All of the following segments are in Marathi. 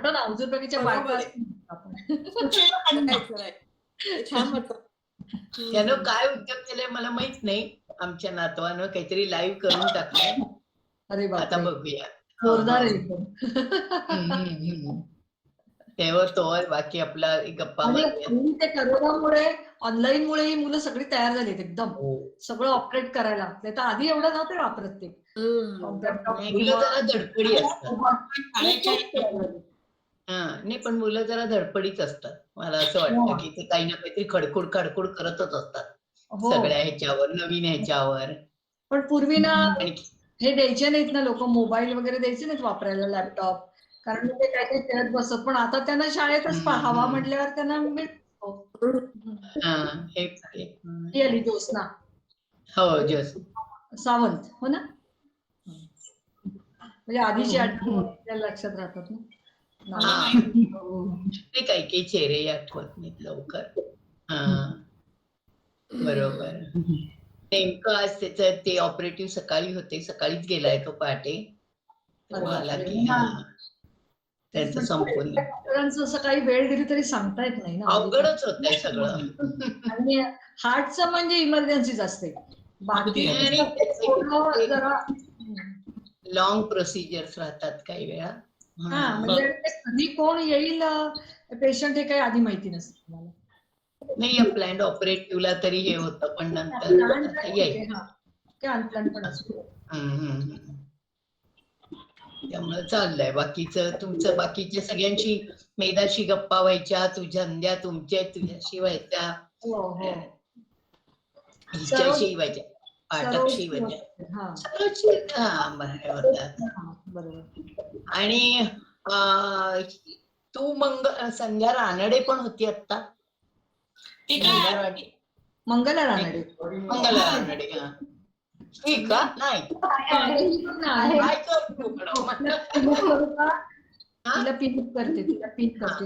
वाटतं ना हुजूरबगीच्या बायका छान वाटतं. त्यानं काय उद्योग केलाय मला माहित नाही. आमच्या नातवानं काहीतरी लाईव्ह करून टाकलंय. अरे आता बापरे बघूया. जोरदार आहे एकदम. तेव्हा तो बाकी आपला गप्पा आणि मारूया. ते करोनामुळे ऑनलाईन मुळे ही मुलं सगळी तयार झालीत एकदम हो. सगळं ऑपरेट करायला. ते तर आधी एवढं नव्हते वापरत ते. मुलं जरा धडपडी असतात. नाही पण मुलं जरा धडपडीच असतात. मला असं वाटतं की ते काही ना काहीतरी खडखुड खडखुड करतच असतात हो सगळ्या ह्याच्यावर, नवीन ह्याच्यावर. पण पूर्वी ना आणि हे द्यायचे नाहीत ना लोक, मोबाईल वगैरे द्यायचे नाहीत वापरायला, लॅपटॉप, कारण ते काय काही खेळत बसत. पण आता त्यांना शाळेतच हवा म्हटल्यावर त्यांना मिळतो. ती आली ज्योत्स्ना हो जस सावंत, हो ना, म्हणजे आधीची आठवण आपल्याला लक्षात राहतात ना. ते काही चेहरे आठवत नाहीत लवकर. बरोबर. नेमकं आज त्याचं ते ऑपरेटिव्ह सकाळी होते, सकाळीच गेलाय तो पहाटे. आला की त्यांचं संपून डॉक्टरांचं असं काही वेळ दिली तरी सांगता येत नाही ना. अवघडच होतंय सगळं. आणि हार्टचं म्हणजे इमर्जन्सीच असते. बाकी जरा लॉंग प्रोसिजर्स राहतात काही वेळा. म्हणजे कधी कोण येईल पेशंट हे काही आधी माहिती नसतं तुम्हाला. नाही प्लॅन्ड ऑपरेटिव्हला तरी हे होतं, पण नंतर येईल. त्यामुळे चाललंय बाकीचं तुमचं. बाकीच्या सगळ्यांची मेदाशी गप्पा व्हायच्या, तुझ्या तुझ्याशी व्हायच्या, हिच्याशी व्हायच्या, पाठकशी व्हायच्या, आणि तू संध्या रानडे पण होती आता. मंगला रानडे. मंगला रानडे ठीक नाही तिला पिन करते, तिला पिन करते.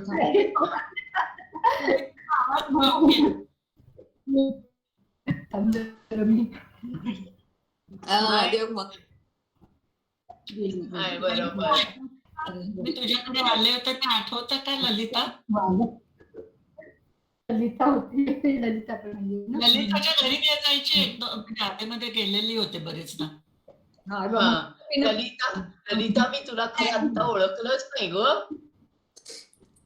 बरोबर. मी तुझ्याकडे आले होते ते आठवतं का ललिता? ललिता होती, ललिताच्या घरी जायची एकदम आतेमध्ये गेलेली होते बरेचदा. ललिता मी तुला खरं आता ओळखलंच नाही ग.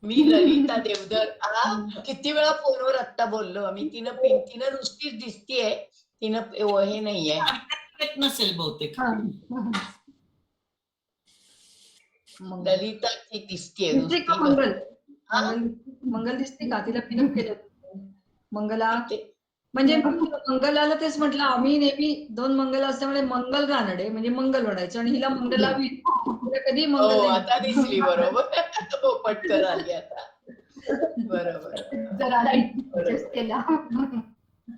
मी ललिता देवधर किती वेळा फोनवर आता बोललो आम्ही. तिनं नुसतीच दिसतीये, तिनं हे नाहीये नसेल बहुतेक. ललिता ती दिसतीये मंगल दिसते का? तिला पिनअप केलं मंगला. म्हणजे मंगलाला तेच म्हटलं, आम्ही नेहमी 2 मंगल असल्यामुळे मंगल रानडे म्हणजे मंगल म्हणायचं, आणि हिला मंगला कधी मंगल. आता दिसली बरोबर. पटकन आली आता. बरोबर.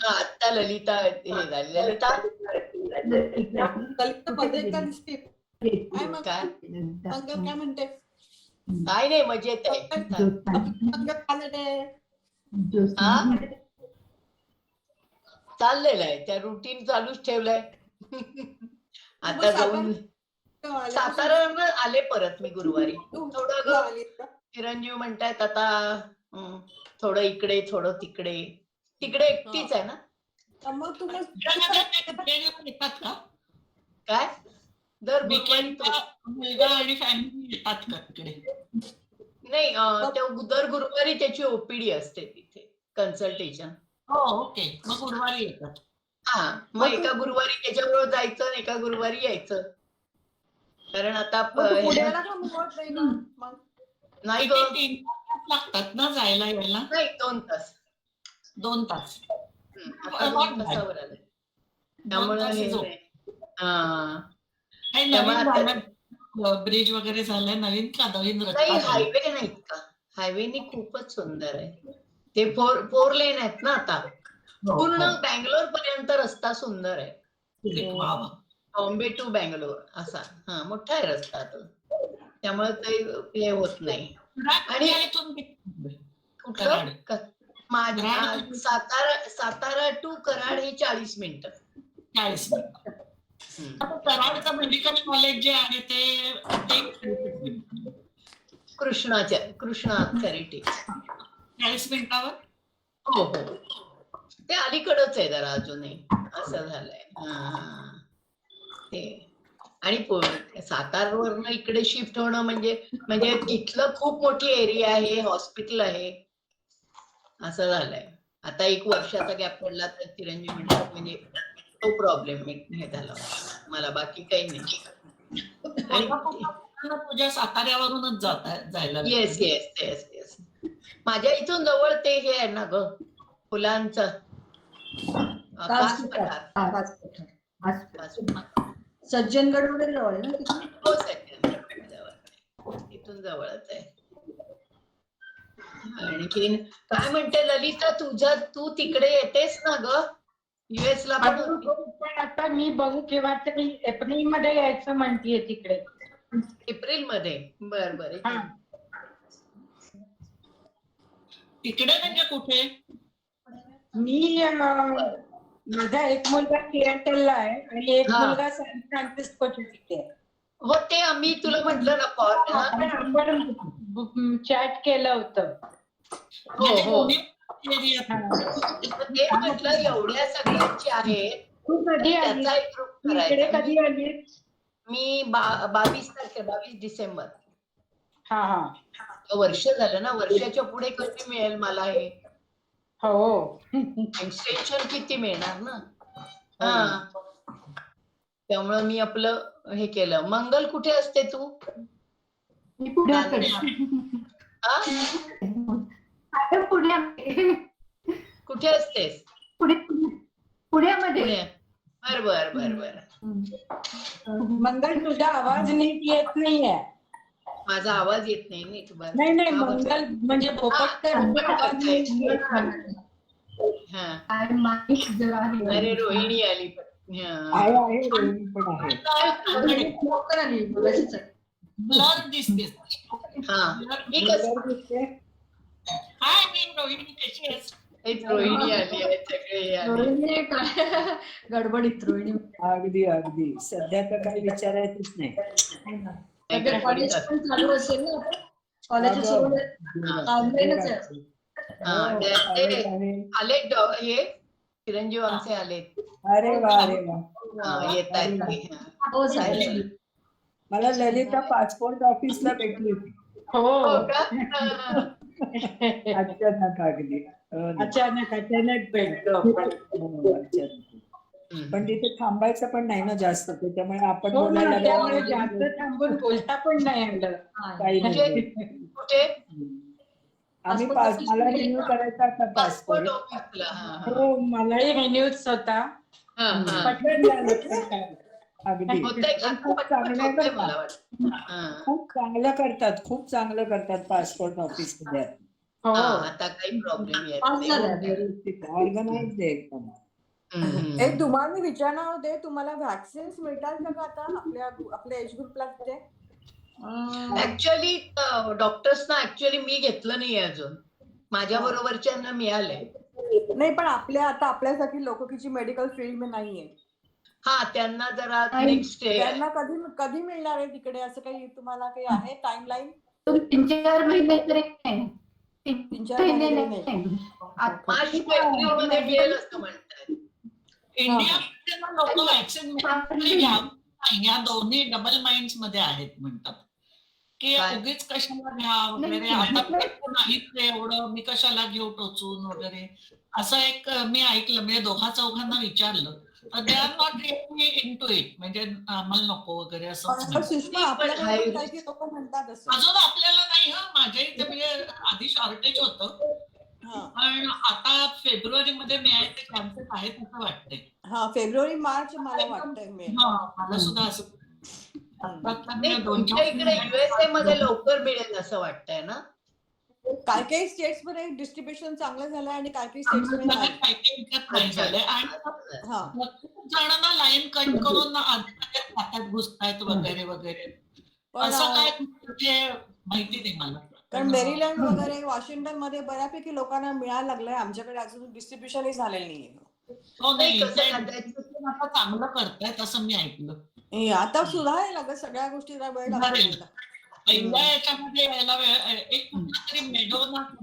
आता ललिता हे झाली. ललिता मध्ये का दिसते काय काय म्हणते? काय नाही, मजेत आहे. चाललेलं आहे, त्या रुटीन चालूच ठेवलंय. आता जाऊन सातारा आले परत मी गुरुवारी. थोडं चिरंजीव म्हणतायत आता थोडं इकडे थोडं तिकडे. तिकडे एकटीच आहे ना मग तू येतात का काय? दर मुलगा आणि फॅमिली येतात का तिकडे? नाही, दर गुरुवारी त्याची ओपीडी असते तिथे, कन्सल्टेशन. ओके, मग गुरुवारी येतात. मग एका गुरुवारी त्याच्याबरोबर जायचं आणि एका गुरुवारी यायचं. कारण आता नाही 3 तास लागतात ना जायला यायला? नाही, 2 तास. 2 तास. आता 2 तासावर आलं. त्यामुळे ब्रिज वगैरे झालंय नवीन का? नवीन नाही, हायवे नाहीत का? हायवेनी खूपच सुंदर आहे ते. 4 लेन आहेत ना आता. पूर्ण बँगलोर पर्यंत रस्ता सुंदर आहे. बॉम्बे टू बँगलोर असा मोठा आहे रस्ता तो. त्यामुळे काही हे होत नाही. आणि कुठलं सातारा टू कराड हे 40 मिनिटं. 40 मिनिटं. कराडचं मेडिकल कॉलेज जे आहे ते कृष्णा चॅरिटी. 40 मिनिटावर. हो हो, ते अलीकडच आहे जरा अजूनही, असं झालंय. ते आणि सातारवरनं इकडे शिफ्ट होणं म्हणजे इथलं खूप मोठी एरिया आहे, हॉस्पिटल आहे, असं झालंय. आता 1 वर्षाचा गॅप पडला तर चिरंजीव म्हणतात म्हणजे तो प्रॉब्लेम हे झाला मला, बाकी काही नाही. आणि तुझ्या साताऱ्यावरूनच जायला. येस येस येस येस, माझ्या इथून जवळ ते हे आहे ना ग, फुलांचं कास पठार. सज्जनगड वगैरे जवळ आहे ना तिथून? हो, सज्जनगड जवळ, इथून जवळच आहे. आणखीन काय म्हणते ललिता, तू तिकडे येतेस ना ग, US ला पण होती. पण आता मी बघू केव्हा तरी एप्रिल मध्ये यायचं म्हणतीये तिकडे. एप्रिल मध्ये? बर बर. तिकडे म्हणजे कुठे? मी माझा एक मुलगा सिएटलला आहे आणि एक मुलगा सॅन फ्रान्सिस्कोच्या तिथे. हो, ते आम्ही तुला म्हटलं ना, आपण चॅट केलं होतं. हो हो, एरिया. ते म्हटलं एवढ्या सगळ्यांची आहे, तू कधी आली? त्याचा एक ग्रुप इकडे करायचा. कधी आली? मी 22 डिसेंबर. हा हा, वर्ष झालं ना, वर्षाच्या पुढे कधी मिळेल मला हे हो, एक्सटेन्शन, किती मिळणार ना. त्यामुळे मी आपलं हे केलं. मंगल, कुठे असते तू? मी पुण्याकडे. कुठे असतेस? पुण्यामध्ये. बर बर बर. मंगल तुझा आवाज नीट येत नाहीये. माझा आवाज येत नाही नीट? बर नाही मंगल म्हणजे पोपटकर आवाज नीट येत नाही. अरे रोहिणी आली. आहे रोहिणी पण आहे. ब्लर दिसते. मी कसं हाय, मी रोहिणी, कशी आहेस? रोहिणी आली आहे, सगळे रोहिणी काय गडबडीत रोहिणी. अगदी सध्या तर काही विचारायचंच नाही. कॉलेज पण चालू असेल ना, कॉलेज ऑनलाईनच आहे. आले हे चिरंजीव आमचे आले. अरे वा येत आहेत. हो चालेल. मला ललिता पासपोर्ट ऑफिसला भेटली होती. हो, अचानक भेटलो. पण तिथे थांबायचं पण नाही ना जास्त, त्याच्यामुळे आपण त्यामुळे जास्त थांबून बोलता पण नाही आलं काही. कुठे आम्ही मला रिन्यू करायचा होता पासपोर्ट. हो, मलाही रिन्यूच होता. पटकन झालं. अगदी खूप चांगलं करतात पासपोर्ट ऑफिस मध्ये. आता काही प्रॉब्लेम येत ऑर्गनाइज्ड आहे एकदम. तुम्हाला मी विचारणार होते, तुम्हाला व्हॅक्सिन मिळतात का आता आपल्या एज ग्रुपला? ऍक्च्युअली डॉक्टर्सना मी घेतलं नाही अजून, माझ्या बरोबरच्यांना मिळालंय. नाही, पण आपल्यासाठी लोक की मेडिकल फील्ड में नाहीये, त्यांना जरा नेक्स्ट त्यांना कधी मिळणार आहे तिकडे, असं काही तुम्हाला काही आहे टाइमलाईन? 3-4 महिने तरी नाही. 3-4 महिने नाही. मार्च एप्रिलमध्ये मिळेल असं म्हणतात. इंडिया लोक व्हॅक्सिन या दोन्ही डबल माइंड्स मध्ये आहेत, म्हणतात की उगीच कशाला घ्या वगैरे, आता नाहीच एवढं, मी कशाला घेऊ टोचून वगैरे, असं एक मी ऐकलं. म्हणजे 2-4 विचारलं तर they are not really into it, म्हणजे आम्हाला नको वगैरे असं. सुषमा, आपल्याकडे काही लोक म्हणतात अजून आपल्याला नाही. माझ्या इथे म्हणजे आधी शॉर्टेज होतं, पण आता फेब्रुवारी मध्ये मिळायचे चान्सेस आहेत असं वाटतंय. फेब्रुवारी मार्च मला वाटतंय मला सुद्धा असं. इकडे USA मध्ये लवकर मिळेल असं वाटतंय ना. काही स्टेट्स मध्ये डिस्ट्रीब्युशन चांगलं झालंय आणि काही स्टेट्स मध्ये नाही झालंय. आणि खूप जणांना लाईन कट करून खात्यात घुसतायत वगैरे वगैरे, असं काय माहिती नाही मला. कारण मेरीलँड वगैरे वॉशिंग्टन मध्ये बऱ्यापैकी लोकांना मिळायला लागलंय, आमच्याकडे अजून डिस्ट्रीब्युशनही झालेलं नाहीये. आता चांगलं करतायत असं मी ऐकलं. आता सुधारेल, सगळ्या गोष्टीला वेळ लागतो. पहिल्या याच्यामध्ये यायला वेळ एक कुठला तरी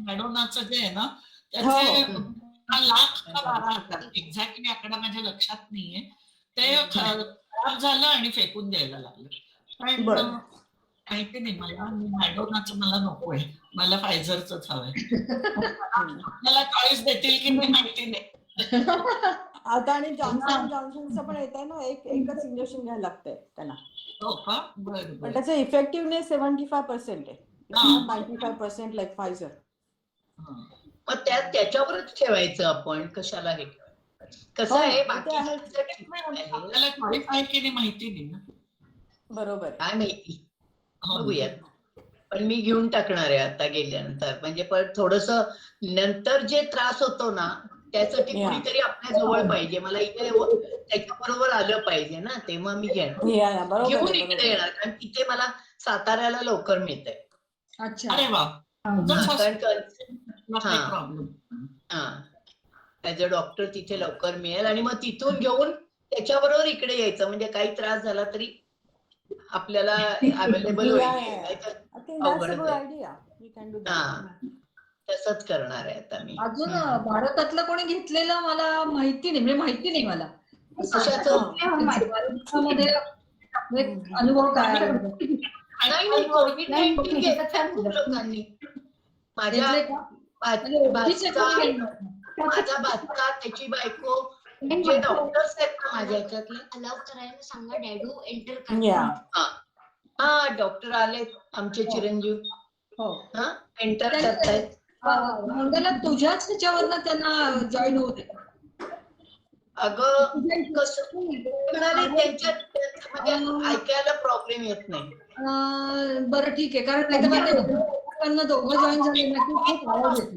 मेडोनाचं जे आहे ना त्याचे 10,12,000 एक्झॅक्टली आकडा माझ्या लक्षात नाहीये ते खराब झालं आणि फेकून द्यायला लागलं. पण बरं. माहिती नाही मला मॅडोनाचं मला नकोय मला फायझरच हवंय. मला चॉईस देतील की नाही माहिती नाही. आता आणि जॉन्सन जॉन्सनचं पण येत आहे ना एकच इंजेक्शन घ्यायला लागतंय त्यांना. हो का बरं पण त्याचं इफेक्टिव्हनेस 75% आहे. 95% लाईक फायझर. मग त्याच्यावरच ठेवायचं आपण कशाला हे कसं आहे बाकी आपल्याला चॉईस आहे की नाही माहिती नाही ना. बरोबर काय माहिती बघूयात. पण मी घेऊन टाकणार आहे आता गेल्यानंतर म्हणजे पण थोडस नंतर जे त्रास होतो ना त्यासाठी कुणीतरी आपल्या जवळ पाहिजे. मला इथे त्याच्याबरोबर आलं पाहिजे ना तेव्हा मी घेणार घेऊन इकडे येणार कारण तिथे मला साताऱ्याला लवकर मिळतंय. अच्छा अरे वा प्रॉब्लेम ऍज अ डॉक्टर तिथे लवकर मिळेल आणि मग तिथून घेऊन त्याच्याबरोबर इकडे यायचं म्हणजे काही त्रास झाला तरी आपल्याला अवेलेबल होईल. तसंच करणार आहे आता मी. अजून भारतातलं कोणी घेतलेलं मला माहिती नाही म्हणजे माहिती नाही मला मध्ये अनुभव काय नाही कोविड-19 घेतलं खूप लोकांनी. माझा भाचा त्याची बायको जे डॉक्टर्स आहेत ना माझ्या ह्याच्यातले अलाउ करायला सांगा डॅडू एंटर करा. हा डॉक्टर आले आमचे चिरंजीव एंटर करतायत. मंगला तुझ्याच ह्याच्यावरनं त्यांना जॉईन होते. अगं कसं म्हणाले त्यांच्या ऐकायला प्रॉब्लेम येत नाही. बरं ठीक आहे कारण दोघं जॉईन झाले ना की खूप आवाज येतो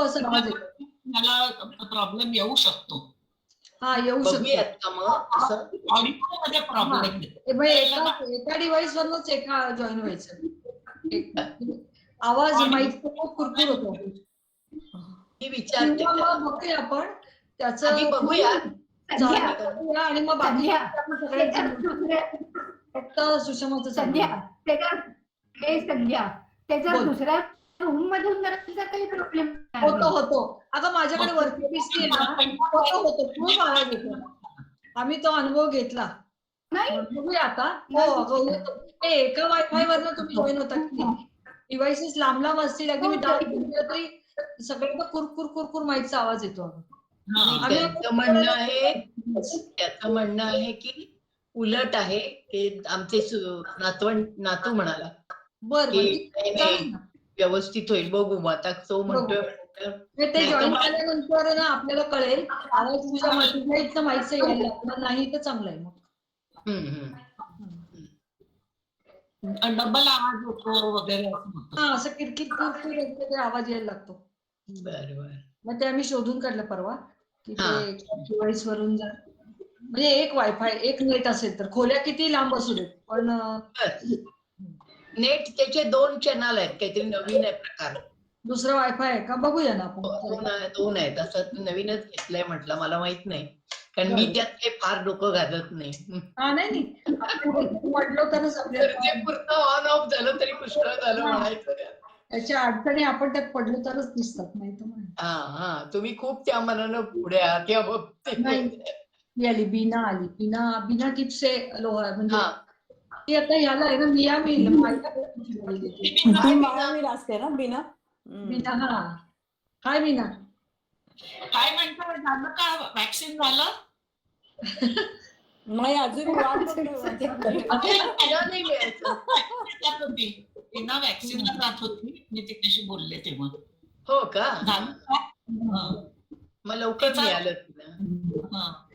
असं आवाज येतो. मला प्रॉब्लेम येऊ शकतो. हा येऊ शकतो. एका डिव्हाइस वरच एका जॉईन व्हायचं. आवाज माईक खूप कुरकुर होतो. विचारते बघूया आपण त्याचं बघूया आणि मग बाकी फक्त सुषमाचं संध्या त्याचा दुसऱ्या रूम मधून काही प्रॉब्लेम होतो. अगं माझ्याकडे वरती दिसते ना होतो खूप आवाज येतो. आम्ही तो अनुभव घेतला. बघूया आता. हो एका वायफाय वरनं तुम्ही जॉईन होता की डिव्हाइसेस लांब लांब असतील अगदी मी तरी सगळ्यांना कुरकुर कुरकुर माईकचा आवाज येतो. त्याचं म्हणणं आहे की उलट आहे की आमचे नातू म्हणाला व्यवस्थित होईल बघू आता तो म्हणतोय ते जॉईन झाल्यानंतर ना आपल्याला कळेल आवाज तुझ्या माईकचा यायला लागणार नाही तर चांगलं आहे. मग डबल आवाज होतो वगैरे असं किरकिर कुरकुर आवाज यायला लागतो. बरोबर. मग ते आम्ही शोधून काढलं परवा की ते डिव्हाइस वरून जर म्हणजे एक वायफाय एक नेट असेल तर खोल्या किती लांब असू देत पण नेट त्याचे 2 चॅनल आहेत काहीतरी नवीन आहे प्रकार. दुसरं वायफाय आहे का बघूया ना आपण. 2 आहेत असं नवीनच घेतलंय म्हटलं मला माहित नाही कारण मी त्यात काही फार डोकं घालत नाही. नाही म्हटलं तरच आपल्याला ऑन ऑफ झालं तरी पुष्कळ झालं म्हणायचं. त्याच्या अडचणी आपण त्यात पडलो तरच दिसतात नाही तर तुम्ही खूप त्या मनानं पुढे आहात या बाबतीत. आली बिना टिप्से लोहा म्हणजे ती आता ह्याला आहे ना मिया मिल असते ना बिना. हाय मीना काय म्हणतो झालं का वॅक्सिन झालं नाही अजून बिना वॅक्सिनला जात होती मी तिच्याशी बोलले तेव्हा. हो का मग लवकर मिळालं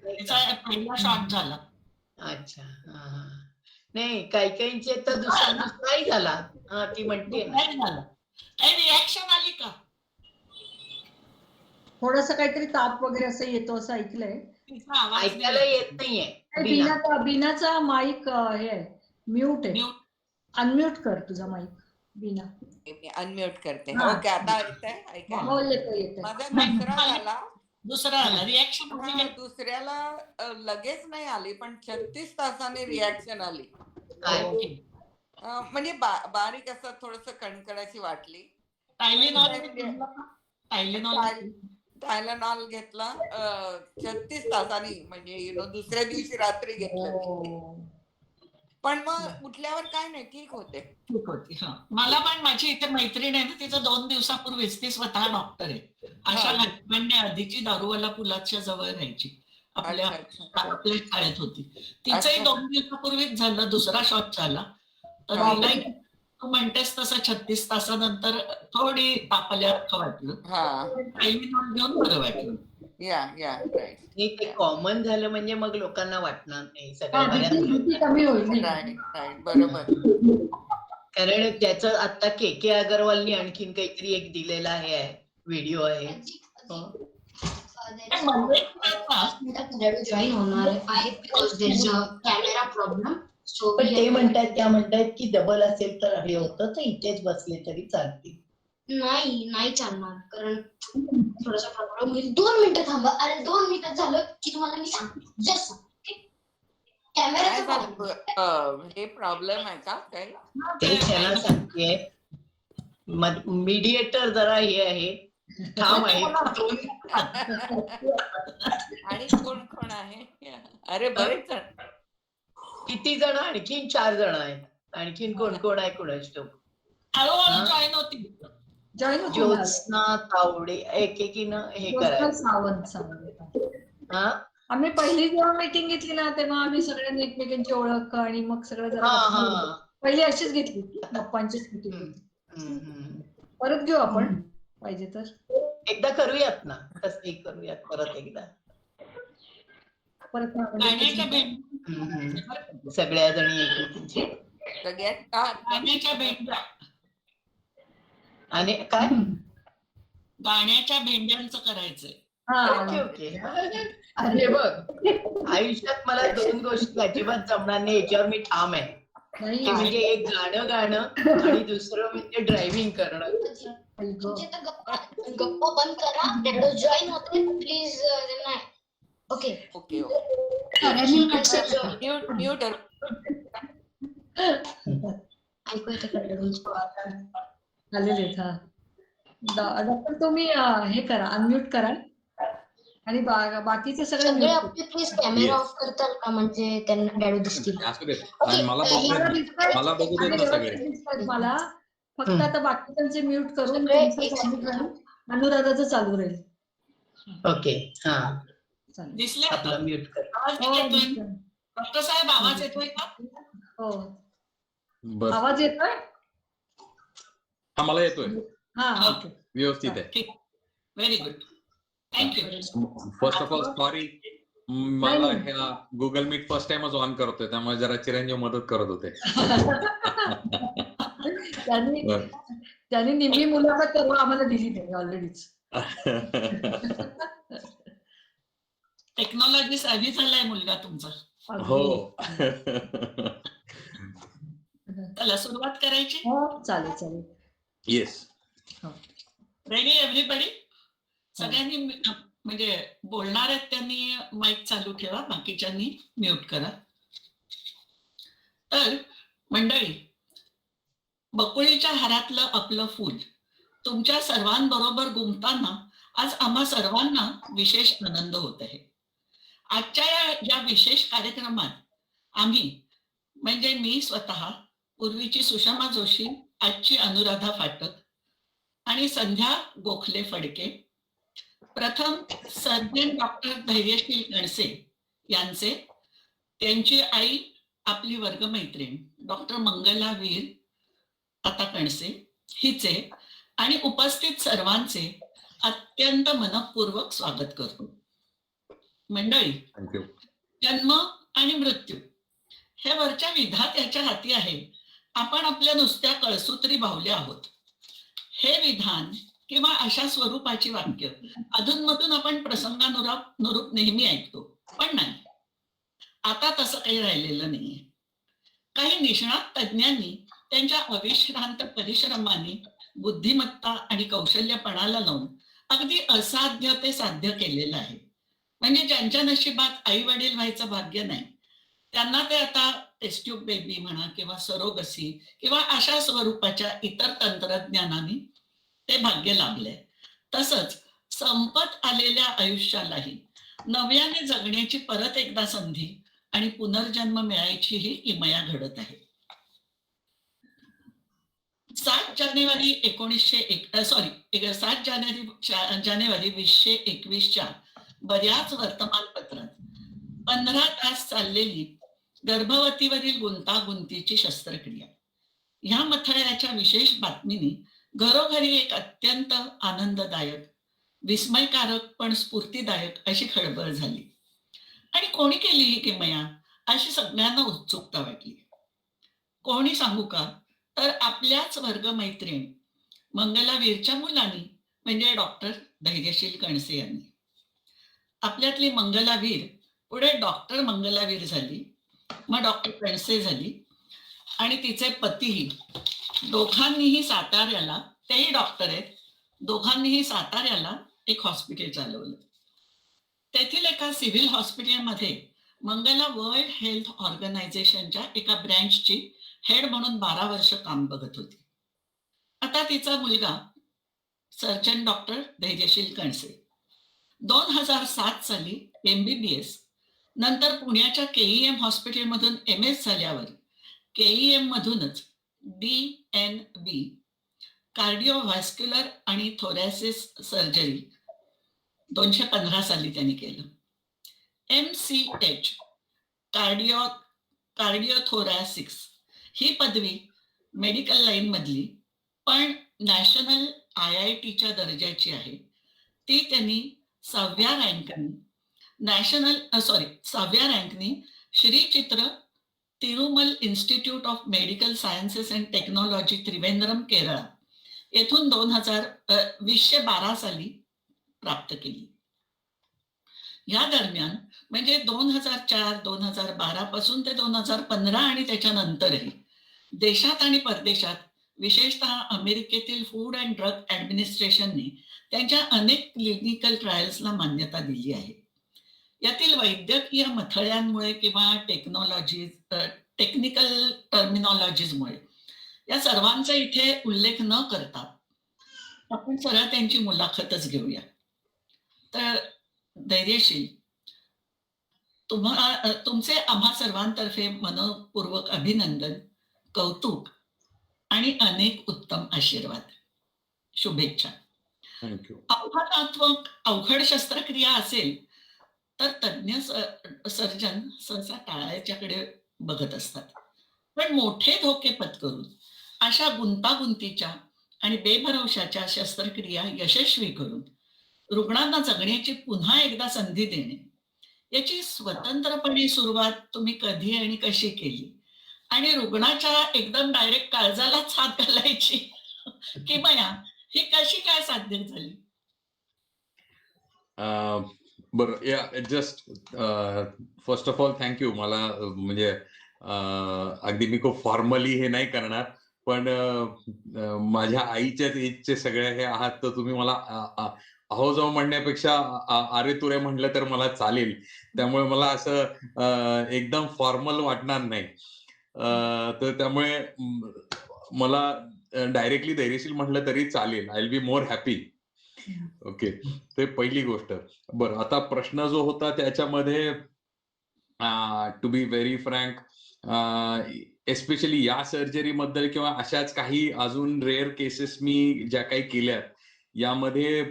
तिचा पहिला शॉट झाला. अच्छा नाही काहींचे तर दुसराही झाला. ती म्हणते काही रिॲक्शन आली का थोडस काहीतरी ताप वगैरे असं येतो असं ऐकलंय. ऐकायला येत नाहीये. बिनाचा माईक हे म्यूट आहे. अनम्यूट कर तुझा माईक बिना. अनम्यूट करते. ओके आता येतंय. माझा दुसरा आला रिॲक्शन. दुसऱ्याला लगेच नाही आली पण 36 तासाने रिॲक्शन आली. काय? म्हणजे बारीक असं थोडस कणकणाची वाटली. टायलेनॉल घेतला 36 तासांनी, म्हणजे दुसऱ्या दिवशी रात्री घेतलं मी. पण मग उठल्यावर काय नाही, ठीक होते. ठीक होती. मला पण माझी इथे मैत्रीण आहे ना, तिचं 2 दिवसापूर्वीच, ती स्वतः डॉक्टर आहे, अशा घटनांनी आधीची दारूवाला पुलाच्या जवळ राहायची, आपल्या शाळेत होती. तिचंही 2 दिवसापूर्वीच झालं, दुसरा शॉट झाला. तर तिला तू म्हणतेस तसं 36 तासानंतर थोडी तापल्यासारखं वाटलं, टायलेनॉल घेऊन बरं वाटलं. ते कॉमन झालं म्हणजे मग लोकांना वाटणार नाही कमी होईल. बरोबर. कारण त्याचं आता के अगरवालनी आणखीन काहीतरी एक दिलेला आहे, व्हिडिओ आहे. जॉईन होणार आहे because there is a camera problem. पण ते म्हणतात की डबल असेल तर हे होतं, तर इथेच बसले तरी चालतील. नाही चालणार, कारण थोडासा प्रॉब्लेम होईल. 2 मिनिटं थांबा. अरे 2 मिनिटं झालं की तुम्हाला मी सांगते. जस्ट कॅमेरा हे प्रॉब्लेम आहे का काही? ते त्याला सांगते मीडिएटर जरा हे आहे, ठाम आहे. आणि कोण आहे? अरे बरेच जण. किती जण? आणखीन 4 जण आहेत. आणखीन कोण आहे कोणाच ठाऊक. हळूहळू जॉईन होती. ज्योत्स्ना तावडे एकेकीनं हे करायचं. सावंत आम्ही पहिली जेव्हा मीटिंग घेतली ना, तेव्हा आम्ही सगळ्यांनी एकमेकांची ओळख आणि मग सगळं जरा पहिली अशीच घेतली, गप्पांचीच मीटिंग. परत घेऊ आपण पाहिजे तर, एकदा करूयात ना, कसं करूयात परत एकदा. परत सगळ्या जणी एकमेकींची गाण्याच्या भेंड्या आणि काय गाण्याच्या भेंड्यांचं करायचंय. ओके. अरे बघ, आयुष्यात मला 2 गोष्टी अजिबात जमणार नाही, याच्यावर मी ठाम आहे. म्हणजे एक गाणं आणि दुसरं म्हणजे ड्रायव्हिंग करणं. गप्पा बंद करा. जॉईन होते प्लीज. ओके. ऐकू येतं आलेले. डॉक्टर तुम्ही हे करा, अनम्यूट करा आणि बाकीचे सगळे आपले प्लीज कॅमेरा ऑफ करताल का, म्हणजे त्यांना डॅडू दिसतील. मला फक्त आता बाकीच्यांचे म्यूट करून अनुराधाचं चालू राहील. ओके. दिसले आपला म्यूट कर. डॉक्टर साहेब आवाज येतोय का? हो, आवाज येतोय. मला येतोय. व्यवस्थित आहे. Very good, thank you. First of all sorry, मला ह्या गुगल मीट फर्स्ट टाइमच ऑन करतोय, त्यामुळे जरा चिरंजीव मदत करत होते. त्यांनी निम्मी मुलाखत करून आम्हाला दिली नाही ऑलरेडीच. टेक्नॉलॉजी साधी झालाय मुलगा तुमचा. हो. त्याला सुरुवात करायची. चालेल. येस. Ready everybody. सगळ्यांनी म्हणजे बोलणार आहेत त्यांनी माईक चालू ठेवा, बाकीच्यांनी म्यूट करा. तर मंडळी, बकुळीच्या हारातलं आपलं फूल तुमच्या सर्वांबरोबर गुंफताना आज आम्हा सर्वांना विशेष आनंद होत आहे. आजच्या या विशेष कार्यक्रमात आम्ही म्हणजे मी स्वतः, पूर्वीची सुषमा जोशी, आजची अनुराधा फाटक आणि संध्या गोखले फडके, प्रथम सर्जन डॉक्टर धैर्यशील गणसे यांचे, त्यांची आई आपली वर्गमैत्रीण डॉक्टर मंगला वीर आता कणसे हिचे आणि उपस्थित सर्वांचे अत्यंत मनपूर्वक स्वागत करतो. मंडळी, जन्म आणि मृत्यू हे वरच्या विधात्याच्या हाती आहे. आपण आपल्या नुसत्या कळसूत्री बाहुल्या आहोत. हे विधान किंवा अशा स्वरूपाची वाक्य अधूनमधून आपण प्रसंगानुरूप नेहमी ऐकतो, पण नाही, आता तसं काही राहिलेलं नाहीये. काही निष्णात तज्ञांनी त्यांच्या अविश्रांत परिश्रमाने बुद्धिमत्ता आणि कौशल्यपणाला लावून अगदी असाध्य ते साध्य केलेलं आहे. म्हणजे ज्यांच्या नशिबात आई वडील व्हायचं भाग्य नाही, त्यांना ते आता टेस्ट ट्यूब बेबी म्हणा किंवा सरोगसी किंवा अशा स्वरूपाच्या इतर तंत्रज्ञानाने ते भाग्य लाभले. तसंच संपत आलेल्या आयुष्यालाही नव्याने जगण्याची परत एकदा संधी आणि पुनर्जन्म मिळायची ही किमया घडत आहे. 7 जानेवारी 2021च्या बऱ्याच वर्तमानपत्रात 15 तास चाललेली गर्भवतीवरील गुंतागुंतीची शस्त्रक्रिया ह्या मथळ्याच्या विशेष बातमीने घरोघरी एक अत्यंत आनंददायक, विस्मयकारक पण स्फूर्तिदायक अशी खळबळ झाली. आणि कोणी केली ही किमया अशी सगळ्यांना उत्सुकता वाटली. कोणी सांगू का, तर आपल्याच वर्गमैत्रीण मंगलावीरच्या मुलांनी, म्हणजे डॉक्टर धैर्यशील कणसे यांनी. आपल्यातली मंगलावीर पुढे डॉक्टर मंगलावीर झाली, मग डॉक्टर कणसे झाली आणि तिचे पतीही, दोघांनीही साताऱ्याला, तेही डॉक्टर आहेत, दोघांनीही साताऱ्याला एक हॉस्पिटल चालवलं. तेथील एका सिव्हिल हॉस्पिटलमध्ये मंगला वर्ल्ड हेल्थ ऑर्गनायझेशनच्या एका ब्रँचची हेड म्हणून 12 वर्ष काम बघत होती. आता तिचा मुलगा सर्जन डॉक्टर धैर्यशील कणसे 2007 साली MBBS, नंतर पुण्याच्या KEM हॉस्पिटलमधून MS झाल्यावर KEM मधूनच DNB कार्डिओव्हॅस्क्युलर आणि थोरॅसिस सर्जरी 2015 साली त्यांनी केलं. MCH कार्डिओथोरॅसिक्स ही पदवी मेडिकल लाईन मधली पण नॅशनल IITच्या दर्जाची आहे. ती त्यांनी 6व्या रँकनी Shri Chitra Tirumal institute of medical sciences and technology Trivandrum Kerala येथून 2012 साली प्राप्त केली. या दरम्यान म्हणजे 2004-2012 पासून ते 2015 आणि त्याच्यानंतरही देशात आणि परदेशात, विशेषतः अमेरिकेतील फूड अँड ड्रग ऍडमिनिस्ट्रेशनने त्यांच्या अनेक क्लिनिकल ट्रायल्सला मान्यता दिली आहे. यातील वैद्यकीय मथळ्यांमुळे किंवा टेक्निकल टर्मिनॉलॉजीजमुळे या सर्वांचा इथे उल्लेख न करता आपण सरळ त्यांची मुलाखतच घेऊया. तर धैर्यशील, तुमचे आम्हा सर्वांतर्फे मनपूर्वक अभिनंदन, कौतुक आणि अनेक उत्तम आशीर्वाद. शुभेच्छा. थँक्यू. आव्हानात्मक अवघड शस्त्रक्रिया असेल तर तज्ञ सर्जन सहसा टाळायच्याकडे बघत असतात. पण मोठे धोके पत्करून अशा गुंतागुंतीच्या आणि बेभरवशाच्या शस्त्रक्रिया यशस्वी करून रुग्णांना जगण्याची पुन्हा एकदा संधी देणे, याची स्वतंत्रपणे सुरुवात तुम्ही कधी आणि कशी केली, आणि रुग्णाच्या एकदम डायरेक्ट काळजालाच हात घालायची किमया ही कशी काय साध्य झाली? बरं, या just first of all thank you. मला म्हणजे अगदी मी खूप फॉर्मली हे नाही करणार, पण माझ्या आईच्याच एजचे सगळे हे आहात, तर तुम्ही मला अहो जाऊ म्हणण्यापेक्षा अरे तुरे म्हणलं तर मला चालेल. त्यामुळे मला असं एकदम फॉर्मल वाटणार नाही. तर त्यामुळे मला डायरेक्टली धैर्यशील म्हटलं तरी चालेल. I will be more happy. Okay, ते पहिली गोष्ट. बरं, आता प्रश्न जो होता त्याच्यामध्ये to be very frank, especially या सर्जरी बद्दल किंवा अशाच काही अजून रेअर केसेस मी ज्या काही केल्यात, यामध्ये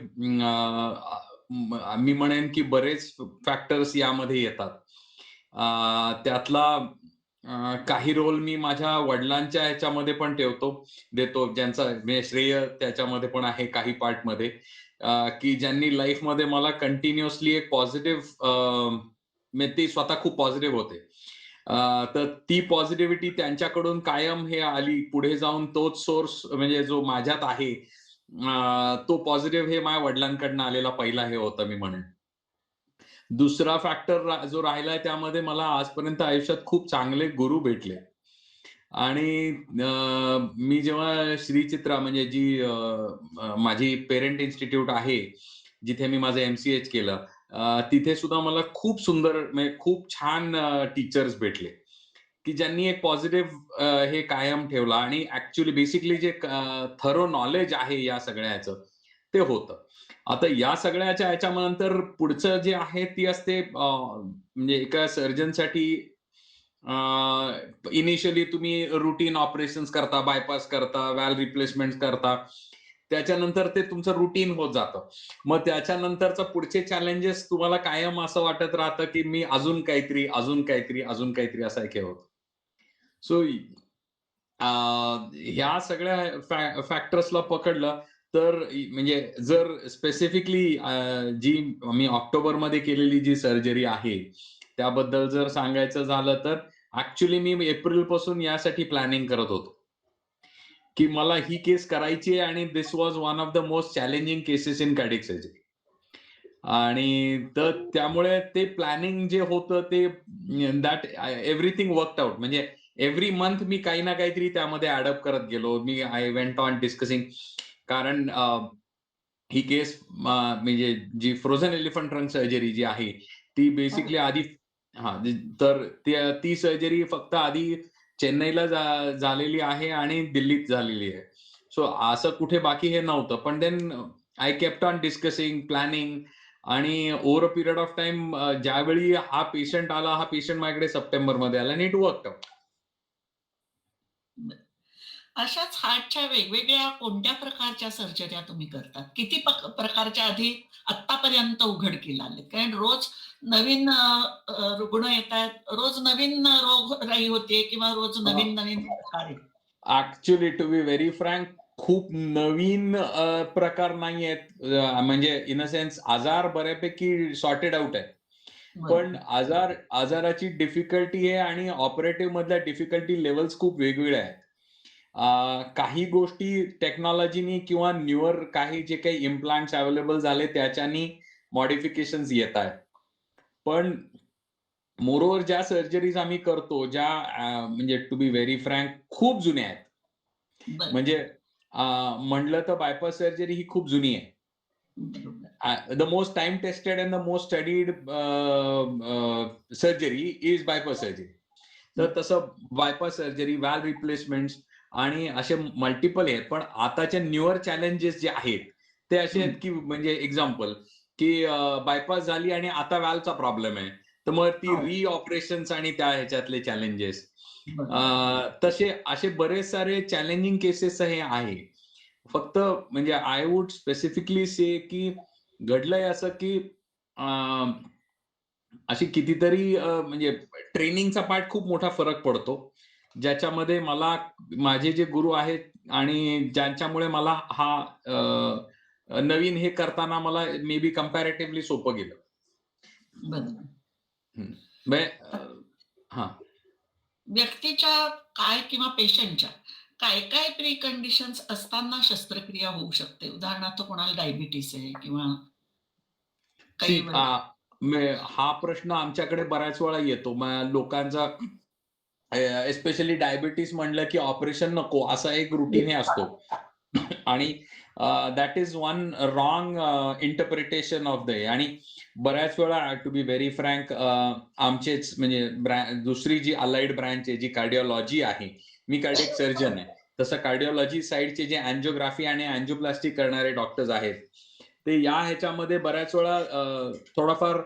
मी म्हणेन की बरेच फॅक्टर्स यामध्ये येतात. त्यातला काही रोल मी माझ्या वडिलांच्या ह्याच्यामध्ये पण देतो, ज्यांचा म्हणजे श्रेय त्याच्यामध्ये पण आहे काही पार्टमध्ये, की ज्यांनी लाईफमध्ये मला कंटिन्युअसली एक पॉझिटिव्ह, ते स्वतः खूप पॉझिटिव्ह होते, तर ती पॉझिटिव्हिटी त्यांच्याकडून कायम हे आली. पुढे जाऊन तोच सोर्स म्हणजे जो माझ्यात आहे, तो पॉझिटिव्ह हे माझ्या वडिलांकडनं आलेला पहिला हे होतं मी म्हणेन. दुसरा फॅक्टर जो राहिलाय, त्यामध्ये मला आजपर्यंत आयुष्यात खूप चांगले गुरु भेटले. आणि मी जेव्हा श्रीचित्रा म्हणजे जी माझी पेरेंट इन्स्टिट्यूट आहे, जिथे मी माझं MCH केलं, तिथे सुद्धा मला खूप सुंदर म्हणजे खूप छान टीचर्स भेटले. की ज्यांनी एक पॉझिटिव्ह हे कायम ठेवला आणि ऍक्च्युली बेसिकली जे थरो नॉलेज आहे या सगळ्याचं ते होतं. आता या सगळ्याच्या याच्यानंतर पुढचं जे आहे ती असते म्हणजे एका सर्जनसाठी इनिशियली तुम्ही रुटीन ऑपरेशन्स करता, बायपास करता, व्हॅल्व रिप्लेसमेंट करता. त्याच्यानंतर ते तुमचं रुटीन होत जातं. मग त्याच्यानंतरचं पुढचे चॅलेंजेस तुम्हाला कायम असं वाटत राहतं की मी अजून काहीतरी असं एक हे होतं. सो ह्या सगळ्या फॅक्टर्सला पकडलं तर म्हणजे जर स्पेसिफिकली जी मी ऑक्टोबरमध्ये केलेली जी सर्जरी आहे त्याबद्दल जर सांगायचं झालं तर ऍक्च्युली मी एप्रिल पासून यासाठी प्लॅनिंग करत होतो की मला ही केस करायची आहे आणि this was one of the most challenging cases in cardiac surgery. आणि तर त्यामुळे ते प्लॅनिंग जे होतं ते दॅट एव्हरीथिंग वर्कड आउट. म्हणजे एव्हरी मंथ मी काही ना काहीतरी त्यामध्ये ऍडअप करत गेलो. मी आय वेंट ऑन डिस्कसिंग, कारण ही केस म्हणजे जी फ्रोझन एलिफंट ट्रंक सर्जरी जी आहे ती बेसिकली आधी तर ती सर्जरी फक्त आधी चेन्नईला झालेली आहे आणि दिल्लीत झालेली आहे. सो असं कुठे बाकी हे नव्हतं. पण then I kept on discussing, planning, आणि over a period of time ज्यावेळी हा पेशंट आला, हा पेशंट माझ्याकडे सप्टेंबरमध्ये आला आणि इट वर्कड आउट. अशाच हार्टच्या वेगवेगळ्या कोणत्या प्रकारच्या सर्जऱ्या तुम्ही करतात? किती प्रकारच्या आधी आतापर्यंत उघडकीला आलेत? कारण रोज नवीन रुग्ण येत आहेत, रोज नवीन रोगराई होते किंवा रोज नवीन प्रकार आहेत. Actually to be very frank, खूप नवीन प्रकार नाही आहेत. म्हणजे इन अ सेन्स आजार बऱ्यापैकी सॉर्टेड आउट आहे. पण आजाराची डिफिकल्टी आहे आणि ऑपरेटिव्ह मधल्या डिफिकल्टी लेवल्स खूप वेगवेगळ्या आहेत. काही गोष्टी टेक्नॉलॉजीनी किंवा न्यूअर काही जे काही इम्प्लांट्स अवेलेबल झाले त्याच्यानी मॉडिफिकेशन्स येत आहेत. पण मोरोवर ज्या सर्जरीज आम्ही करतो, ज्या म्हणजे टू बी व्हेरी फ्रँक खूप जुन्या आहेत. म्हणजे म्हणलं तर बायपास सर्जरी ही खूप जुनी आहे. The most time tested and the most studied surgery is bypass surgery. तर तसं बायपास सर्जरी, व्हॅल्व रिप्लेसमेंट्स आणि असे मल्टिपल आहेत. पण आताच्या न्यूअर चॅलेंजेस जे आहेत ते असे आहेत की म्हणजे एक्झाम्पल की बायपास झाली आणि आता व्हॅल्वचा प्रॉब्लेम आहे, तर मग ती रिऑपरेशन्स आणि त्या ह्याच्यातले चॅलेंजेस, तसे असे बरेच सारे चॅलेंजिंग केसेस हे आहे. फक्त म्हणजे आय वुड स्पेसिफिकली से की घडलंय असं की अशी कितीतरी म्हणजे ट्रेनिंगचा पार्ट खूप मोठा फरक पडतो, ज्याच्यामध्ये मला माझे जे गुरु आहेत आणि ज्यांच्यामुळे मला हा नवीन हे करताना मला मे बी कम्पॅरेटिव्हली सोपं गेलं. हा, व्यक्तीच्या काय किंवा पेशंटच्या काय काय प्री कंडिशन्स असताना शस्त्रक्रिया होऊ शकते? उदाहरणार्थ कोणाला डायबिटीस आहे किंवा हा प्रश्न आमच्याकडे बऱ्याच वेळा येतो. लोकांचा एस्पेशली डायबिटीस म्हणलं की ऑपरेशन नको असा एक रुटीन हे असतो. आणि that is one wrong interpretation of the. आणि बऱ्याच वेळा टू बी व्हेरी फ्रँक आमचेच म्हणजे दुसरी जी अलाइड ब्रँच आहे, जी कार्डिओलॉजी आहे, मी कार्डियक सर्जन आहे, तसं कार्डिओलॉजी साईडचे जे अँजिओग्राफी आणि अँजिओप्लास्टी करणारे डॉक्टर्स आहेत ते या ह्याच्यामध्ये बऱ्याच वेळा थोडाफार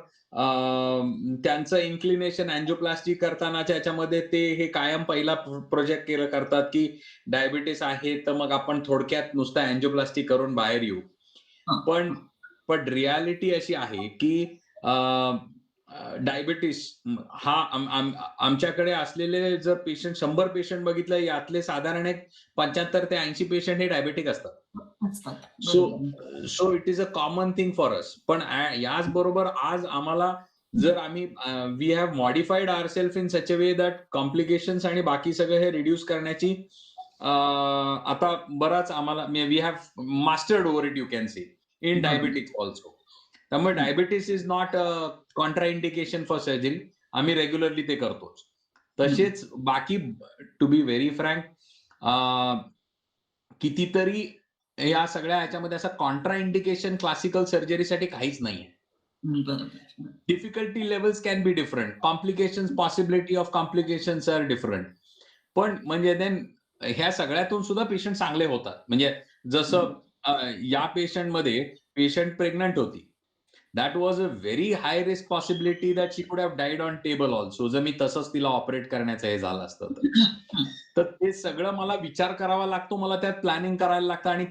त्यांचं इन्क्लिनेशन अँजिओप्लास्टी करतानाच्या ह्याच्यामध्ये ते हे कायम पहिला प्रोजेक्ट केलं करतात की डायबिटीस आहे तर मग आपण थोडक्यात नुसतं अँजिओप्लास्टी करून बाहेर येऊ. पण रियालिटी अशी आहे की डायबिटीस हा आमच्याकडे असलेले जर पेशंट 100 पेशंट बघितलं, यातले साधारण एक 75 ते 80 पेशंट हे डायबेटिक असतात. So it is a common thing for us. पण याच बरोबर आज आम्हाला जर आम्ही we have modified our self in such a way that complications आणि बाकी सगळं हे रिड्यूस करण्याची आता बराच आम्हाला we have mastered over it, you can say, in diabetics also. त्यामुळे diabetes is not contraindication for surgery. आम्ही रेग्युलरली ते करतोच. तसेच बाकी टू बी व्हेरी फ्रँक कितीतरी या सगळ्या ह्याच्यामध्ये असं कॉन्ट्राइंडिकेशन क्लासिकल सर्जरीसाठी काहीच नाहीये. बरोबर. Difficulty levels can be different, complications, possibility of complications are different. पण म्हणजे देन ह्या सगळ्यातून सुद्धा पेशंट चांगले होतात. म्हणजे जसं या पेशंटमध्ये पेशंट प्रेग्नंट होती. That was a very high risk possibility that she could have died on table also, जर मी तसंच तिला ऑपरेट करण्याचं हे झालं असतं तर ते सगळं मला विचार करावा लागतो, मला त्यात प्लॅनिंग करायला लागतं. आणि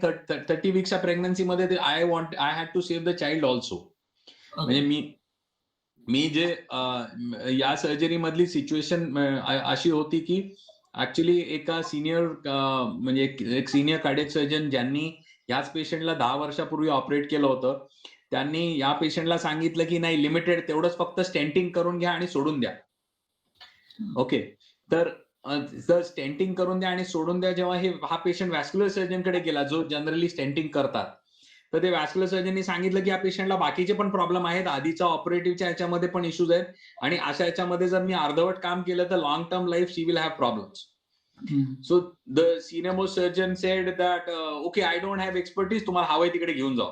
30 वीकच्या प्रेग्नन्सीमध्ये I had to save the child also. म्हणजे मी जे या सर्जरी मधली सिच्युएशन अशी होती की ऍक्च्युली एका सिनियर म्हणजे एक सिनियर कार्डियक सर्जन ज्यांनी याच पेशंटला 10 वर्षापूर्वी ऑपरेट केलं होतं, त्यांनी या पेशंटला सांगितलं की नाही, लिमिटेड तेवढंच फक्त स्टेंटिंग करून घ्या आणि सोडून द्या. ओके, तर स्टेंटिंग करून द्या आणि सोडून द्या. जेव्हा हा पेशंट वॅस्क्युलर सर्जनकडे गेला, जो जनरली स्टेंटिंग करतात, तर ते वॅस्क्युलर सर्जननी सांगितलं की या पेशंटला बाकीचे पण प्रॉब्लेम आहेत, आधीच्या ऑपरेटिव्हच्या याच्यामध्ये पण इश्यूज आहेत, आणि अशा याच्यामध्ये जर मी अर्धवट काम केलं तर long term life she will have problems. So the senior most surgeon sed that okay, I don't have expertise, तुम्हाला हवंय तिकडे घेऊन जाऊ.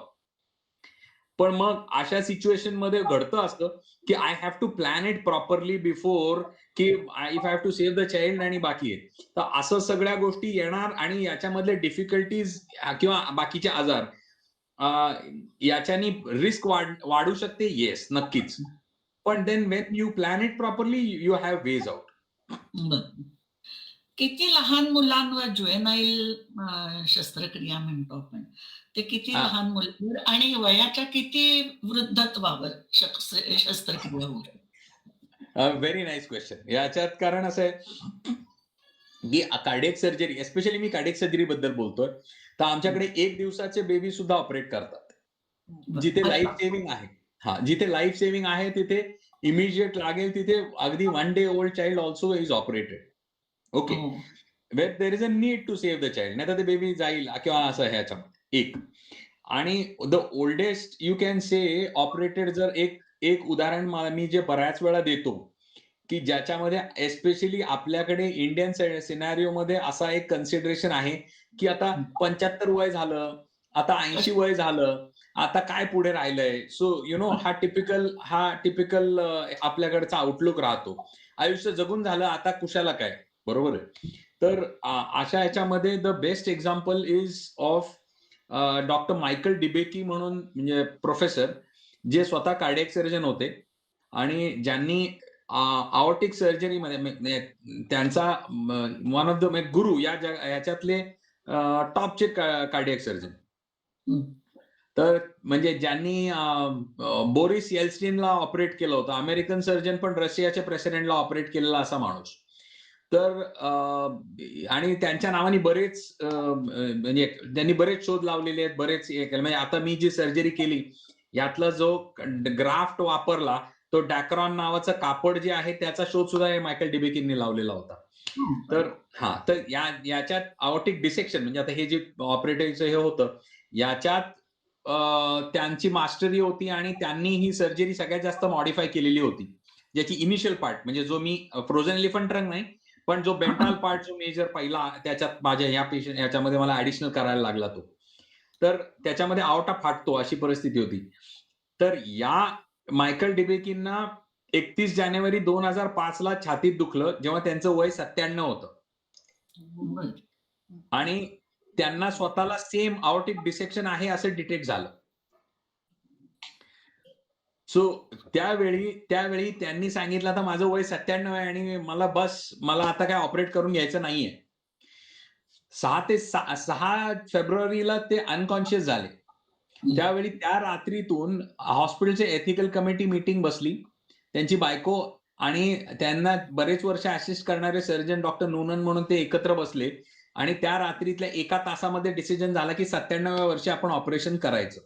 पण मग अशा सिच्युएशन मध्ये घडतं असतं की I have to plan it properly before, की if I have to save the child आणि बाकी आहे. तर असं सगळ्या गोष्टी येणार, आणि याच्यामधले डिफिकल्टीज किंवा बाकीचे आजार याच्यानी रिस्क वाढू शकते. येस, नक्कीच. पण then when you plan it properly you have ways out. किती लहान मुलांवर जुएनाईल शस्त्रक्रिया म्हणतो आपण, ते किती लहान मुलांवर आणि वयाच्या किती वृद्धत्वावर शस्त्रक्रिया होऊ शकते? Very nice question. याच्यात कारण असं आहे की कार्डियक सर्जरी, एस्पेशली मी कार्डियक सर्जरी बद्दल बोलतोय, तर आमच्याकडे 1 दिवसाचे बेबी सुद्धा ऑपरेट करतात, जिथे लाईफ सेव्हिंग आहे. जिथे लाईफ सेव्हिंग आहे तिथे इमिजिएट लागेल तिथे अगदी 1 day old child also is operated. Okay, where there is a need to save the child, नाही तर ते बेबी जाईल किंवा असं ह्याच्यामध्ये एक. आणि the oldest you can say operated, जर एक उदाहरण मी जे बऱ्याच वेळा देतो, की ज्याच्यामध्ये एस्पेशली आपल्याकडे इंडियन सिनारिओ मध्ये असा एक कन्सिडरेशन आहे की आता 75 वय झालं, आता 80 वय झालं, आता काय पुढे राहिलंय. सो यु नो हा टिपिकल आपल्याकडचा आउटलुक राहतो. आयुष्य जगून झालं, आता कुशाला काय, बरोबर आहे. तर अशा याच्यामध्ये the best example is of doctor Michael DeBakey म्हणून, म्हणजे प्रोफेसर, जे स्वतः कार्डियक सर्जन होते आणि ज्यांनी आऑर्टिक सर्जरीमध्ये त्यांचा वन ऑफ द गुरु याच्यातले टॉपचे कार्डियक सर्जन. तर म्हणजे ज्यांनी बोरिस येल्सिनला ऑपरेट केलं होतं, अमेरिकन सर्जन पण रशियाच्या प्रेसिडेंटला ऑपरेट केलेला असा माणूस. तर आणि त्यांच्या नावाने बरेच म्हणजे त्यांनी बरेच शोध लावलेले आहेत, बरेच हे केलं. म्हणजे आता मी जी सर्जरी केली यातला जो ग्राफ्ट वापरला तो डॅक्रॉन नावाचं कापड जे आहे त्याचा शोध सुद्धा मायकल डिबेकींनी लावलेला होता. तर याच्यात आऑर्टिक डिसेक्शन म्हणजे आता हे जे ऑपरेटिव्हचं हे होतं याच्यात त्यांची मास्टरी होती, आणि त्यांनी ही सर्जरी सगळ्यात जास्त मॉडिफाय केलेली होती. ज्याची इनिशियल पार्ट म्हणजे जो मी फ्रोझन एलिफंट ट्रंक नाही, पण जो बेंटाल पार्ट जो मेजर पहिला त्याच्यात माझ्या या पेशंट याच्यामध्ये मला ऍडिशनल करायला लागला तो, तर त्याच्यामध्ये आवटा फाटतो अशी परिस्थिती होती. तर या मायकल डिबेकींना 31 जानेवारी 2005 ला छातीत दुखलं, जेव्हा त्यांचं वय 97 होतं, आणि त्यांना स्वतःला सेम आऑर्टिक डिसेक्शन आहे असं डिटेक्ट झालं. सो त्यावेळी त्यांनी सांगितलं, आता माझं वय 97 आहे आणि मला आता काय ऑपरेट करून घ्यायचं नाहीये. 6 फेब्रुवारीला ते अनकॉन्शियस झाले. त्यावेळी त्या रात्रीतून हॉस्पिटलचे एथिकल कमिटी मीटिंग बसली. त्यांची बायको आणि त्यांना बरेच वर्ष असिस्ट करणारे सर्जन डॉक्टर नूनन म्हणून ते एकत्र बसले, आणि त्या रात्रीतल्या 1 तासामध्ये डिसिजन झाला की 97व्या वर्षी आपण ऑपरेशन करायचं.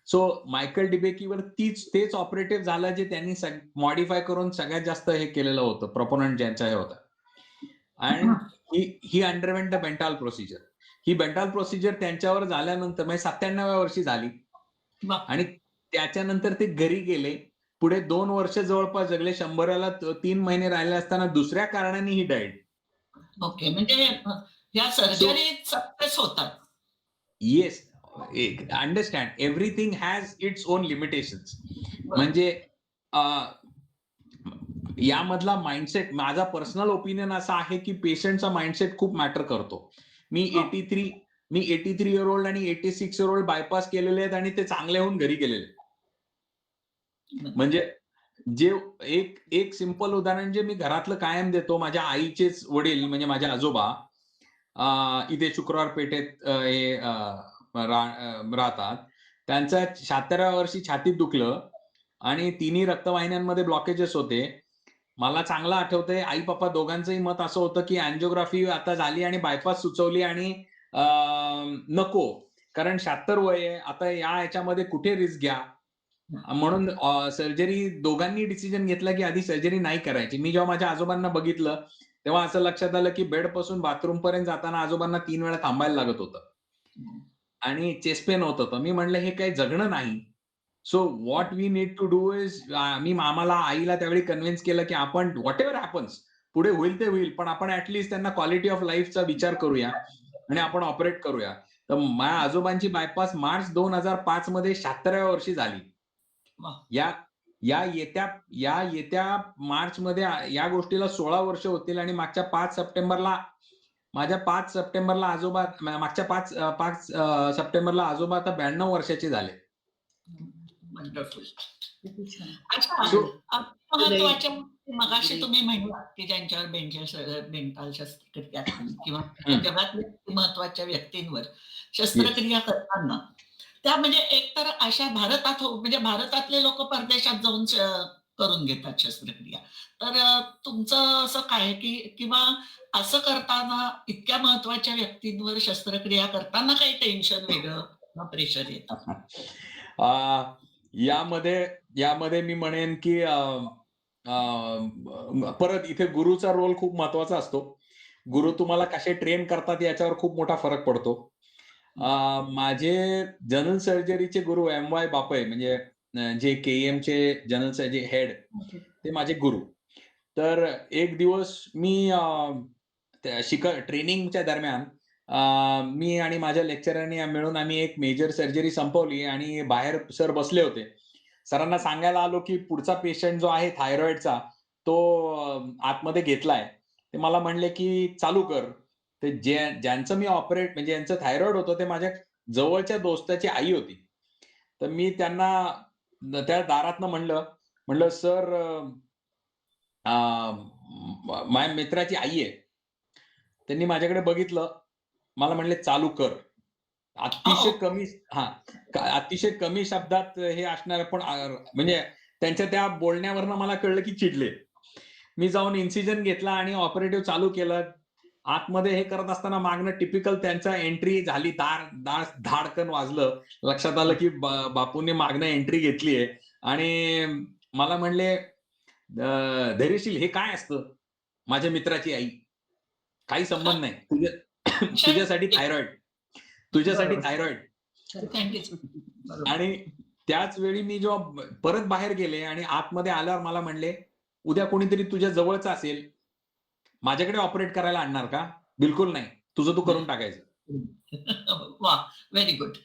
सो मायकल डिबेकीवर तेच ऑपरेटिव्ह झालं जे त्यांनी मॉडिफाय करून सगळ्यात जास्त हे केलेलं होतं, प्रोपोनंट ज्यांचा हे होता. आणि ही अंडरवेंट द बेंटाल प्रोसिजर. ही बेंटाल प्रोसिजर त्यांच्यावर झाल्यानंतर म्हणजे 97व्या वर्षी झाली, आणि त्याच्यानंतर ते घरी गेले. पुढे 2 वर्ष जवळपास जगले. 100ला 3 महिने राहिले असताना दुसऱ्या कारणाने ही डाईड. ओके, म्हणजे या सर्जरी सक्सेस होतात. Yes, understand everything has its own limitations. म्हणजे यामधला माइंडसेट, माझा पर्सनल ओपिनियन असा आहे की पेशंटचा माइंडसेट खूप मॅटर करतो. मी 83 इयर ओल्ड आणि 86 इयर ओल्ड बायपास केलेले आहेत आणि ते चांगले होऊन घरी गेलेले. म्हणजे जे एक सिंपल उदाहरण जे मी घरातलं कायम देतो, माझ्या आईचेच वडील म्हणजे माझे आजोबा इथे शुक्रवार पेठेत राहतात. त्यांच्या 76व्या वर्षी छातीत दुखलं आणि तिन्ही रक्तवाहिन्यांमध्ये ब्लॉकेजेस होते. मला चांगलं आठवतंय, आई पप्पा दोघांचंही मत असं होतं की अँजिओग्राफी आता झाली आणि बायपास सुचवली आणि नको, कारण 76 वय आहे, आता याच्यामध्ये कुठे रिस्क घ्या. म्हणून सर्जरी दोघांनी डिसिजन घेतला की आधी सर्जरी नाही करायची. मी जेव्हा माझ्या आजोबांना बघितलं तेव्हा असं लक्षात आलं की बेड पासून बाथरूम पर्यंत जाताना आजोबांना 3 वेळा थांबायला लागत होतं आणि चेस्ट पेन होत होतं. मी म्हणलं हे काही जगणं नाही. So what we need to do is, मी मामाला आईला त्यावेळी कन्व्हिन्स केलं की आपण व्हॉट एव्हर हॅपन्स पुढे होईल ते होईल, पण आपण ऍटलीस्ट त्यांना क्वालिटी ऑफ लाईफचा विचार करूया आणि आपण ऑपरेट करूया. तर माझ्या आजोबांची बायपास मार्च 2005 मध्ये 76व्या वर्षी झाली. या येत्या मार्च मध्ये या गोष्टीला 16 वर्ष होतील आणि मागच्या 5 सप्टेंबरला आजोबा, मागच्या 5 सप्टेंबरला आजोबा आता 92 वर्षाचे झाले. वंडरफुल. अच्छा, महत्वाच्या मगाशी तुम्ही म्हणला की ज्यांच्यावर बेंटाल शस्त्रक्रिया किंवा जगातल्या महत्वाच्या व्यक्तींवर शस्त्रक्रिया करताना त्या म्हणजे एकतर अशा भारतात म्हणजे भारतातले लोक परदेशात जाऊन करून घेतात शस्त्रक्रिया. तर तुमचं असं काय की किंवा असं करताना इतक्या महत्वाच्या व्यक्तींवर शस्त्रक्रिया करताना काही टेन्शन वेगळं प्रेशर येतं? यामध्ये मी म्हणेन की परत इथे गुरुचा रोल खूप महत्वाचा असतो. गुरु तुम्हाला कसे ट्रेन करतात याच्यावर खूप मोठा फरक पडतो. माझे जनरल सर्जरीचे गुरु MY बापय, म्हणजे जे KEM चे जनरल सर्जरी हेड, ते माझे गुरु. तर एक दिवस मी ट्रेनिंगच्या दरम्यान मी आणि माझ्या लेक्चररनी मिळून आम्ही एक मेजर सर्जरी संपवली आणि बाहेर सर बसले होते. सरांना सांगायला आलो की पुढचा पेशंट जो आहे थायरॉइडचा तो आतमध्ये घेतलाय. ते मला म्हणले की चालू कर. ते ज्यांचं मी ऑपरेट म्हणजे ज्यांचं थायरॉइड होतं ते माझ्या जवळच्या दोस्ताची आई होती. तर मी त्यांना त्या दारातनं म्हणलं सर माझ्या मित्राची आई आहे. त्यांनी माझ्याकडे बघितलं, मला म्हणले चालू कर. अतिशय कमी शब्दात हे असणार, पण म्हणजे त्यांच्या त्या बोलण्यावरनं मला कळलं की चिडले. मी जाऊन इन्सिजन घेतला आणि ऑपरेटिव्ह चालू केलं. आतमध्ये हे करत असताना मागणं टिपिकल त्यांचा एंट्री झाली, धाडकन वाजलं. लक्षात आलं की बापूने मागणं एंट्री घेतलीये आणि मला म्हणले धैर्यशील हे काय असतं? माझ्या मित्राची आई, काही संबंध नाही, तुझ्यासाठी थायरॉइड. आणि त्याच वेळी मी जेव्हा परत बाहेर गेले आणि आतमध्ये आल्यावर मला म्हणले उद्या कोणीतरी तुझ्या जवळचं असेल, माझ्याकडे ऑपरेट करायला आणणार का? बिलकुल नाही, तुझं तू करून टाकायचं. वा, व्हेरी गुड.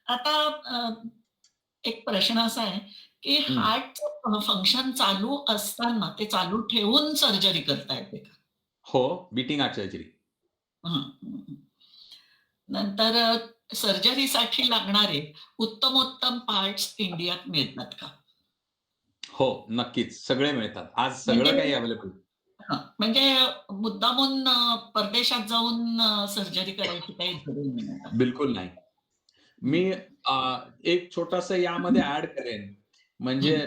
आता एक प्रश्न असा आहे की हार्ट फंक्शन चालू असताना ते चालू ठेवून सर्जरी करता येते का? हो, बीटिंग हार्ट सर्जरी. नंतर सर्जरीसाठी लागणारे उत्तमोत्तम पार्ट्स इंडियात मिळतात का? हो, नक्कीच, सगळे मिळतात. आज सगळं काही अवेलेबल. म्हणजे मुद्दामून परदेशात जाऊन सर्जरी करायची काही गरज नाही? बिलकुल नाही. मी एक छोटस यामध्ये ऍड करेन, म्हणजे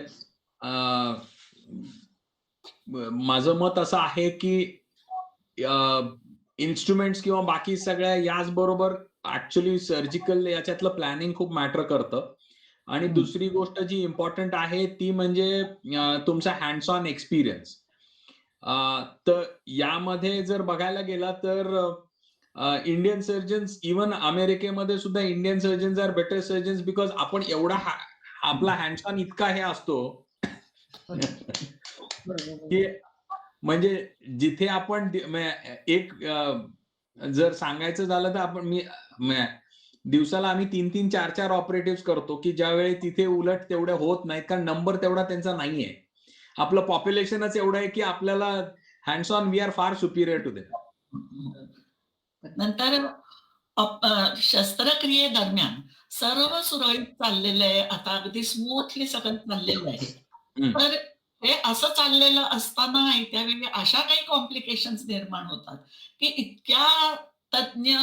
माझं मत असं आहे की इन्स्ट्रुमेंट्स किंवा बाकी सगळ्या याच बरोबर ऍक्च्युअली सर्जिकल याच्यातलं प्लॅनिंग खूप मॅटर करतं. आणि दुसरी गोष्ट जी इम्पॉर्टंट आहे ती म्हणजे तुमचा हँड्स ऑन एक्सपिरियन्स. तर यामध्ये जर बघायला गेला तर इंडियन सर्जन्स, इव्हन अमेरिकेमध्ये सुद्धा Indian surgeons are better surgeons, because आपण एवढा आपला हँड्स ऑन इतका हे असतो की म्हणजे जिथे आपण एक जर सांगायचं झालं तर आपण दिवसाला आम्ही 3-3, 4-4 ऑपरेटिव्ह करतो, की ज्यावेळी तिथे उलट तेवढे होत नाहीत, कारण नंबर तेवढा त्यांचा नाहीये. आपलं पॉप्युलेशनच एवढं आहे, की आपल्याला hands on we are far superior to them. नंतर शस्त्रक्रियेदरम्यान सर्व सुरळीत चाललेलं आहे, आता अगदी स्मूथली सगळं चाललेलं आहे. हम्म. तर हे असं चाललेलं असताना त्यावेळी अशा काही कॉम्प्लिकेशन्स निर्माण होतात, की इतक्या तज्ञ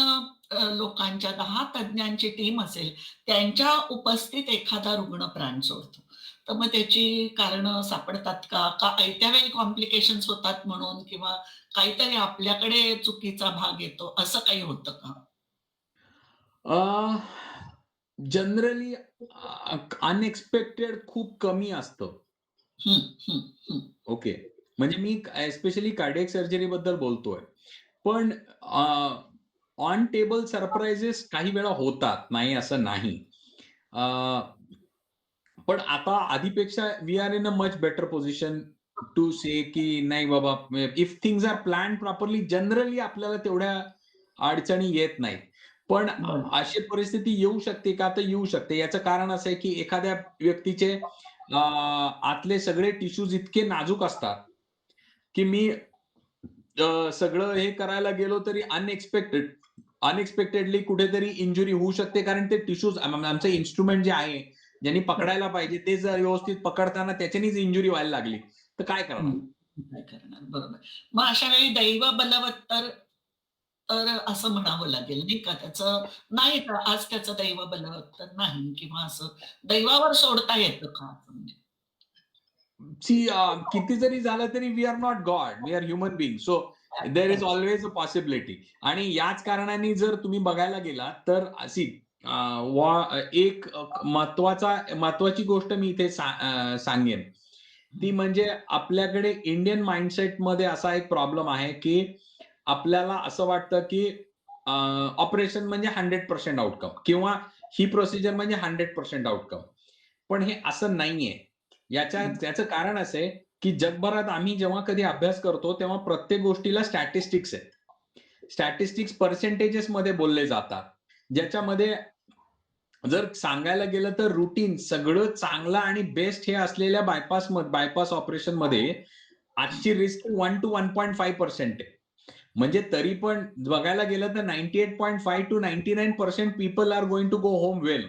लोकांच्या 10 तज्ञांची टीम असेल, त्यांच्या उपस्थित एखादा रुग्ण प्राण सोडतो. तर मग त्याची कारणं सापडतात का? का आयत्या वेळी कॉम्प्लिकेशन्स होतात म्हणून, किंवा काहीतरी आपल्याकडे चुकीचा भाग येतो, असं काही होतं का? जनरली अनएक्सपेक्टेड खूप कमी असतं. हं, हं, हं. ओके. म्हणजे मी एस्पेशली कार्डियक सर्जरी बद्दल बोलतोय. पण ऑन टेबल सरप्राइजेस काही वेळा होतात, नाही असं नाही. पण आता आधीपेक्षा we are in a much better position to say की नाही बाबा, if things are plan properly generally आपल्याला तेवढ्या अडचणी येत नाहीत. पण बरं. अशी परिस्थिती येऊ शकते का? तर येऊ शकते. याचं कारण असं आहे की एखाद्या व्यक्तीचे आतले सगळे टिश्यूज इतके नाजूक असतात, की मी सगळं हे करायला गेलो तरी अनएक्सपेक्टेडली कुठेतरी इंजुरी होऊ शकते. कारण ते टिश्यूज आमचं इन्स्ट्रुमेंट जे आहे, ज्यांनी पकडायला पाहिजे ते जर व्यवस्थित पकडताना त्याच्यानीच इंजुरी व्हायला लागली, तर काय करणार? काय करणार? बरोबर. मग अशा वेळी दैव बलवत्तर तर असं म्हणावं लागेल नाही का? त्याचं नाही का, आज त्याचं दैव बलवत्तर नाही, किंवा असं दैवावर सोडता येतं का? म्हणजे किती जरी झालं तरी we are not God, we are human being. So there is always a possibility. आणि याच कारणाने जर तुम्ही बघायला गेला तर अशी एक महत्वाची गोष्ट मी इथे सांगेन, ती म्हणजे आपल्याकडे इंडियन माइंडसेट मध्ये असा एक प्रॉब्लेम आहे, की आपल्याला असं वाटतं की ऑपरेशन म्हणजे 100% आउटकम, किंवा ही प्रोसिजर म्हणजे 100% आउटकम. पण हे असं नाहीये. याचं कारण असं आहे, की जगभरात आम्ही जेव्हा कधी अभ्यास करतो, तेव्हा प्रत्येक गोष्टीला स्टॅटिस्टिक्स आहेत. स्टॅटिस्टिक्स पर्सेंटेजेस मध्ये बोलले जातात, ज्याच्यामध्ये जर सांगायला गेलं तर रुटीन सगळं चांगलं आणि बेस्ट हे असलेल्या बायपास ऑपरेशन मध्ये आजची रिस्क 1 to 1.5% आहे. म्हणजे तरी पण बघायला गेलं तर 98.5 to 99% people are going to go home well.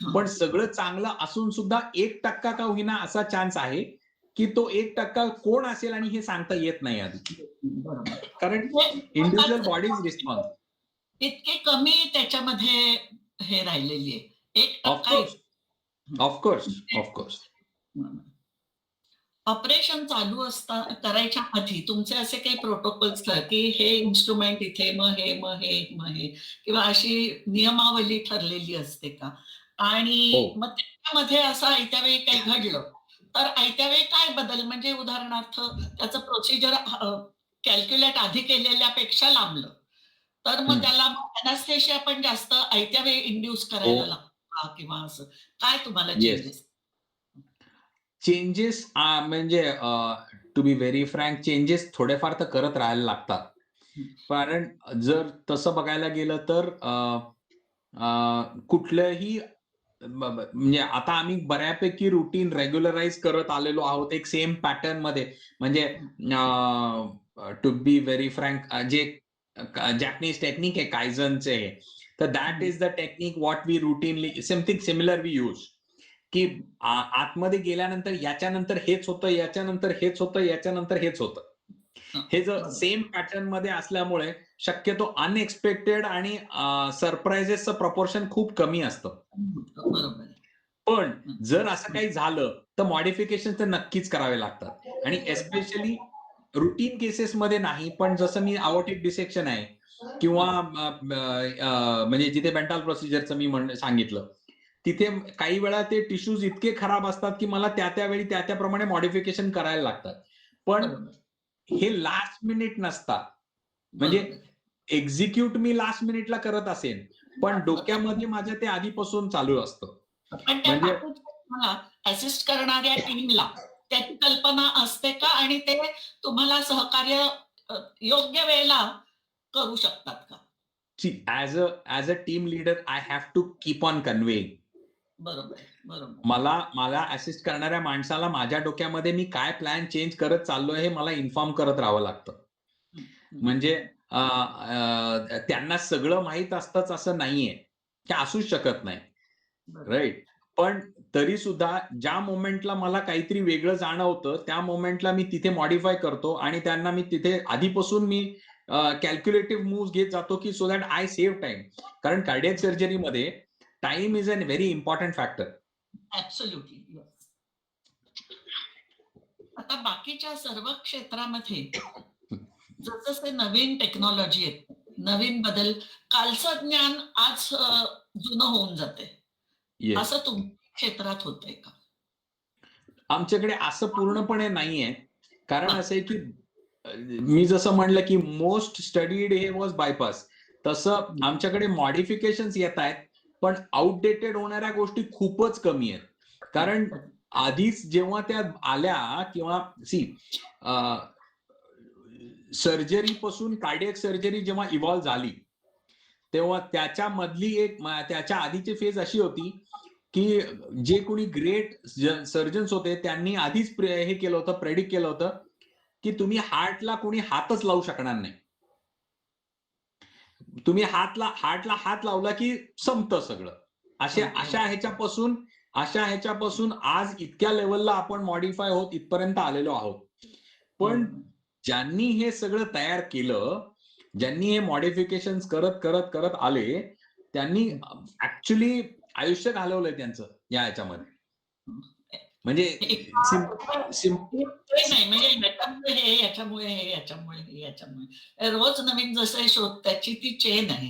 पण सगळं चांगलं असून सुद्धा 1% का होईना असा चान्स आहे, की तो 1% कोण असेल आणि हे सांगता येत नाही आधी. बरोबर. कारण म्हणजे इंडिव्हिज्युअल बॉडीज रिस्पॉन्स. इतके कमी त्याच्यामध्ये हे राहिलेली आहे. 1% ऑफकोर्स. ऑपरेशन चालू करायच्या आधी तुमचे असे काही प्रोटोकॉल्स की हे इन्स्ट्रुमेंट इथे, मग हे, किंवा अशी नियमावली ठरलेली असते का? आणि हो. मग त्याच्यामध्ये असं आयत्या वेळी काही घडलं तर आयत्या वेळी काय बदल, म्हणजे उदाहरणार्थ त्याचं प्रोसिजर कॅल्क्युलेट आधी केलेल्यापेक्षा लांबलं, तर मग त्याला अॅनास्थेशिया पण जास्त आयत्या वेळी इंड्यूस करायला लागतं का, किंवा असं काय तुम्हाला येस. चेंजेस म्हणजे to be very frank, changes थोडेफार तर करत राहायला लागतात. कारण जर तसं बघायला गेलं तर कुठलंही म्हणजे आता आम्ही बऱ्यापैकी रुटीन रेग्युलराइज करत आलेलो आहोत एक सेम पॅटर्न मध्ये. म्हणजे टू बी व्हेरी फ्रँक, जे जॅपनीज टेक्निक आहे कायझनचे, तर that is the technique what we routinely something similar we use. की आतमध्ये गेल्यानंतर याच्यानंतर हेच होतं, याच्यानंतर हेच होतं, याच्यानंतर हेच होतं. हे जर सेम पॅटर्न मध्ये असल्यामुळे शक्यतो अनएक्सपेक्टेड आणि सरप्राइजेसचं प्रपोर्शन खूप कमी असतं. बरोबर. पण जर असं काही झालं तर मॉडिफिकेशन तर नक्कीच करावे लागतात. आणि एस्पेशली रुटीन केसेस मध्ये नाही, पण जसं मी अओर्टिक डिसेक्शन आहे किंवा म्हणजे जिथे बेंटाल प्रोसिजरचं मी सांगितलं, तिथे काही वेळा ते टिश्यूज इतके खराब असतात की मला त्यावेळी त्याप्रमाणे मॉडिफिकेशन करायला लागतात. पण हे लास्ट मिनिट नसतात. म्हणजे एक्झिक्यूट मी लास्ट मिनिटला करत असेन, पण डोक्यामध्ये माझ्या ते आधीपासून चालू असतं. पण त्या म्हणजे तुम्हाला असिस्ट करणाऱ्या टीमला त्याची कल्पना असते का, आणि ते तुम्हाला सहकार्य योग्य वेळेला करू शकतात का? As a team leader I have to keep on conveying. बरोबर. मला असिस्ट करणाऱ्या माणसाला माझ्या डोक्यामध्ये मी काय प्लॅन चेंज करत चाललोय हे मला इन्फॉर्म करत राहावं लागतं. म्हणजे त्यांना सगळं माहीत असतंच असं नाहीये, की असूच शकत नाही, राईट. पण तरी सुद्धा ज्या मोमेंटला मला काहीतरी वेगळं जाणवतं त्या मोमेंटला मी तिथे मॉडिफाय करतो आणि त्यांना मी तिथे आधीपासून मी कॅल्क्युलेटिव्ह मूव्ह घेत जातो, की so that I save time. कारण कार्डियक सर्जरीमध्ये time is a very important factor. Absolutely. आता बाकीच्या सर्व क्षेत्रामध्ये जसं नवीन टेक्नॉलॉजी आहे, नवीन बदल, कालचं ज्ञान आज जुनं होऊन जाते, असं तुमच्या क्षेत्रात होतंय का? आमच्याकडे असं पूर्णपणे नाहीये. कारण असं आहे की मी जसं म्हणलं की मोस्ट स्टडीड हे वॉज बायपास, तसं आमच्याकडे मॉडिफिकेशन्स येत आहेत, पण आउटडेटेड होणाऱ्या गोष्टी खूपच कमी आहेत. कारण आधीच जेव्हा त्या आल्या किंवा सर्जरी पासून कार्डियक सर्जरी जेव्हा इव्हॉल्व्ह झाली तेव्हा त्याच्या आधीची फेज अशी होती की जे कोणी ग्रेट सर्जन्स होते त्यांनी आधीच हे केलं होतं, प्रेडिक्ट केलं होतं की तुम्ही हार्टला कोणी हातच लावू शकणार नाही. तुम्ही हार्टला हात लावला की संपतं सगळं. अशा ह्याच्यापासून आज इतक्या लेवलला आपण मॉडिफाय होत इथपर्यंत आलेलो आहोत. पण ज्यांनी हे सगळं तयार केलं, ज्यांनी हे मॉडिफिकेशन करत आले, त्यांनी ऍक्च्युली आयुष्य घालवलंय त्यांचं या ह्याच्यामध्ये. म्हणजे नाही म्हणजे याच्यामुळे रोज नवीन जसं शोध त्याची ती चेन आहे.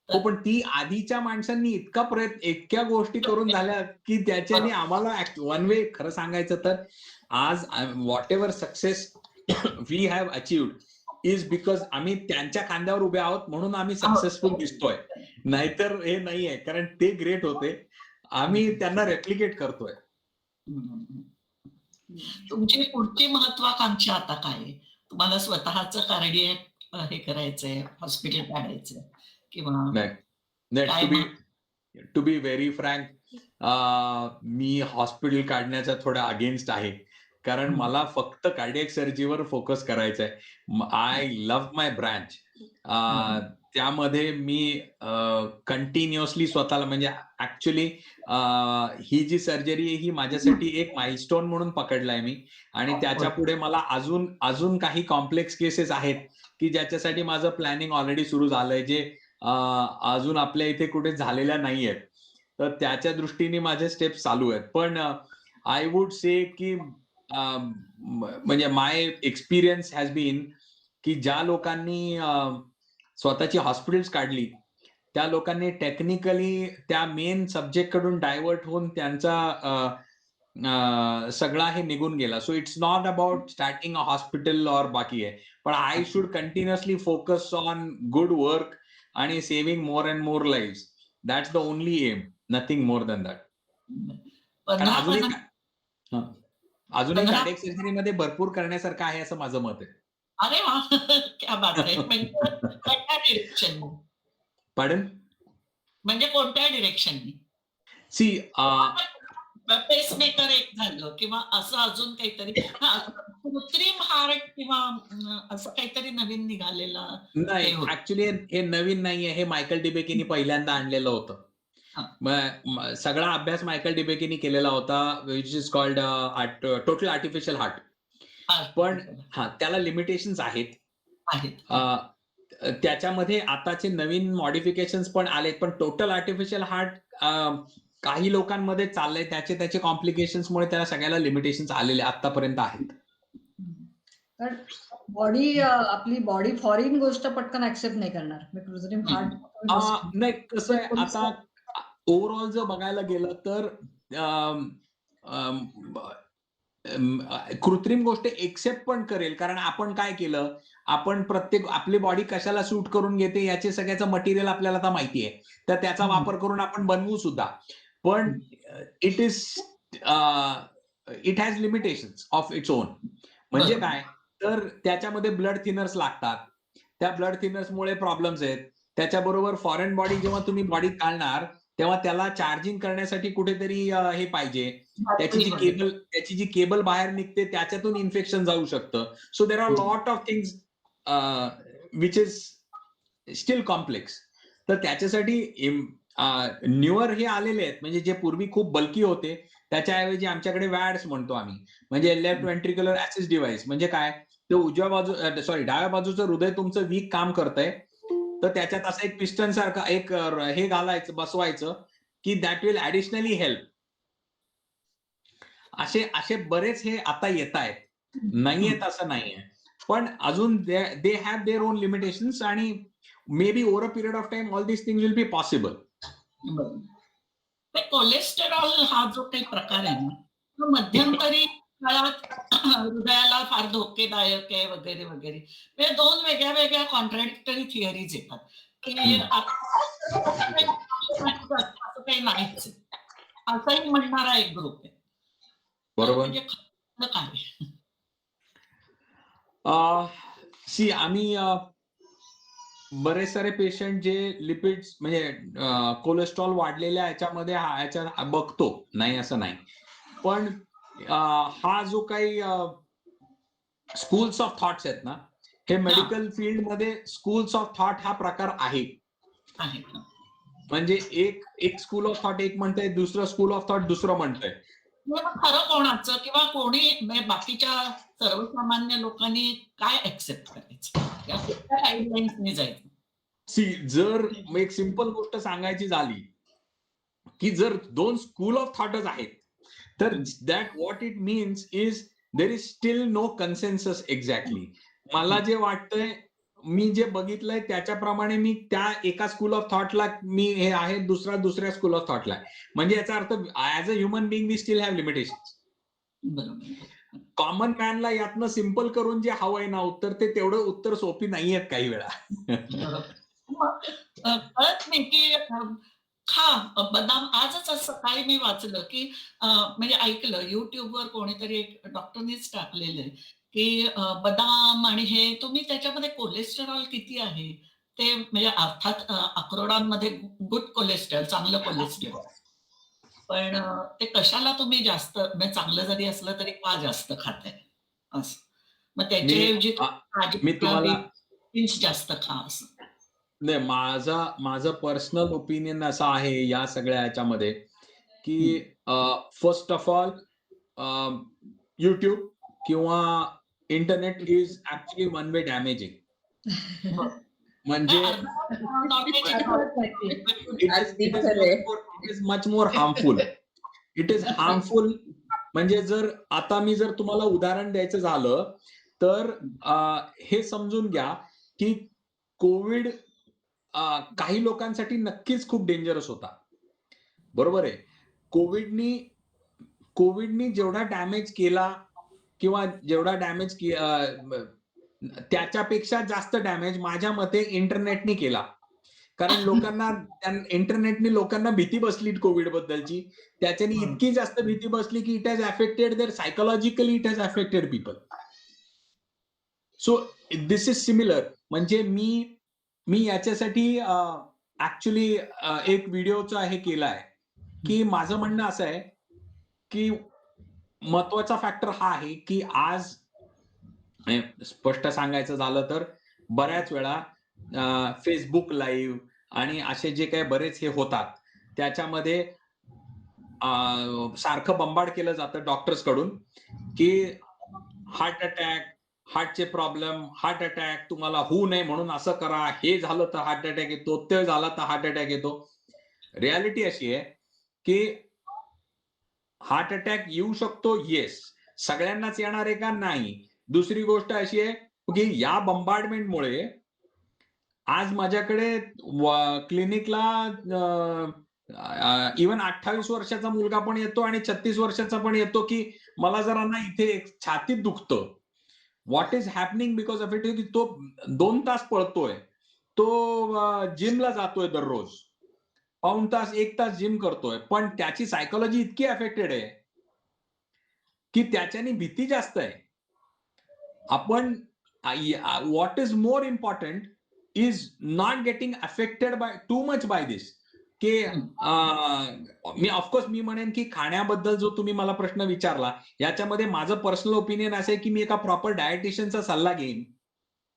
हो, पण ती आधीच्या माणसांनी इतक्या गोष्टी करून झाल्या की त्याच्याने आम्हाला वन वे खरं सांगायचं तर आज whatever success we have achieved is because आम्ही त्यांच्या खांद्यावर उभे आहोत म्हणून आम्ही सक्सेसफुल दिसतोय. नाहीतर हे नाहीये, कारण ते ग्रेट होते, आम्ही त्यांना रेप्लिकेट करतोय. तुमची पुढची महत्वाकांक्षा आता काय आहे? तुम्हाला स्वतःचं कार्डियक हे करायचंय, हॉस्पिटल काढायचंय किंवा टू बी व्हेरी फ्रँक, मी हॉस्पिटल काढण्याचा थोडा अगेन्स्ट आहे. कारण मला फक्त कार्डियक सर्जरीवर फोकस करायचा आहे. I love my branch. त्यामध्ये मी कंटिन्युअसली स्वतःला म्हणजे ऍक्च्युली ही जी सर्जरी आहे ही माझ्यासाठी एक माइलस्टोन म्हणून पकडलाय मी. आणि त्याच्या पुढे मला अजून काही कॉम्प्लेक्स केसेस आहेत की ज्याच्यासाठी माझं प्लॅनिंग ऑलरेडी सुरू झालंय, जे अजून आपल्या इथे कुठे झालेल्या नाहीयेत. तर त्याच्या दृष्टीने माझे स्टेप्स चालू आहेत. पण आय वुड से की म्हणजे माय एक्सपिरियन्स हॅज बीन की ज्या लोकांनी स्वतःची हॉस्पिटल्स काढली त्या लोकांनी टेक्निकली त्या मेन सब्जेक्ट कडून डायव्हर्ट होऊन त्यांचा सगळा हे निघून गेला. So it's not about starting a hospital और बाकी आहे, पण I should continuously focus on good work आणि saving more and more lives. That's the only aim, nothing more than that. अजूनही कार्डियक सर्जरीमध्ये भरपूर करण्यासारखं आहे असं माझं मत आहे. अरे वा, क्या बात आहे. कोणत्या डिरेक्शन? पॅडन? म्हणजे कोणत्या डिरेक्शननी? पेसमेकर एक झालं किंवा असं अजून काहीतरी कृत्रिम हार्ट किंवा असं काहीतरी नवीन निघालेलं? नाही, ऍक्च्युली हे नवीन नाहीये. हे मायकल डिबेकीनी पहिल्यांदा आणलेलं होतं. सगळा अभ्यास मायकल डिबेकीनी केलेला होता, which is called total artificial heart. पण त्याला लिमिटेशन्स आहेत. त्याच्यामध्ये आताचे नवीन मॉडिफिकेशन्स पण आलेत, पण टोटल आर्टिफिशियल हार्ट काही लोकांमध्ये चाललंय, त्याचे कॉम्प्लिकेशन्समुळे त्याला सगळ्याला लिमिटेशन्स आलेले आतापर्यंत आहेत. आपली बॉडी फॉरेन गोष्ट पटकन ऍक्सेप्ट नाही करणार. कृत्रिम हार्ट नाही, कसं आहे आता ओव्हरऑल जर बघायला गेलं तर कृत्रिम गोष्ट एक्सेप्ट पण करेल. कारण आपण काय केलं, आपण आपली बॉडी कशाला सूट करून घेते याचे सगळ्याचं मटेरियल आपल्याला आता माहिती आहे, तर त्याचा वापर करून आपण बनवू सुद्धा. पण it has limitations of its own. म्हणजे काय, तर त्याच्यामध्ये ब्लड थिनर्स लागतात. त्या ब्लड थिनर्समुळे प्रॉब्लेम्स आहेत. त्याच्याबरोबर फॉरेन बॉडी जेव्हा तुम्ही बॉडीत घालणार तेव्हा त्याला चार्जिंग करण्यासाठी कुठेतरी हे पाहिजे. त्याची जी केबल बाहेर निघते त्याच्यातून इन्फेक्शन जाऊ शकतं. So there are lot of things which is steel complex. तर त्याच्यासाठी न्यूअर हे आलेले आहेत, म्हणजे जे पूर्वी खूप बल्की होते त्याच्याऐवजी आमच्याकडे वॅड्स म्हणतो आम्ही, म्हणजे लेफ्ट व्हेंट्रिक्युलर ऍसिस्ट डिव्हाइस. म्हणजे काय, ते डाव्या बाजूचं हृदय तुमचं वीक काम करतंय, तर त्याच्यात असं एक पिस्टन सारखं एक हे घालायचं, बसवायचं, की दॅट विल ऍडिशनली हेल्प. असे बरेच हे आता येत आहेत, नाही येत असं नाहीये, पण अजून they have their own limitations, आणि maybe over a period of time all this things will be possible. Cholesterol हा जो काही प्रकार आहे ना, तो मध्यंतरी काळात हृदयाला फार धोकेदायक आहे वगैरे वगैरे, म्हणजे दोन वेगळ्या वेगळ्या कॉन्ट्रॅडिक्टरी थिअरीज येतात की असं काही नाहीच असंही म्हणणारा एक ग्रुप आहे. बरोबर. म्हणजे काय सी आम्ही बरेच सारे पेशंट जे लिपिड्स म्हणजे कोलेस्ट्रॉल वाढलेल्या ह्याच्या बघतो, नाही असं नाही, पण हा जो काही स्कूल्स ऑफ थॉट्स आहेत ना, हे मेडिकल फील्ड मध्ये स्कूल्स ऑफ थॉट हा प्रकार आहे. म्हणजे एक स्कूल ऑफ थॉट एक म्हणतंय, दुसरं स्कूल ऑफ थॉट दुसरं म्हणतंय. खरं कोणाचं किंवा कोणी बाकीच्या सर्वसामान्य लोकांनी काय ऍक्सेप्ट करायचं जायचं. सी, जर एक सिंपल गोष्ट सांगायची झाली की जर दोन स्कूल ऑफ थॉटच आहेत, तर that what it means is there is still no consensus exactly. मला जे वाटतंय, मी जे बघितलंय त्याच्याप्रमाणे मी त्या एका स्कूल ऑफ थॉटला मी हे आहे, दुसऱ्या स्कूल ऑफ थॉटला आहे. म्हणजे याचा अर्थ as a human being we still have limitations. Common मॅनला यातनं सिंपल करून जे हवंय ना उत्तर, ते तेवढं उत्तर सोपी नाहीयेत काही वेळा. कळत नाही की खा बदाम. आजच सकाळी मी वाचलं की म्हणजे ऐकलं युट्यूबवर कोणीतरी एक डॉक्टरनीच टाकलेलं की बदाम आणि हे तुम्ही त्याच्यामध्ये कोलेस्टेरॉल किती आहे ते, म्हणजे अर्थात अक्रोडांमध्ये गुड कोलेस्टेरॉल, चांगलं कोलेस्टेरॉल, पण ते कशाला तुम्ही जास्त, म्हणजे चांगलं जरी असलं तरी का जास्त खाताय असं. मग त्याच्याऐवजी मी तुम्हाला जास्त खा असं. नाही, माझं पर्सनल ओपिनियन असं आहे या सगळ्या ह्याच्यामध्ये की फर्स्ट ऑफ ऑल युट्यूब किंवा internet is actually one way damaging. म्हणजे it is much more harmful. It is harmful. म्हणजे जर तुम्हाला उदाहरण द्यायचं झालं तर हे समजून घ्या की कोविड काही लोकांसाठी नक्कीच खूप डेंजरस होता. बरोबर आहे. कोविडनी जेवढा डॅमेज केला किंवा जेवढा डॅमेज त्याच्यापेक्षा जास्त डॅमेज माझ्या मते इंटरनेटने केला. कारण इंटरनेटने लोकांना भीती बसली कोविड बद्दलची. त्याच्याने इतकी जास्त भीती बसली की it has affected their psychologically, it has affected people. So this is similar. म्हणजे मी याच्यासाठी ऍक्च्युली एक व्हिडिओचा हे केलाय की माझं म्हणणं असं आहे की महत्वाचा फॅक्टर हा आहे की आज स्पष्ट सांगायचं झालं तर बऱ्याच वेळा फेसबुक लाईव्ह आणि असे जे काही बरेच हे होतात त्याच्यामध्ये सारखं बंबाड केलं जातं डॉक्टर्स कडून की हार्ट अटॅक, हार्टचे प्रॉब्लेम, हार्ट अटॅक तुम्हाला होऊ नये म्हणून असं करा, हे झालं तर हार्ट अटॅक येतो, ते झालं तर हार्ट अटॅक येतो. रियालिटी अशी आहे की हार्ट अटॅक येऊ शकतो, येस. सगळ्यांनाच येणार आहे का? नाही. दुसरी गोष्ट अशी आहे की या बंबार्डमेंटमुळे आज माझ्याकडे क्लिनिकला इव्हन 28 वर्षाचा मुलगा पण येतो आणि 36 वर्षाचा पण येतो की मला जरा ना इथे छातीत दुखतं. What is happening because of it की तो 2 तास पळतोय, तो जिमला जातोय दररोज, पाऊण तास 1 तास जिम करतोय, पण त्याची सायकोलॉजी इतकी अफेक्टेड आहे की त्याच्यानी भीती जास्त आहे. आपण what is more important is not getting affected by too much by this. की मी ऑफकोर्स मी म्हणेन की खाण्याबद्दल जो तुम्ही मला प्रश्न विचारला, याच्यामध्ये माझं पर्सनल ओपिनियन असं आहे की मी एका प्रॉपर डायटिशियनचा सल्ला घेईन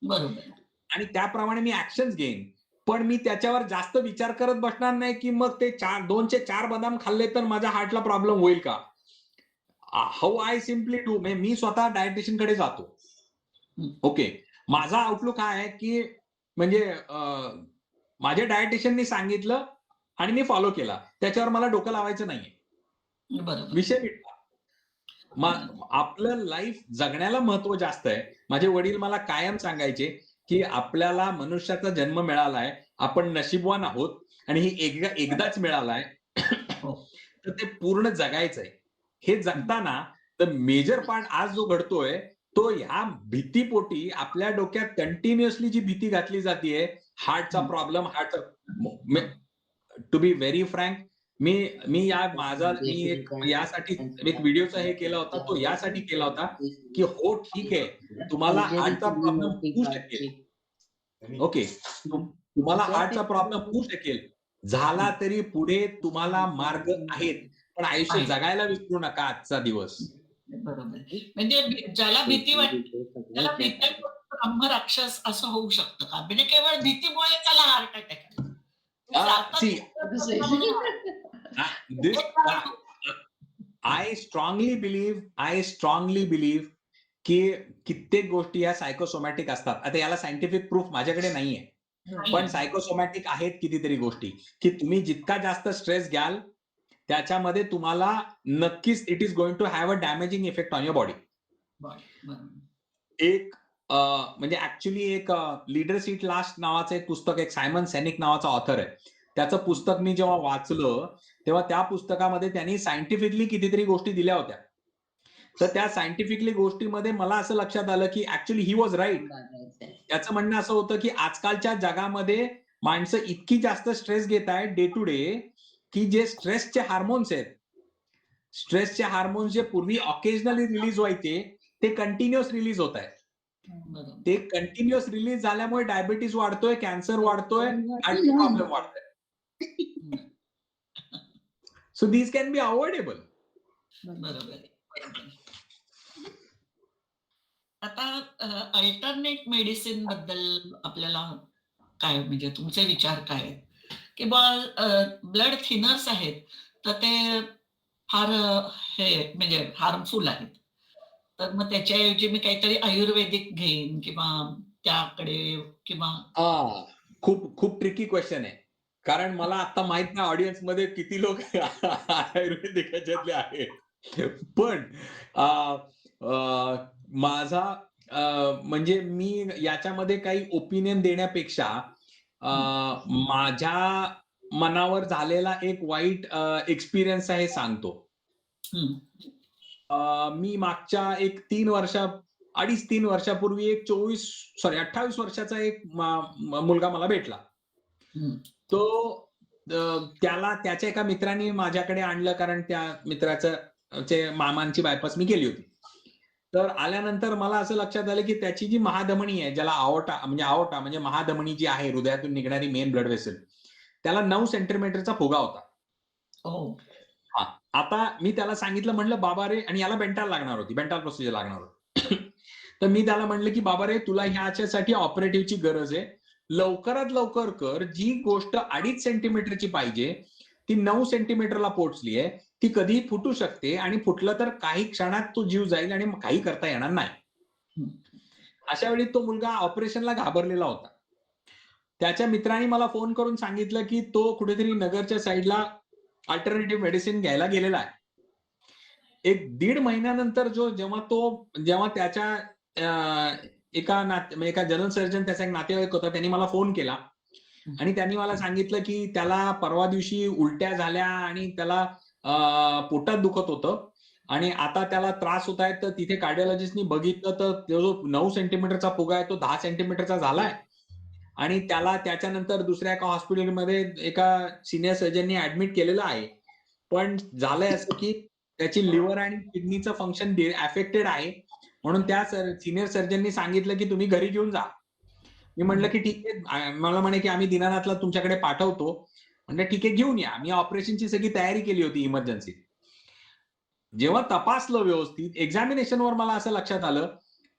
बरोबर. आणि त्याप्रमाणे मी ऍक्शन्स घेईन. पण मी त्याच्यावर जास्त विचार करत बसणार नाही की मग ते 2चे 4 बदाम खाल्ले तर माझ्या हार्टला प्रॉब्लेम होईल का. हाऊ आय सिम्पली डू, मी स्वतः डायटिशियन कडे जातो. ओके, माझा आउटलुक हा आहे की म्हणजे माझ्या डायटिशियननी सांगितलं आणि मी फॉलो केला, त्याच्यावर मला डोकं लावायचं नाहीये, बरोबर. विषय मिटला. आपलं लाईफ जगण्याला महत्व जास्त आहे. माझे वडील मला कायम सांगायचे की आपल्याला मनुष्याचा जन्म मिळालाय, आपण नशीबवान आहोत आणि ही एकदाच मिळालाय, तर ते पूर्ण जगायचंय. हे जगताना द मेजर पार्ट आज जो घडतोय तो ह्या भीतीपोटी आपल्या डोक्यात कंटिन्युअसली जी भीती घातली जातीये, हार्टचा problem, to be very frank, मी यासाठी एक व्हिडिओचा हे केला होता, तो यासाठी केला होता की हो ठीक आहे, तुम्हाला हार्टचा प्रॉब्लेम होऊ शकेल, ओके, तुम्हाला हार्टचा प्रॉब्लेम होऊ शकेल, झाला तरी पुढे तुम्हाला मार्ग आहेत, पण आयुष्य जगायला विसरू नका आजचा दिवस. बरोबर. म्हणजे ज्याला भीती वाटते त्याला भीती ब्रह्म राक्षस असं होऊ शकतं का? म्हणजे केवळ भीतीमुळे त्याला heart attack. I strongly believe की कित्येक गोष्टी या सायकोसोमॅटिक असतात. आता याला सायंटिफिक प्रूफ माझ्याकडे नाहीये, पण सायकोसोमॅटिक आहेत कितीतरी गोष्टी की तुम्ही जितका जास्त स्ट्रेस घ्याल त्याच्यामध्ये तुम्हाला नक्कीच it is going to have a damaging effect on your body. एक म्हणजे ऍक्च्युली एक लीडरशिप लास्ट नावाचं एक पुस्तक, एक सायमन सेनिक नावाचा ऑथर आहे, त्याचं पुस्तक मी जेव्हा वाचलं तेव्हा त्या पुस्तकामध्ये त्यांनी सायंटिफिकली कितीतरी गोष्टी दिल्या होत्या. तर त्या सायंटिफिकली गोष्टीमध्ये मला असं लक्षात आलं की ऍक्च्युली ही वॉज राईट. त्याचं म्हणणं असं होतं की आजकालच्या जगामध्ये माणसं इतकी जास्त स्ट्रेस घेत आहेत डे टू डे की जे स्ट्रेसचे हार्मोन्स आहेत, स्ट्रेसचे हार्मोन्स जे पूर्वी ऑकेजनली रिलीज व्हायचे ते कंटिन्युअस रिलीज होत आहेत. ते कंटिन्युअस रिलीज झाल्यामुळे डायबिटीज वाढतोय, कॅन्सर वाढतोय, हार्टचे प्रॉब्लेम वाढतोय. So these can be avoidable. आता अल्टरनेट मेडिसिन बद्दल आपल्याला काय, म्हणजे तुमचे विचार काय आहेत? किंवा ब्लड थिनर्स आहेत तर ते फार हे म्हणजे हार्मफुल आहेत, तर मग त्याच्याऐवजी मी काहीतरी आयुर्वेदिक घेईन किंवा त्याकडे किंवा खूप ट्रिकी क्वेश्चन आहे, कारण मला आता माहित नाही ऑडियन्स मध्ये किती लोक आयुर्वेदिक ह्याच्यातले आहेत, पण माझा म्हणजे मी याच्यामध्ये काही ओपिनियन देण्यापेक्षा माझ्या मनावर झालेला एक वाईट एक्सपिरियन्स आहे सांगतो. मी मागच्या एक 2.5-3 वर्षापूर्वी एक 28 वर्षाचा एक मुलगा मला भेटला. तो त्याला त्याच्या एका मित्राने माझ्याकडे आणलं, कारण त्या मित्राचं मामांची बायपास मी केली होती. तर आल्यानंतर मला असं लक्षात आलं की त्याची जी महाधमनी आहे, ज्याला आओर्टा म्हणजे महाधमनी जी आहे, हृदयातून निघणारी मेन ब्लड वेसल, त्याला 9 सेंटीमीटरचा फुगा होता. आता मी त्याला सांगितलं, म्हणलं बाबा रे, आणि याला बेंटाल लागणार होती, बेंटाल प्रोसिजर लागणार होती. तर मी त्याला म्हणलं की बाबा रे, तुला ह्याच्यासाठी ऑपरेटिव्हची गरज आहे, लवकरात लवकर कर. जी गोष्ट 2.5 सेंटीमीटरची पाहिजे ती 9 सेंटीमीटरला पोहोचली आहे, ती कधीही फुटू शकते आणि फुटलं तर काही क्षणात तो जीव जाईल आणि काही करता येणार नाही. अशा वेळी तो मुलगा ऑपरेशनला घाबरलेला होता. त्याच्या मित्रांनी मला फोन करून सांगितलं की तो कुठेतरी नगरच्या साईडला अल्टरनेटिव्ह मेडिसिन घ्यायला गेलेला आहे. 1-1.5 महिन्यानंतर जेव्हा त्याच्या एका जनरल सर्जन, त्याचा एक नातेवाईक होता, त्यांनी मला फोन केला आणि त्यांनी मला सांगितलं की त्याला परवा दिवशी उलट्या झाल्या आणि त्याला पोटात दुखत होतं आणि आता त्याला त्रास होत आहे. तर तिथे कार्डिओलॉजिस्टनी बघितलं तर जो 9 सेंटीमीटरचा फुगा आहे तो 10 सेंटीमीटरचा झालाय आणि त्याला त्याच्यानंतर दुसऱ्या एका हॉस्पिटलमध्ये एका सिनियर सर्जननी ऍडमिट केलेलं आहे. पण झालंय असं की त्याची लिव्हर आणि किडनीचं फंक्शन अफेक्टेड आहे, म्हणून त्या सिनियर सर्जननी सांगितलं की तुम्ही घरी घेऊन जा. मी म्हणलं की ठीक आहे. मला म्हणे की आम्ही दीनानाथला तुमच्याकडे पाठवतो. म्हणलं ठीक आहे, घेऊन या. मी ऑपरेशनची सगळी तयारी केली होती इमर्जन्सी. जेव्हा तपासलं व्यवस्थित एक्झामिनेशनवर मला असं लक्षात आलं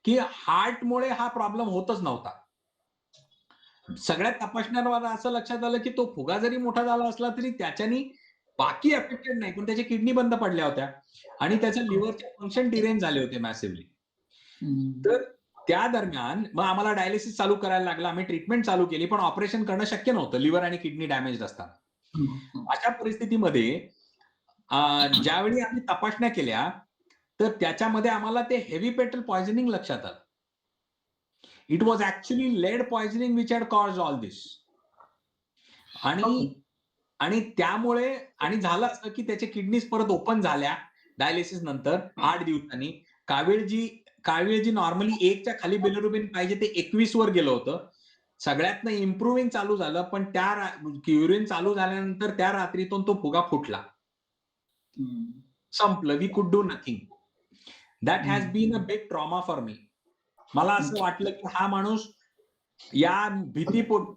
की हार्टमुळे हा प्रॉब्लेम होतच नव्हता. सगळ्यात तपासण्यावर असं लक्षात आलं की तो फुगा जरी मोठा झाला असला तरी त्याच्यानी बाकी अफेक्टेड नाही, पण त्याच्या किडनी बंद पडल्या होत्या आणि त्याच्या लिव्हरचे फंक्शन डिरेंज झाले होते मॅसिव्हली. तर त्या दरम्यान मग आम्हाला डायलिसिस चालू करायला लागला. आम्ही ट्रीटमेंट चालू केली, पण ऑपरेशन करणं शक्य नव्हतं लिव्हर आणि किडनी डॅमेज असताना. अशा परिस्थितीमध्ये ज्यावेळी आम्ही तपासण्या केल्या तर त्याच्यामध्ये आम्हाला ते हेवी पेट्रोल पॉइझनिंग लक्षात आलं. It was actually lead poisoning which had cause all this. आणि त्यामुळे आणि झालं असं की त्याच्या किडनीज परत ओपन झाल्या डायलिसिस नंतर 8 दिवसांनी. कावीळ जी नॉर्मली 1च्या खाली बिलिरुबिन पाहिजे ते 21 वर गेलं होतं. सगळ्यातनं इम्प्रुव्हिंग चालू झालं, पण त्या युरिन चालू झाल्यानंतर त्या रात्रीतून तो फुगा फुटला. संपलं. वी कुड do nothing. That has been a big trauma for me. मला असं वाटलं की हा माणूस या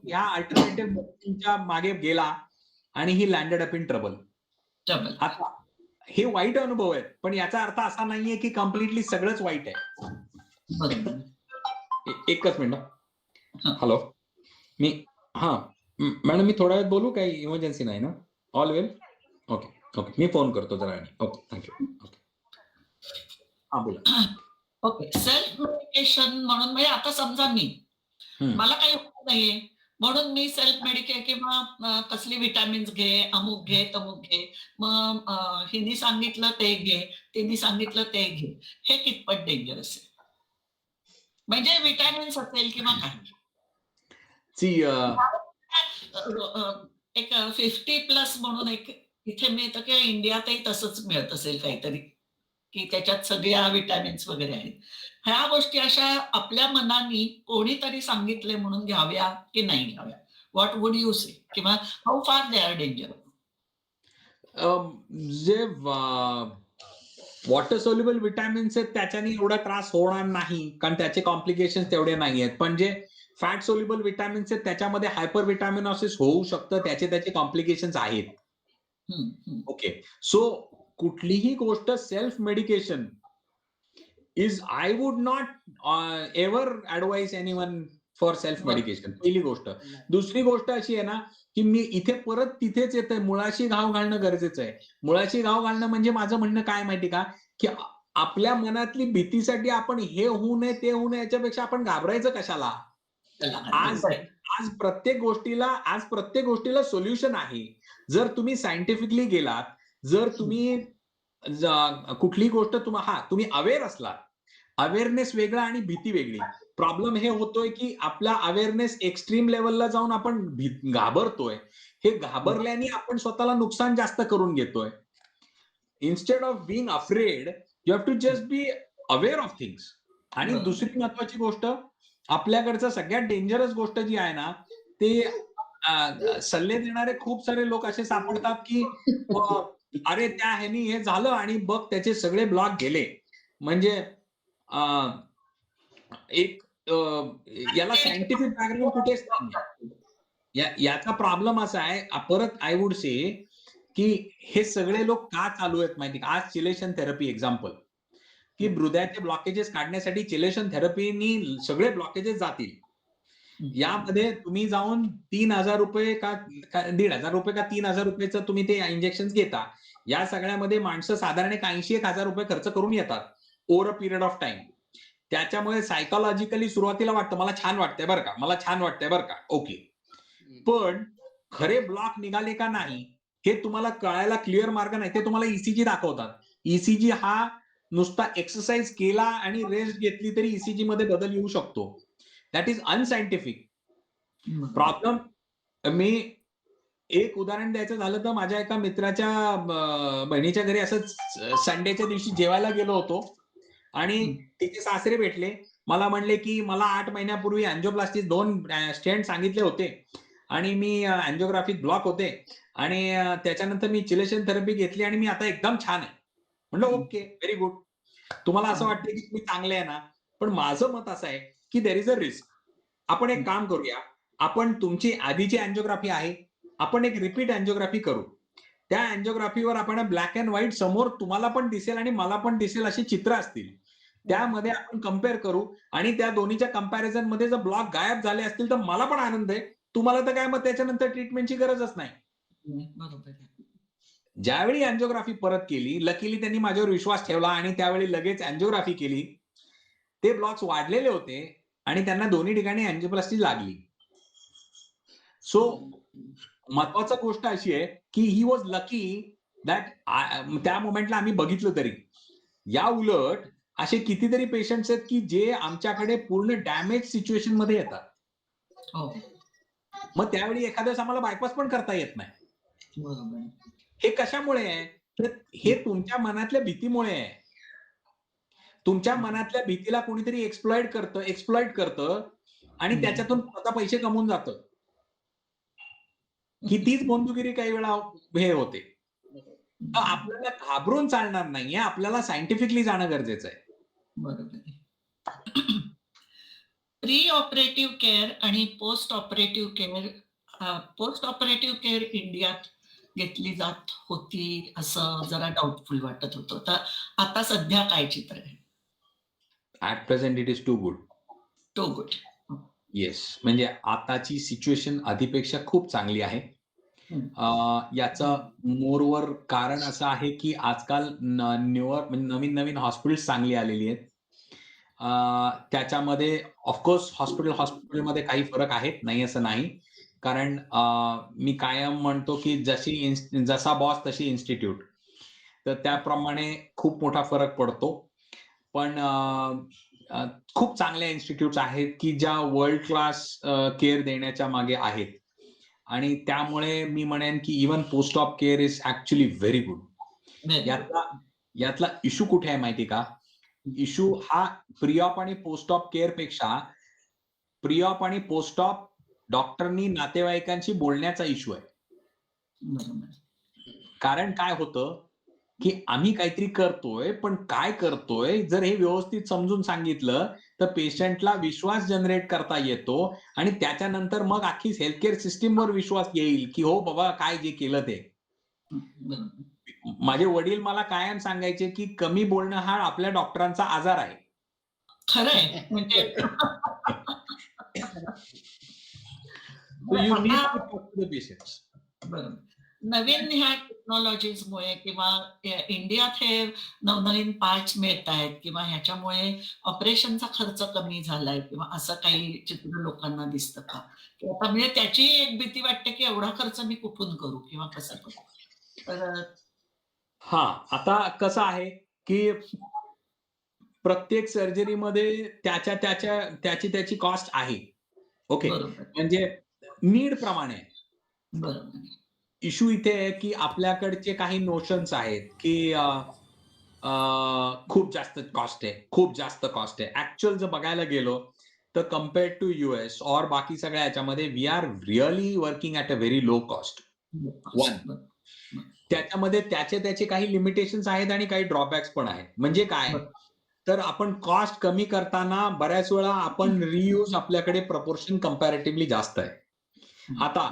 या अल्टरनेटिव्ह मागे गेला आणि ही लँडेड अप इन ट्रबल. आता हे वाईट अनुभव आहेत, पण याचा अर्थ असा नाहीये की कम्प्लिटली सगळंच वाईट आहे. एकच मिनिट. हॅलो, मॅडम मी थोड्या वेळात बोलू? काही इमर्जन्सी नाही ना? ऑल वेल? ओके ओके, मी फोन करतो जरा. Okay, thank you. ओके, हा बोला. ओके, सेल्फ मेडिकेशन म्हणून म्हणजे आता समजा मला काही होत नाहीये म्हणून मी सेल्फ मेडिकेट किंवा कसली विटॅमिन्स घे, अमुक घे, तमुक घे, मग हिने सांगितलं ते घे, तिने सांगितलं ते घे, हे कितपत डेंजरस आहे? म्हणजे विटॅमिन्स असेल किंवा काही एक 50+ म्हणून एक इथे मिळतं किंवा इंडियातही तसंच मिळत असेल काहीतरी, की त्याच्यात सगळ्या विटॅमिन्स वगैरे आहेत. ह्या गोष्टी अशा आपल्या मनाने कोणीतरी सांगितले म्हणून घ्याव्या की नाही घ्याव्या? व्हॉट वुड यू से? किंवा हाऊ फार दे आर डेंजर? जे वॉटर सोल्युबल विटॅमिन्स आहेत त्याच्याने एवढा त्रास होणार नाही, कारण त्याचे कॉम्प्लिकेशन तेवढे नाही आहेत. पण जे फॅट सोल्युबल विटॅमिन्स आहेत त्याच्यामध्ये हायपर विटॅमिनॉसिस होऊ शकतं, त्याचे कॉम्प्लिकेशन्स आहेत. ओके, सो कुठलीही गोष्ट self medication is I would not ever advise anyone for self medication. पहिली गोष्ट. दुसरी गोष्ट अशी आहे ना की मी इथे परत तिथेच येतोय, मुळाशी घाव घालणं गरजेचं आहे. मुळाशी घाव घालणं म्हणजे माझं म्हणणं काय माहिती का, की आपल्या मनातली भीतीसाठी आपण हे होऊ नये ते होऊ नये याच्यापेक्षा आपण घाबरायचं कशाला? आज प्रत्येक गोष्टीला सोल्युशन आहे. जर तुम्ही सायंटिफिकली गेलात, जर तुम्ही कुठली गोष्ट तुम्ही अवेअर असलात, अवेअरनेस वेगळा आणि भीती वेगळी. प्रॉब्लेम हे होतोय की आपला अवेअरनेस एक्स्ट्रीम लेवलला जाऊन आपण घाबरतोय. हे घाबरल्याने आपण स्वतःला नुकसान जास्त करून घेतोय. Instead of being afraid you have to just be aware of things. आणि दुसरी महत्वाची गोष्ट, आपल्याकडचं सगळ्यात डेंजरस गोष्ट जी आहे ना, ते सल्ले देणारे खूप सारे लोक असे सापडतात की अरे त्या ह्यानी हे झालं आणि बघ त्याचे सगळे ब्लॉक गेले. म्हणजे एक याला सायंटिफिक बॅकग्राऊंड कुठेच नाही. याचा प्रॉब्लेम असा आहे, परत आय वुड से की हे सगळे लोक का चालू आहेत माहिती का? आज चिलेशन थेरपी एक्झाम्पल, की हृदयाचे ब्लॉकेजेस काढण्यासाठी चिलेशन थेरपीनी सगळे ब्लॉकेजेस जातील. यामध्ये तुम्ही जाऊन 3,000 रुपये का 1,500 रुपये का 3,000 रुपयेचं तुम्ही ते इंजेक्शन घेता. या सगळ्यामध्ये माणसं साधारण 80,000 रुपये खर्च करून येतात over a period of time. त्याच्यामुळे सायकोलॉजिकली सुरुवातीला वाटतं मला छान वाटतंय बरं का, ओके. पण खरे ब्लॉक निघाले का नाही हे तुम्हाला कळायला क्लिअर मार्ग नाही. ते तुम्हाला ईसीजी दाखवतात. ईसीजी हा नुसता एक्सरसाइज केला आणि रेस्ट घेतली तरी ईसीजी मध्ये बदल येऊ शकतो. That is unscientific. प्रॉब्लेम, मी एक उदाहरण द्यायचं झालं तर माझ्या एका मित्राच्या बहिणीच्या घरी असंच संडेच्या दिवशी जेवायला गेलो होतो आणि तिचे सासरे भेटले. मला म्हणले की मला 8 महिन्यापूर्वी अँजिओप्लास्टी 2 स्टेंट सांगितले होते आणि मी अँजिओग्राफीत ब्लॉक होते आणि त्याच्यानंतर मी चिलेशन थेरपी घेतली आणि मी आता एकदम छान आहे. म्हणलं ओके, व्हेरी गुड. तुम्हाला असं वाटतं की तुम्ही चांगले आहे ना, पण माझं मत असं आहे की देर इज अ रिस्क. आपण एक काम करूया, आपण तुमची आधीची अँजिओग्राफी आहे, आपण एक रिपीट अँजिओग्राफी करू. त्या अँजिओग्राफीवर आपण ब्लॅक अँड व्हाईट समोर तुम्हाला पण दिसेल आणि मला पण दिसेल अशी चित्र असतील. त्यामध्ये आपण कम्पेअर करू आणि त्या दोन्हीच्या कंपॅरिझन मध्ये जर ब्लॉक गायब झाले असतील तर मला पण आनंद आहे. तुम्हाला तर काय, मग त्याच्यानंतर ट्रीटमेंटची गरजच नाही. बरोबर आहे. ज्यावेळी अँजिओग्राफी परत केली, लकीली त्यांनी माझ्यावर विश्वास ठेवला आणि त्यावेळी लगेच अँजिओग्राफी केली. ते ब्लॉक्स वाढलेले होते आणि त्यांना दोन्ही ठिकाणी अँजिओप्लास्टी लागली. सो महत्वाची गोष्ट अशी आहे की ही वॉज लकी दॅट त्या मोमेंटला आम्ही बघितलं तरी. या उलट असे कितीतरी पेशंट्स आहेत की जे आमच्याकडे पूर्ण डॅमेज सिच्युएशन मध्ये येतात. हो, मग त्यावेळी एखाद्या वेळेस आम्हाला बायपास पण करता येत नाही. बरोबर आहे. हे कशामुळे आहे? तर हे तुमच्या मनातल्या भीतीमुळे आहे. तुमच्या मनातल्या भीतीला कोणीतरी एक्सप्लॉइट करतं आणि त्याच्यातून स्वतः पैसे कमवून जातं. ही तीच बंधुगिरी काही वेळा हे होते. तर आपल्याला घाबरून चालणार नाहीये, आपल्याला सायंटिफिकली जाणं गरजेचं आहे. बरोबर आहे. प्री ऑपरेटिव्ह केअर आणि पोस्ट ऑपरेटिव्ह केअर इंडियात घेतली जात होती असं जरा डाऊटफुल वाटत होतं. तर आता सध्या काय चित्र आहे? At present it is too good. Too good. Yes, म्हणजे आताची सिच्युएशन आधीपेक्षा खूप चांगली आहे. याचं मोरवर कारण असं आहे की आजकाल नवीन नवीन हॉस्पिटल्स चांगली आलेली आहेत. त्याच्यामध्ये ऑफकोर्स हॉस्पिटलमध्ये काही फरक आहेत, नाही असं नाही. कारण मी कायम म्हणतो की जसा बॉस तशी इन्स्टिट्यूट. तर त्याप्रमाणे खूप मोठा फरक पडतो. पण खूप चांगल्या इन्स्टिट्यूट्स आहेत की ज्या वर्ल्ड क्लास केअर देण्याच्या मागे आहेत. आणि त्यामुळे मी म्हणेन की even post of care is actually very good. यातला इश्यू कुठे आहे माहिती का? इश्यू हा प्री ऑप आणि पोस्ट ऑप केअर पेक्षा प्री ऑप आणि पोस्ट ऑप डॉक्टरनी नातेवाईकांशी बोलण्याचा इश्यू आहे. कारण काय होतं की आम्ही काहीतरी करतोय, पण काय करतोय जर हे व्यवस्थित समजून सांगितलं तर पेशंटला विश्वास जनरेट करता येतो आणि त्याच्यानंतर मग अख्खी हेल्थ केअर सिस्टीमवर विश्वास येईल की हो बाबा काय जे केलं ते. माझे वडील मला कायम सांगायचे की कमी बोलणं हा आपल्या डॉक्टरांचा आजार आहे. खरंय. म्हणजे You need to talk to the patients. बरोबर. नवीन ह्या टेक्नॉलॉजीजमुळे किंवा इंडियात हे नवनवीन पार्ट्स मिळत आहेत किंवा ह्याच्यामुळे ऑपरेशनचा खर्च कमी झालाय किंवा असं काही चित्र लोकांना दिसतं का? की आता म्हणजे त्याची एक भीती वाटते की एवढा खर्च मी कुठून करू किंवा कसं करू? तर हा, आता कसं आहे की प्रत्येक सर्जरीमध्ये त्याची कॉस्ट आहे. ओके, बरोबर. म्हणजे नीड प्रमाणे. बरोबर. इश्यू इथे आहे की आपल्याकडचे काही नोशन्स आहेत की खूप जास्त कॉस्ट आहे. ऍक्च्युअल जर बघायला गेलो तर कम्पेअर्ड टू US और बाकी सगळ्या याच्यामध्ये we are really working at a very low cost. त्याच्यामध्ये त्याचे काही लिमिटेशन्स आहेत आणि काही ड्रॉबॅक्स पण आहेत. म्हणजे काय, तर आपण कॉस्ट कमी करताना बऱ्याच वेळा आपण रियूज आपल्याकडे प्रपोर्शन कम्पॅरेटिव्हली जास्त आहे. आता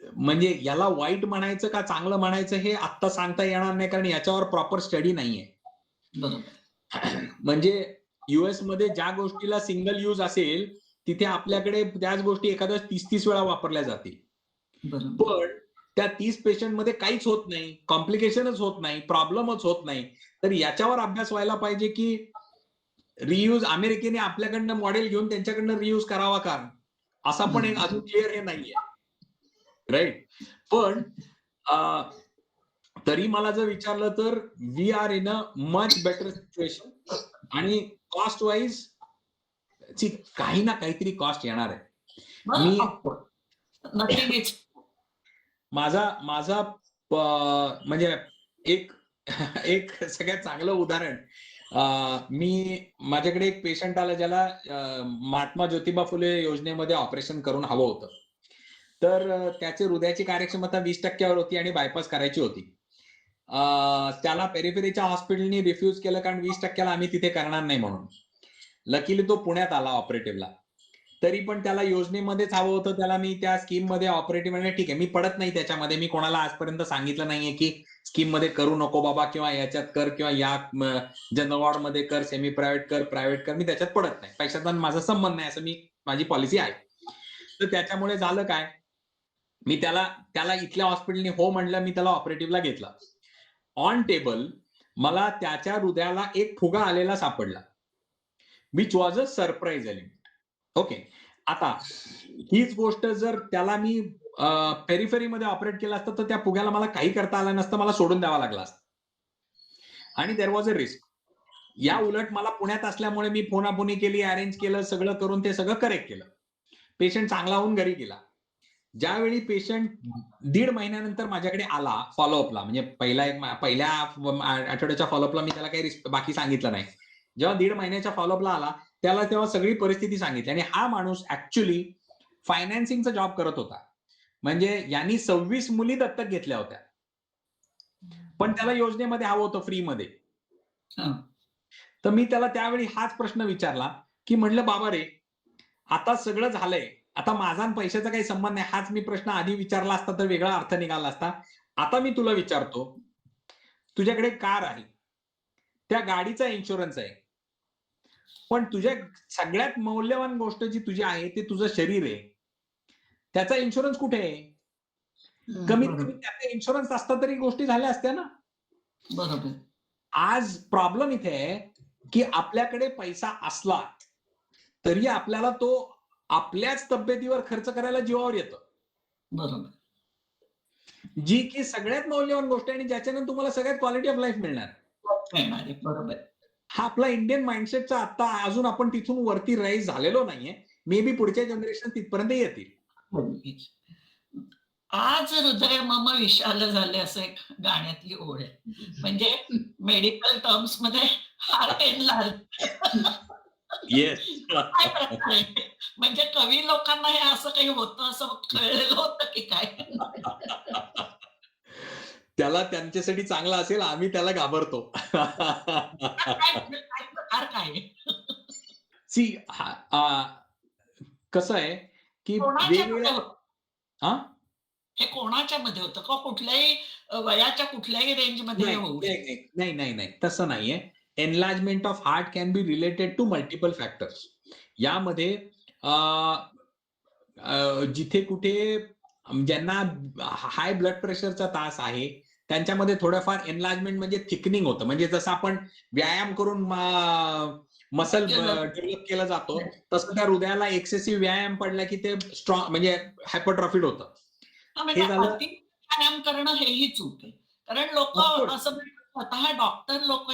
म्हणजे याला वाईट म्हणायचं का चांगलं म्हणायचं हे आत्ता सांगता येणार नाही, कारण याच्यावर प्रॉपर स्टडी नाहीये. म्हणजे US मध्ये ज्या गोष्टीला सिंगल यूज असेल तिथे आपल्याकडे त्याच गोष्टी एखाद्या 30 वेळा वापरल्या जातील. पण त्या 30 पेशंट मध्ये काहीच होत नाही, कॉम्प्लिकेशनच होत नाही, प्रॉब्लेमच होत नाही. तर याच्यावर अभ्यास व्हायला पाहिजे की रियूज अमेरिकेने आपल्याकडनं मॉडेल घेऊन त्यांच्याकडनं रियूज करावा का, असा पण एक अजून क्लिअर हे नाहीये. राईट. पण तरी मला जर विचारलं तर we are in a much better situation आणि कॉस्ट वाईज काही ना काहीतरी कॉस्ट येणार आहे. माझा म्हणजे एक सगळ्यात चांगलं उदाहरण, माझ्याकडे एक पेशंट आला ज्याला महात्मा ज्योतिबा फुले योजनेमध्ये ऑपरेशन करून हवं होतं. तर त्याची हृदयाची कार्यक्षमता 20% होती आणि बायपास करायची होती. त्याला पेरिफेरीच्या हॉस्पिटलनी रिफ्यूज केलं कारण 20%ला आम्ही तिथे करणार नाही म्हणून. लकीली तो पुण्यात आला ऑपरेटिव्हला. तरी पण त्याला योजनेमध्येच हवं होतं, त्याला मी त्या स्कीम मध्ये ऑपरेटिव्ह म्हणजे ठीक आहे, मी पडत नाही त्याच्यामध्ये, मी कोणाला आजपर्यंत सांगितलं नाहीये की स्कीम मध्ये करू नको बाबा, किंवा याच्यात कर, किंवा या जनरल वॉर्ड मध्ये कर, सेमी प्रायव्हेट कर, मी त्याच्यात पडत नाही, पैशाचा माझा संबंध नाही, असं माझी पॉलिसी आहे. तर त्याच्यामुळे झालं काय, मी त्याला इथल्या हॉस्पिटलने हो म्हणलं, मी त्याला ऑपरेटिव्हला घेतला. ऑन टेबल मला त्याच्या हृदयाला एक फुगा आलेला सापडला, which was a surprise element. Okay, आता हीच गोष्ट जर त्याला मी पेरिफेरीमध्ये ऑपरेट केलं असतं तर त्या फुग्याला मला काही करता आलं नसतं, मला सोडून द्यावा लागला असतं, आणि देअर वॉज अ रिस्क. या उलट मला पुण्यात असल्यामुळे मी फोनाफोनी केली, अरेंज केलं, सगळं करून ते सगळं करेक्ट केलं. पेशंट चांगला होऊन घरी गेला. ज्यावेळी पेशंट 1.5 महिन्यानंतर माझ्याकडे आला फॉलोअपला, म्हणजे पहिल्या आठवड्याच्या फॉलोअपला मी त्याला काही बाकी सांगितलं नाही. जेव्हा 1.5 महिन्याच्या फॉलोअपला आला त्याला तेव्हा सगळी परिस्थिती सांगितली, आणि हा माणूस ऍक्च्युली फायनान्सिंगचा जॉब करत होता. म्हणजे यांनी 26 मुली दत्तक घेतल्या होत्या, पण त्याला योजनेमध्ये हवं होतं फ्रीमध्ये. तर मी त्याला त्यावेळी हाच प्रश्न विचारला की म्हणलं, बाबा रे, आता सगळं झालंय, आता माझा आणि पैशाचा काही संबंध नाही, हाच मी प्रश्न आधी विचारला असता तर वेगळा अर्थ निघाला असता. आता मी तुला विचारतो, तुझ्याकडे कार आहे, त्या गाडीचा इन्शुरन्स आहे, पण तुझ्या सगळ्यात मौल्यवान गोष्ट जी तुझी आहे ते तुझं शरीर आहे, त्याचा इन्शुरन्स कुठे आहे? कमीत कमी त्याचा इन्शुरन्स असता तरी गोष्टी झाल्या असत्या ना. बरोबर. आज प्रॉब्लेम इथे आहे की आपल्याकडे पैसा असला तरी आपल्याला तो आपल्याच तब्येतीवर खर्च करायला जीवावर येतं. बरोबर. जी की सगळ्यात मौल्यवान गोष्ट आहे आणि ज्याच्यानं तुम्हाला सगळ्यात क्वालिटी ऑफ लाईफ मिळणार. बरोबर. हा आपला इंडियन माइंडसेटचा आता अजून आपण तिथून वरती राईज झालेलो नाहीये. मे बी पुढच्या जनरेशन तिथपर्यंत येतील. आज हृदय मम विशाल झाले, असं एक गाण्यातली ओळ आहे. म्हणजे मेडिकल टर्म्स मध्ये हार्ट एनलार्ज. येस. म्हणजे कवी लोकांना हे असं काही होतं असं कळलेलं होतं की काय? त्याला त्यांच्यासाठी चांगला असेल, आम्ही त्याला घाबरतो. प्रकार काय? सी कसं आहे की वेगवेगळ्या हे कोणाच्या मध्ये होतं का? कुठल्याही वयाच्या कुठल्याही रेंज मध्ये होऊ शकतं? नाही, तसं नाहीये. Enlargement of heart can be related to multiple factors. यामध्ये जिथे कुठे ज्यांना हाय ब्लड प्रेशरचा त्रास आहे त्यांच्यामध्ये थोडंफार एनलार्जमेंट म्हणजे थिकनिंग होतं. म्हणजे जसं आपण व्यायाम करून मसल डेव्हलप केला जातो, तसं त्या हृदयाला एक्सेसिव्ह व्यायाम पडला की ते स्ट्रॉंग म्हणजे हायपरट्रॉफिड होतं. म्हणजे अति व्यायाम करणं हेही चूक आहे. कारण लोक असं स्वतः डॉक्टर लोक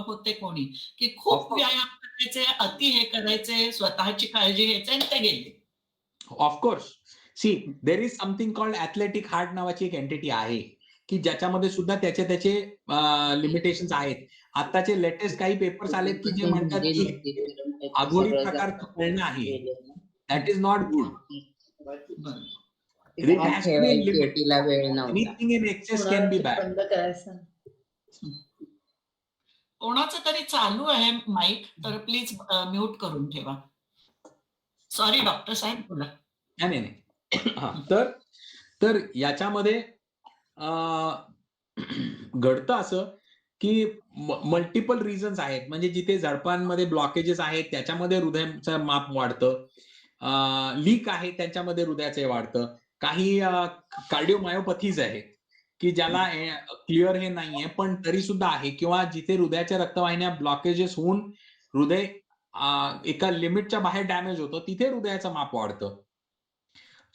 होते कोणी की खूप व्यायाम करायचे, अति हे करायचे, स्वतःची काळजी घ्यायचे आणि ते गेले. Of course, see there is something called athletic heart नावाची एक एंटिटी आहे की ज्याच्यामध्ये सुद्धा त्याचे लिमिटेशन्स आहेत. आताचे लेटेस्ट काही पेपर्स आलेत की जे म्हणतात की अघोरी प्रकारचं पळणं आहे, that is not good. Anything in excess can be bad. कोणाचं तरी चालू आहे माईक, तर प्लीज म्यूट करून ठेवा. सॉरी डॉक्टर साहेब, बोला. नाही. तर याच्यामध्ये घडतं असं की मल्टिपल रिझन्स आहेत. म्हणजे जिथे झडपांमध्ये ब्लॉकेजेस आहेत त्याच्यामध्ये हृदयाचं माप वाढतं, लीक आहे त्यांच्यामध्ये हृदयाचं वाढतं. काही कार्डिओमायोपॅथीज आहेत की ज्याला क्लिअर हे नाहीये पण तरी सुद्धा आहे, किंवा जिथे हृदयाच्या रक्तवाहिन्या ब्लॉकेजेस होऊन हृदय एका लिमिटच्या बाहेर डॅमेज होतं, तिथे हृदयाचं माप वाढतं.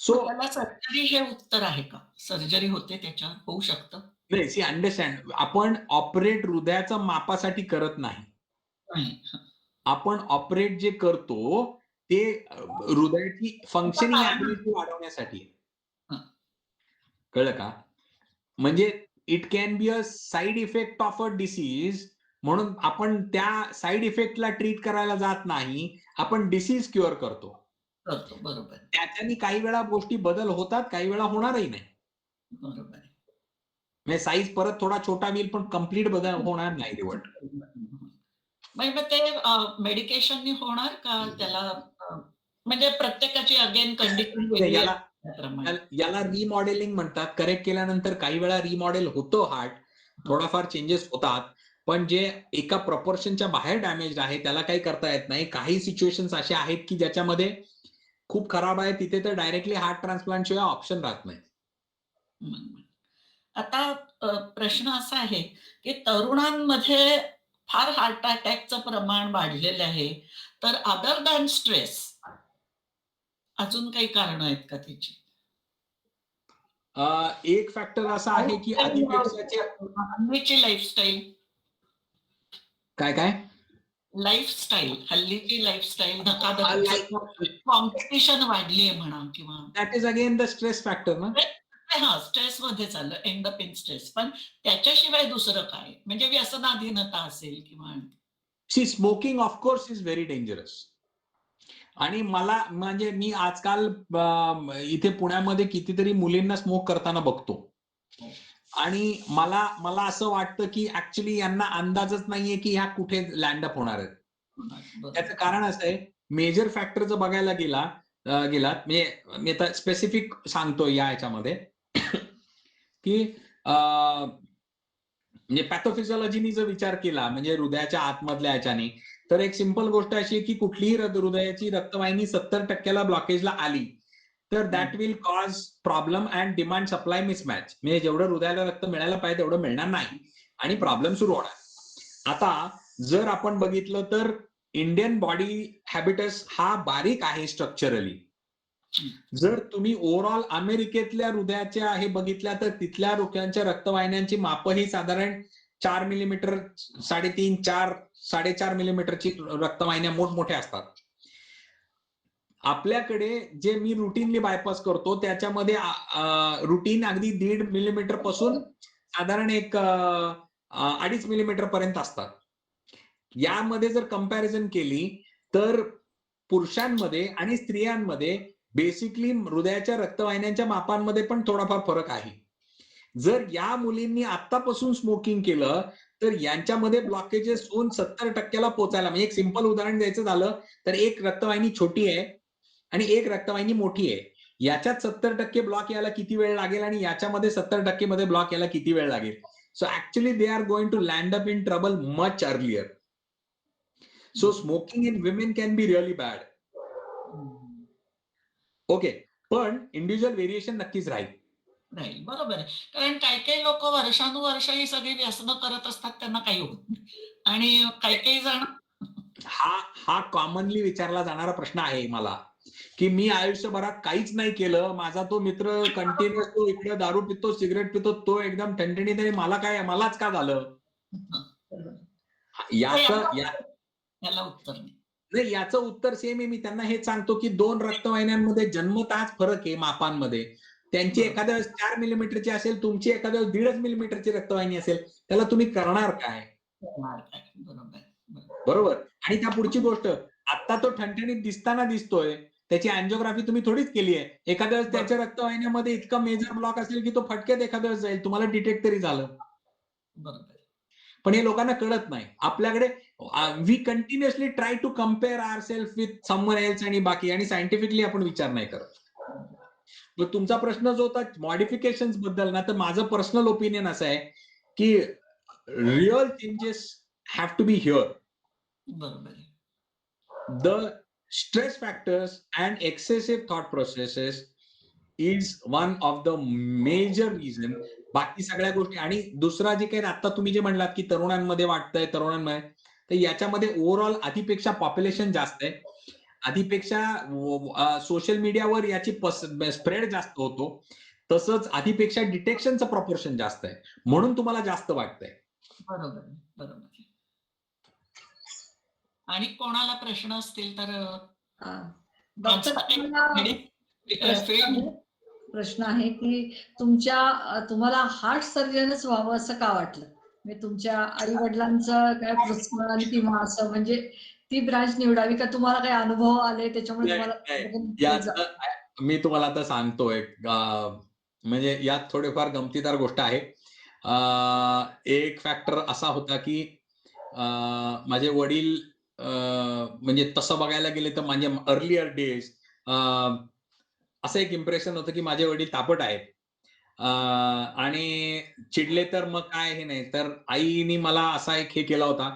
सो सर्जरी हे उत्तर आहे का? सर्जरी होते त्याच्यावर होऊ शकतं? नाही, सी अंडरस्टँड, आपण ऑपरेट हृदयाचं मापासाठी करत नाही. आपण ऑपरेट जे करतो ते हृदयाची फंक्शनिंग ऍबिलिटी वाढवण्यासाठी. कळलं का? म्हणजे it can be a side effect of a disease, म्हणून आपण त्या साइड इफेक्टला ट्रीट करायला जात नाही, आपण डिसीज क्युअर करतो. बरोबर. त्याच्यानी काही वेळा गोष्टी बदल होतात, काही वेळा होणारही नाही. बरोबर. म्हणजे साईज परत थोडा छोटा होईल पण कम्प्लीट बदल होणार नाही रिवर्ट. मग ते मेडिकेशननी होणार का? त्याला म्हणजे प्रत्येकाची अगेन कंडिशन याला रिमॉडेलिंग म्हणतात. करेक्ट केल्यानंतर काही वेळा रिमॉडेल होतो हार्ट, थोडाफार चेंजेस होतात, पण जे एका प्रपोर्शनच्या बाहेर डॅमेज आहे त्याला काही करता येत नाही. काही सिच्युएशन्स अशा आहेत की ज्याच्यामध्ये खूप खराब आहे, तिथे तर डायरेक्टली हार्ट ट्रान्सप्लांट शिवाय ऑप्शन राहत नाही. आता प्रश्न असा आहे की तरुणांमध्ये फार हार्ट अटॅकचं प्रमाण वाढलेलं आहे, तर अदर दॅन स्ट्रेस अजून काही कारण आहेत का त्याची? एक फॅक्टर असा आहे की आधीपेक्षाचे हल्लीची लाईफस्टाईल काय हल्लीची लाईफस्टाईल धकाधकीचं कॉम्पिटिशन वाढली आहे म्हणा, किंवा that is again the stress factor ना. हा, स्ट्रेस मध्ये चाललं, एंड अप इन स्ट्रेस. पण त्याच्याशिवाय दुसरं काय, म्हणजे व्यसनाधीनता असेल किंवा see smoking of course is very dangerous. आणि मला म्हणजे मी आजकाल इथे पुण्यामध्ये कितीतरी मुलींना स्मोक करताना बघतो, आणि मला असं वाटतं की ऍक्च्युली यांना अंदाजच नाहीये की ह्या कुठे लँड अप होणार आहेत. त्याचं कारण असं आहे, मेजर फॅक्टर जर बघायला गेलात म्हणजे मी आता स्पेसिफिक सांगतो या ह्याच्यामध्ये की म्हणजे पॅथोफिजिओलॉजीनी जर विचार केला म्हणजे हृदयाच्या आतमधल्या ह्याच्याने, तर एक सिंपल गोष्ट अशी आहे की कुठलीही हृदयाची रक्तवाहिनी 70% ब्लॉकेजला आली तर that will cause problem and demand supply mismatch. म्हणजे जेवढं हृदयाला रक्त मिळायला पाहिजे तेवढं मिळणार नाही आणि प्रॉब्लेम सुरू होणार. आता जर आपण बघितलं तर इंडियन बॉडी हॅबिटस हा बारीक आहे स्ट्रक्चरली. जर तुम्ही ओव्हरऑल अमेरिकेतल्या हृदयाच्या हे बघितल्या तर तिथल्या लोकांच्या रक्तवाहिन्यांची माप ही साधारण 4 मिलीमीटर, 3.5, 4, 4.5 मिलीमीटरची रक्तवाहिन्या मोठमोठ्या असतात. आपल्याकडे जे मी रुटीनली बायपास करतो त्याच्यामध्ये रुटीन अगदी 1.5 मिलीमीटर पासून साधारण एक 2.5 मिलीमीटर पर्यंत असतात. यामध्ये जर कंपॅरिझन केली तर पुरुषांमध्ये आणि स्त्रियांमध्ये बेसिकली हृदयाच्या रक्तवाहिन्यांच्या मापांमध्ये पण थोडाफार फरक आहे. जर या मुलींनी आतापासून स्मोकिंग केलं तर यांच्यामध्ये ब्लॉकेजेस होऊन 70%ला पोहोचायला, म्हणजे एक सिंपल उदाहरण द्यायचं झालं तर एक रक्तवाहिनी छोटी आहे आणि एक रक्तवाहिनी मोठी आहे. याच्यात 70% ब्लॉक यायला किती वेळ लागेल आणि याच्यामध्ये 70% मध्ये ब्लॉक यायला किती वेळ लागेल. So actually they are going to land up in trouble much earlier. So smoking in women can be really bad. Okay, पण इंडिव्हिज्युअल व्हेरिएशन नक्कीच राहील. बरोबर आहे. कारण काही लोक वर्षानुवर्ष ही सगळी व्यसनं करत असतात, त्यांना काही होत नाही. आणि काही जण हा कॉमनली विचारला जाणारा प्रश्न आहे मला, की मी आयुष्यभरात काहीच नाही केलं, माझा तो मित्र कंटिन्युअस तो इकडे दारू पितो, सिगरेट पितो, तो एकदम ठणठणीत आहे, मलाच का झालं. याला उत्तर नाही, याचं उत्तर सेम आहे. मी त्यांना हेच सांगतो की 2 रक्तवाहिन्यांमध्ये जन्मताच फरक आहे मापांमध्ये. त्यांची एखाद्या वेळेस 4 मिलीमीटरची असेल, तुमची एखाद्या वेळेस 1.5 मिलीमीटरची रक्तवाहिनी असेल, त्याला तुम्ही करणार काय. बरोबर. आणि त्या पुढची गोष्ट, आता तो ठणठणीत दिसताना दिसतोय, त्याची अँजिओग्राफी तुम्ही थोडीच केली आहे. एखाद्या वेळेस त्याच्या रक्तवाहिन्यामध्ये इतका मेजर ब्लॉक असेल की तो फटक्यात एखाद्या वेळेस जाईल, तुम्हाला डिटेक्ट तरी झालं. पण हे लोकांना कळत नाही. आपल्याकडे we continuously try to compare our self with someone else आणि बाकी, आणि सायंटिफिकली आपण विचार नाही करत. मग तुमचा प्रश्न जो होता मॉडिफिकेशन बद्दल ना, तर माझं पर्सनल ओपिनियन असं आहे की real changes have to be here. The stress factors and excessive thought processes is one of the major reason. बाकी सगळ्या गोष्टी, आणि दुसरा जे काही आता तुम्ही जे म्हणलात की तरुणांमध्ये वाटतंय, तरुणांमध्ये, तर याच्यामध्ये ओव्हरऑल आधीपेक्षा पॉप्युलेशन जास्त आहे, आधीपेक्षा सोशल मीडियावर याची स्प्रेड जास्त होतो, तसंच आधीपेक्षा डिटेक्शनचं प्रपोर्शन जास्त आहे, म्हणून तुम्हाला जास्त वाटतंय. बरोबर. आणि कोणाला प्रश्न असतील तर प्रश्न आहे की तुम्हाला हार्ट सर्जनच व्हावं असं का वाटलं. म्हणजे तुमच्या आई वडिलांचं काय प्रोत्साहन किंवा असं, म्हणजे ती ब्रांच निवडावी का, तुम्हाला काही अनुभव आले त्याच्यामुळे तुम्हाला. मी तुम्हाला आता सांगतोय, म्हणजे यात थोडेफार गमतीदार गोष्ट आहे. एक फॅक्टर असा होता की माझे वडील म्हणजे तसं बघायला गेले तर माझ्या अर्लियर डेज असं एक इम्प्रेशन होतं की माझे वडील तापट आहेत. आणि चिडले तर मग काय हे नाही. तर आईनी मला असा एक हे केला होता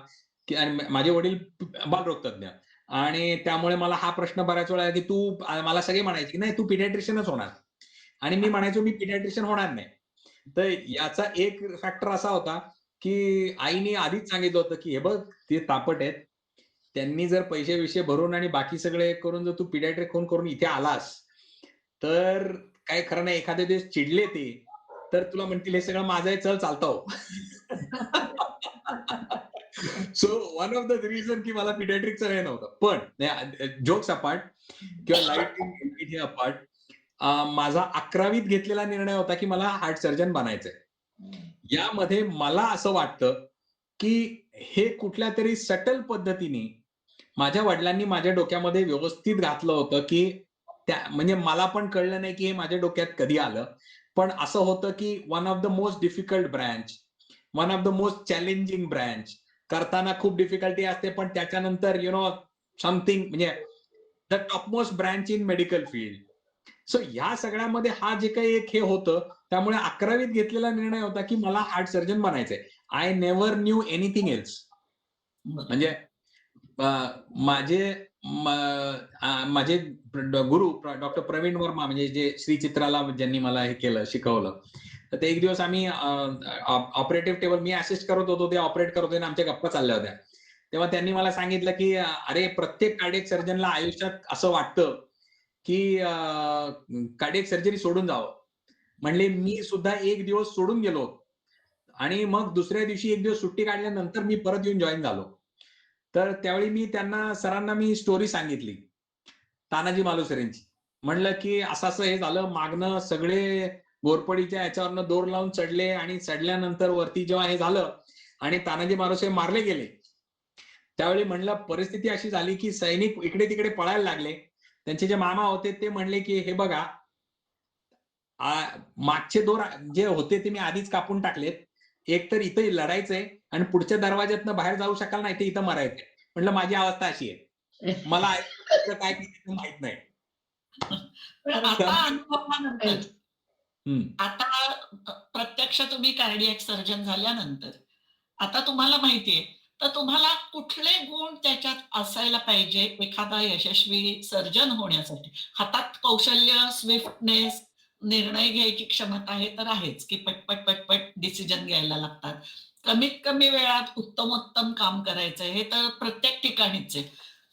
की आणि माझे वडील बालरोगतज्ञ आणि त्यामुळे मला हा प्रश्न बऱ्याच वेळा की तू मला सगळे म्हणायचे की नाही तू पिडियाट्रिशियनच होणार आणि मी म्हणायचो मी पिडियाट्रिशियन होणार नाही. तर याचा एक फॅक्टर असा होता की आईने आधीच सांगितलं होतं की हे बघ ते तापट आहेत. त्यांनी जर पैसे भरून आणि बाकी सगळे करून जर तू पिडियाट्रिक करून इथे आलास तर काय खरं नाही. एखाद्या दिवस चिडले ते तर तुला म्हणतील हे सगळं माझं आहे चल चालता हो. So one of the reason की मला पिडियाट्रिकचं हे नव्हतं. पण जोक्स अपार्ट किंवा लाईट हे अपार्ट माझा 11वीत घेतलेला निर्णय होता की मला हार्ट सर्जन बनायचंय. यामध्ये मला असं वाटतं की हे कुठल्या तरी सटल पद्धतीने माझ्या वडिलांनी माझ्या डोक्यामध्ये व्यवस्थित घातलं होतं की म्हणजे मला पण कळलं नाही की हे माझ्या डोक्यात कधी आलं. पण असं होतं की one of the most difficult branch, one of the most challenging branch करताना खूप डिफिकल्टी असते पण त्याच्यानंतर समथिंग म्हणजे the topmost branch in medical field. So ह्या सगळ्यामध्ये हा जे काही एक हे होतं त्यामुळे 11वीत घेतलेला निर्णय होता की मला हार्ट सर्जन बनायचंय. I never new anything else. म्हणजे माझे गुरु डॉक्टर प्रवीण वर्मा म्हणजे जे श्री चित्राला ज्यांनी मला हे केलं शिकवलं. तर ते एक दिवस आम्ही ऑपरेटिव्ह टेबल मी असिस्ट करत होतो ते ऑपरेट करत होते आणि आमच्या गप्पा चालल्या होत्या. तेव्हा त्यांनी मला सांगितलं की अरे प्रत्येक कार्डियक सर्जनला आयुष्यात असं वाटतं की कार्डियक सर्जरी सोडून जावं. म्हणले मी सुद्धा एक दिवस सोडून गेलो आणि मग दुसऱ्या दिवशी एक दिवस सुट्टी काढल्यानंतर मी परत येऊन जॉईन झालो. तर त्यावेळी मी सरांना मी स्टोरी सांगितली तानाजी मालुसरेंची. म्हणलं की असं असं हे झालं मागणं सगळे घोरपडीच्या याच्यावरनं दोर लावून चढले आणि चढल्यानंतर वरती जेव्हा हे झालं आणि तानाजी मालुसरे मारले गेले त्यावेळी म्हणलं परिस्थिती अशी झाली की सैनिक इकडे तिकडे पळायला लागले. त्यांचे जे मामा होते ते म्हणले की हे बघा मागचे दोर जे होते ते मी आधीच कापून टाकलेत. एक तर इथं लढायचंय आणि पुढच्या दरवाज्यातनं बाहेर जाऊ शकाल नाही ते इथं मरायचंय. म्हटलं माझी अवस्था अशी आहे मला काय माहित नाही. आता अनुभवानंतर आता प्रत्यक्ष तुम्ही कार्डियक सर्जन झाल्यानंतर आता तुम्हाला माहितीये तर तुम्हाला कुठले गुण त्याच्यात असायला पाहिजे एखादा यशस्वी सर्जन होण्यासाठी? हातात कौशल्य, स्विफ्टनेस, निर्णय घ्यायची क्षमता हे तर आहेच की पटपट डिसिजन घ्यायला लागतात. कमीत कमी वेळात उत्तमोत्तम काम करायचं हे तर प्रत्येक ठिकाणीच आहे.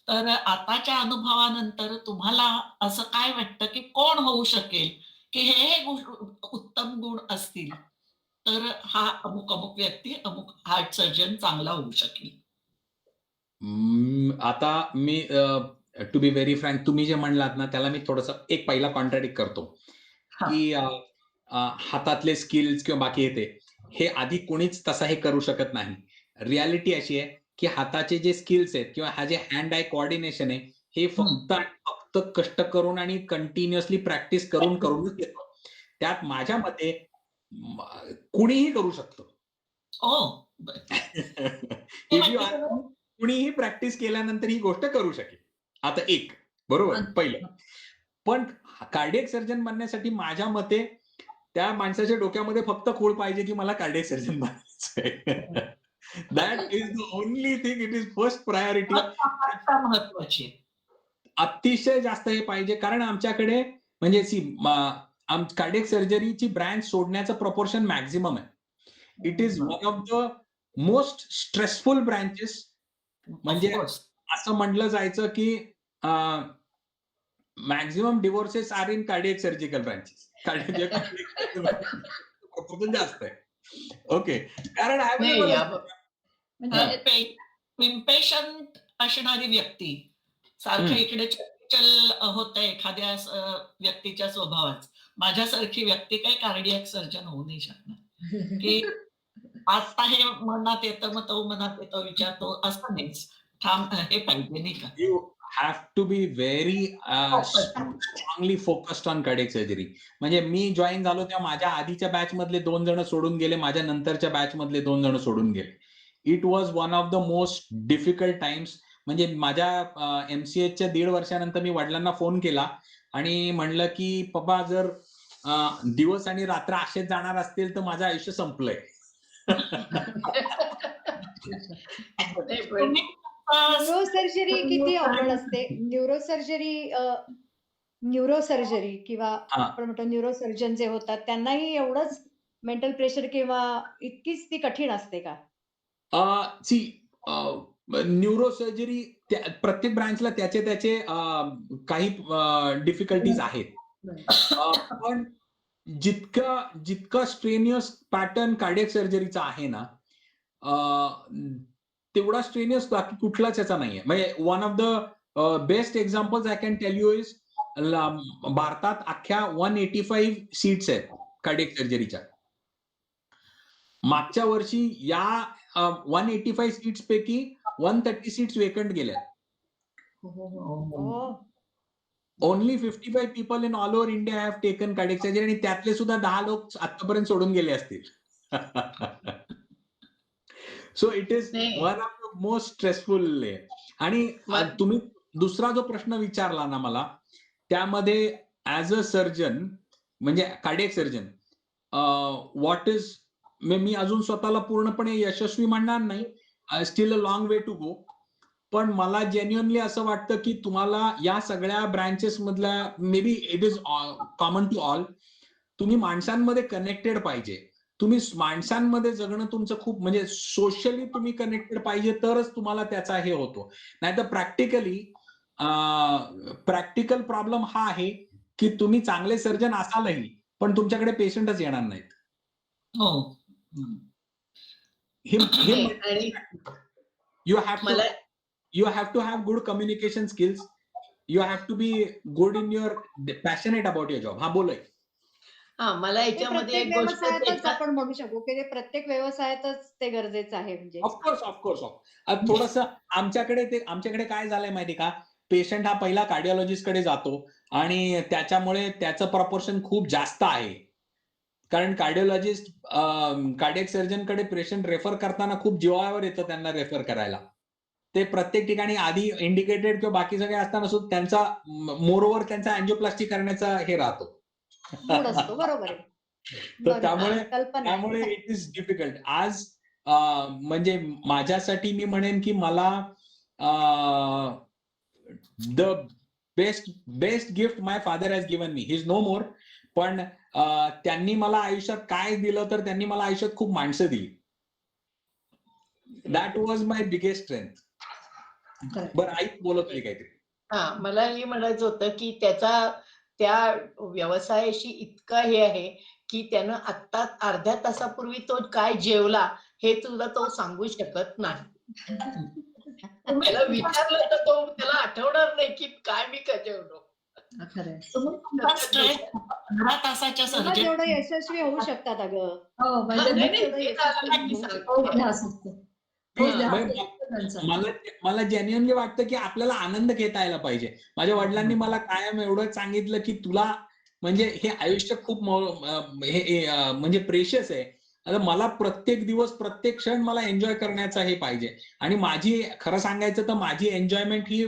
तर आताच्या अनुभवानंतर तुम्हाला असं काय वाटतं की कोण होऊ शकेल की हे उत्तम गुण असतील तर हा अमुक व्यक्ती अमुक हार्ट सर्जन चांगला होऊ शकेल? आता मी टू बी व्हेरी फ्रँक तुम्ही जे म्हणलात ना त्याला मी थोडस एक पहिला कॉन्ट्राडिक्ट करतो की हातातले स्किल्स किंवा बाकी येते हे आधी कोणीच तसा हे करू शकत नाही. रियालिटी अशी आहे की हाताचे जे स्किल्स आहेत किंवा हा जे हँड आय कोऑर्डिनेशन आहे हे फक्त कष्ट करून आणि कंटिन्युअसली प्रॅक्टिस करूनच येतो. त्यात माझ्या मते कुणीही करू शकतो. कुणीही प्रॅक्टिस केल्यानंतर ही गोष्ट करू शकेल. आता एक बरोबर पहिलं. पण कार्डियक सर्जन बनण्यासाठी माझ्या मते त्या माणसाच्या डोक्यामध्ये फक्त खूळ पाहिजे की मला कार्डियक सर्जन बनायचंय. That is the only thing. It is first priority. महत्वाची अतिशय जास्त हे पाहिजे कारण आमच्याकडे म्हणजे कार्डियक सर्जरीची ब्रँच सोडण्याचं प्रपोर्शन मॅक्झिमम आहे. It is one of the most stressful branches. म्हणजे असं म्हटलं जायचं की maximum divorces are in cardiac surgical branches. जास्त आहे. ओके कारण इम्पेशंट असणारी व्यक्ती सारखं इकडे चल होत एखाद्या व्यक्तीच्या स्वभावात माझ्यासारखी व्यक्ती काही कार्डियक सर्जन होऊ नाही शकणार की आता हे मनात येतं मग तो मनात येतो विचारतो असं नाहीच. हे पाहिजे नाही का? You have to be very strongly focused on cardiac surgery. म्हणजे मी जॉईन झालो तेव्हा माझ्या आधीच्या बॅच मधले 2 जण सोडून गेले, माझ्या नंतरच्या बॅच मधले 2 जण सोडून गेले. It was one of the most difficult times. म्हणजे माझ्या MCHच्या 1.5 वर्षानंतर मी वडिलांना फोन केला आणि म्हणलं की पप्पा जर दिवस आणि रात्र असेच जाणार असतील तर माझं आयुष्य संपलंय. न्यूरोसर्जरी किती अवघड असते. न्यूरोसर्जरी किंवा हा. आपण म्हणतो न्यूरोसर्जन जे होतात त्यांनाही एवढंच मेंटल प्रेशर किंवा इतकीच ती कठीण असते का? न्यूरोसर्जरी प्रत्येक ब्रांचला त्याचे काही डिफिकल्टीज आहेत. पण जितका स्ट्रेनियस पॅटर्न कार्डियक सर्जरीचा आहे ना, तेवढा स्ट्रेनियस बाकी कुठलाच याचा नाहीये. म्हणजे one of the best examples I can tell you is भारतात अख्ख्या 185 सीट्स आहेत कार्डियक सर्जरीच्या. मागच्या वर्षी या 185 सीट्स पैकी 130 सीट्स वेकंट गेल्या. Only 55 people in all over India have taken cardiac surgery आणि त्यातले सुद्धा 10 लोक आतापर्यंत सोडून गेले असतील. So it is one of the most stressful. आणि तुम्ही दुसरा जो प्रश्न विचारला ना मला, त्यामध्ये ऍज अ सर्जन म्हणजे कार्डियक सर्जन व्हॉट इज, मी अजून स्वतःला पूर्णपणे यशस्वी म्हणणार नाही, still a long way to go. पण मला जेन्युअनली असं वाटतं की तुम्हाला या सगळ्या ब्रांचेस मधल्या, may be it is common to all, तुम्ही माणसांमध्ये कनेक्टेड पाहिजे. तुम्ही माणसांमध्ये जगणं तुमचं खूप, म्हणजे सोशली तुम्ही कनेक्टेड पाहिजे तरच तुम्हाला त्याचा हे होतो. नाहीतर प्रॅक्टिकल प्रॉब्लेम हा आहे की तुम्ही चांगले सर्जन असालही पण तुमच्याकडे पेशंटच येणार नाहीत. हो. You have to have good communication skills. You have to be good in your passionate about your job. हा बोलाय. मला याच्यामध्ये एक गोष्ट व्यवसायातच आपण म्हणू शकू की ते प्रत्येक व्यवसायातच ते गरजेचं आहे. म्हणजे ऑफकोर्स थोडस आमच्याकडे काय झालंय माहिती का, पेशंट हा पहिला कार्डिओलॉजिस्ट कडे जातो आणि त्याच्यामुळे त्याचं प्रपोर्शन खूप जास्त आहे. कारण कार्डिओलॉजिस्ट कार्डियक सर्जन कडे पेशंट रेफर करताना खूप जीवावर येतं त्यांना रेफर करायला. ते प्रत्येक ठिकाणी आधी इंडिकेटेड किंवा बाकी सगळे असताना सुद्धा त्यांचा मोरोवर त्यांचा अँजिओप्लास्टी करण्याचा हे राहतो. बरोबर आहे. तर त्यामुळे इट इज डिफिकल्ट. आज म्हणजे माझ्यासाठी मी म्हणेन की मला the best gift my father has given me. He is no more. पण त्यांनी मला आयुष्यात काय दिलं, तर त्यांनी मला आयुष्यात खूप माणसं दिली. That was my biggest strength. बरं, आई बोलत होती काहीतरी. मला हे म्हणायचं होतं की त्या व्यवसायाशी इतका हे आहे की त्यानं आता अर्ध्या तासापूर्वी तो काय जेवला हे तुला तो सांगू शकत नाही. त्याला विचारलं तर तो त्याला आठवणार नाही की काय मी का जेवलो. स्ट्रेस 15 तासाच्या सर्जरी जेवढं यशस्वी होऊ शकतात अगं. मला जेन्युअनली वाटतं की आपल्याला आनंद घेता यायला पाहिजे. माझ्या वडिलांनी मला कायम एवढंच सांगितलं की तुला म्हणजे हे आयुष्य खूप म्हणजे प्रेशियस आहे. आता मला प्रत्येक दिवस प्रत्येक क्षण मला एन्जॉय करण्याचा हे पाहिजे. आणि माझी खरं सांगायचं तर माझी एन्जॉयमेंट ही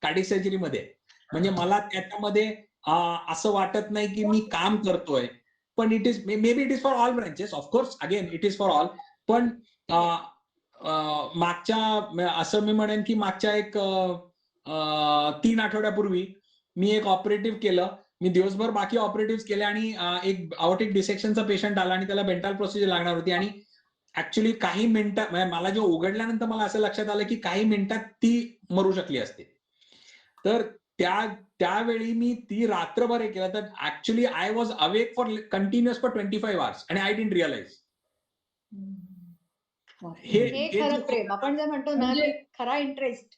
कार्डियक सर्जरीमध्ये. म्हणजे मला त्याच्यामध्ये असं वाटत नाही की मी काम करतोय. पण it is may be it is for all branches, of course again it is for all. पण मागच्या असं मी म्हणेन की मागच्या एक 3 आठवड्यापूर्वी मी एक ऑपरेटिव्ह केलं. मी दिवसभर बाकी ऑपरेटिव्ह केले आणि एक आउटिक डिसेक्शनचा पेशंट आला आणि त्याला बेंटाल प्रोसिजर लागणार होती. आणि ऍक्च्युली काही मिनिटात मला जे उघडल्यानंतर मला असं लक्षात आलं की काही मिनिटात ती मरू शकली असते. तर त्यावेळी मी ती रात्रभर हे केलं. तर actually I was awake for continuous for 25 hours आणि आय डिडंट रिअलाइज. हे खरं प्रेम आपण जे म्हणतो ना, खरा इंटरेस्ट,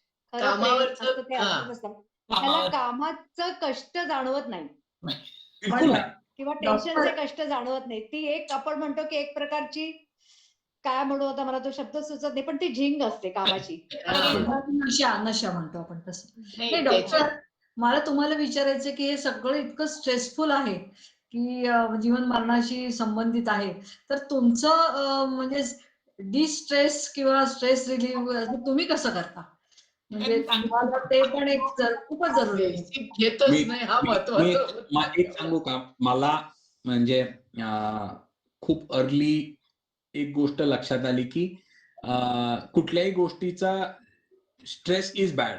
त्याला कामाचं कष्ट जाणवत नाही किंवा टेन्शनचे कष्ट जाणवत नाही. ती एक आपण म्हणतो की एक प्रकारची काय म्हणू, आता मला तो शब्द सुचत नाही, पण ती झिंग असते कामाची. नशा म्हणतो आपण तसं. डॉक्टर, मला तुम्हाला विचारायचं की हे सगळं इतकं स्ट्रेसफुल आहे की जीवन मरणाशी संबंधित आहे, तर तुमचं म्हणजे डिस्ट्रेस किंवा स्ट्रेस रिलीव्ह तुम्ही कसं करता? म्हणजे तुम्हाला ते पण एक खूपच जरुरी आहे. बेसिक घेतच मी- नाही हा मी महत्वाचा. एक सांगू का, मला म्हणजे खूप अर्ली एक गोष्ट लक्षात आली की कुठल्याही गोष्टीचा stress is bad.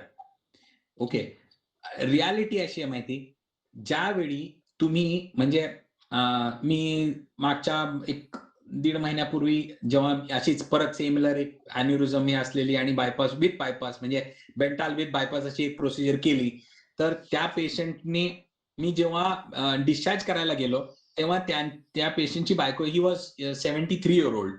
Okay, reality अशी आहे माहिती, ज्यावेळी तुम्ही म्हणजे मी मागच्या 1-1.5 महिन्यापूर्वी जेव्हा अशीच परत सिमिलर एक अॅन्युरिझम ही असलेली आणि बायपास विथ बायपास म्हणजे बेंटाल विथ बायपास अशी एक प्रोसिजर केली, तर त्या पेशंटनी मी जेव्हा डिस्चार्ज करायला गेलो तेव्हा त्या पेशंटची बायको ही वॉज 73 इयर ओल्ड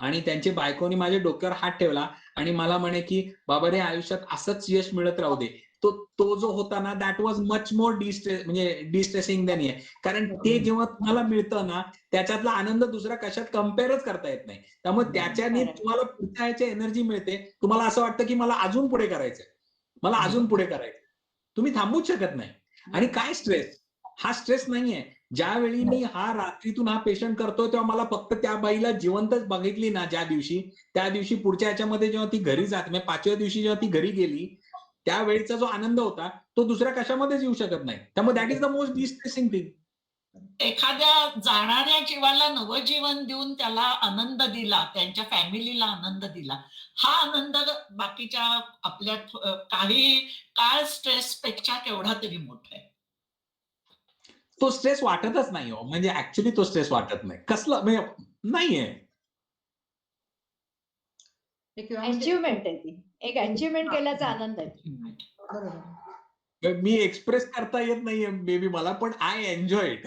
आणि त्यांच्या बायकोनी माझ्या डोक्यावर हात ठेवला आणि मला म्हणे की बाबा रे, आयुष्यात असंच यश मिळत राहू दे. तो जो होता ना, that was much more distressing than हे. कारण ते जेव्हा तुम्हाला मिळतं ना, त्याच्यातला आनंद दुसऱ्या कशात कम्पेअरच करता येत नाही. त्यामुळे त्याच्याने तुम्हाला पुढच्या याची एनर्जी मिळते. तुम्हाला असं वाटतं की मला अजून पुढे करायचंय, मला अजून पुढे करायचंय. तुम्ही थांबूच शकत नाही. आणि काय स्ट्रेस, हा स्ट्रेस नाहीये. ज्यावेळी मी हा रात्रीतून हा पेशंट करतोय तेव्हा मला फक्त त्या बाईला जिवंतच बघितली ना ज्या दिवशी, त्या दिवशी पुढच्या याच्यामध्ये जेव्हा ती घरी जाते, म्हणजे 5व्या दिवशी जेव्हा ती घरी गेली, त्यावेळीचा जो आनंद होता तो दुसऱ्या कशामध्येच येऊ शकत नाही. त्यामुळे that is the most distressing thing. एखाद्या जाणाऱ्या जीवाला नवजीवन देऊन त्याला आनंद दिला, त्यांच्या फॅमिलीला आनंद दिला, हा आनंद बाकीच्या आपल्या काही काळ स्ट्रेस पेक्षा केवढा तरी मोठा आहे. तो स्ट्रेस वाटतच नाही हो, म्हणजे ऍक्च्युली तो स्ट्रेस वाटत नाही. कसला म्हणजे नाहीये. अचिव्हमेंट आहे ती, एक अचिव्हमेंट केल्याचा आनंद आहे. बरोबर. मी एक्सप्रेस करता येत नाहीये मे बी मला, पण आय एन्जॉय इट.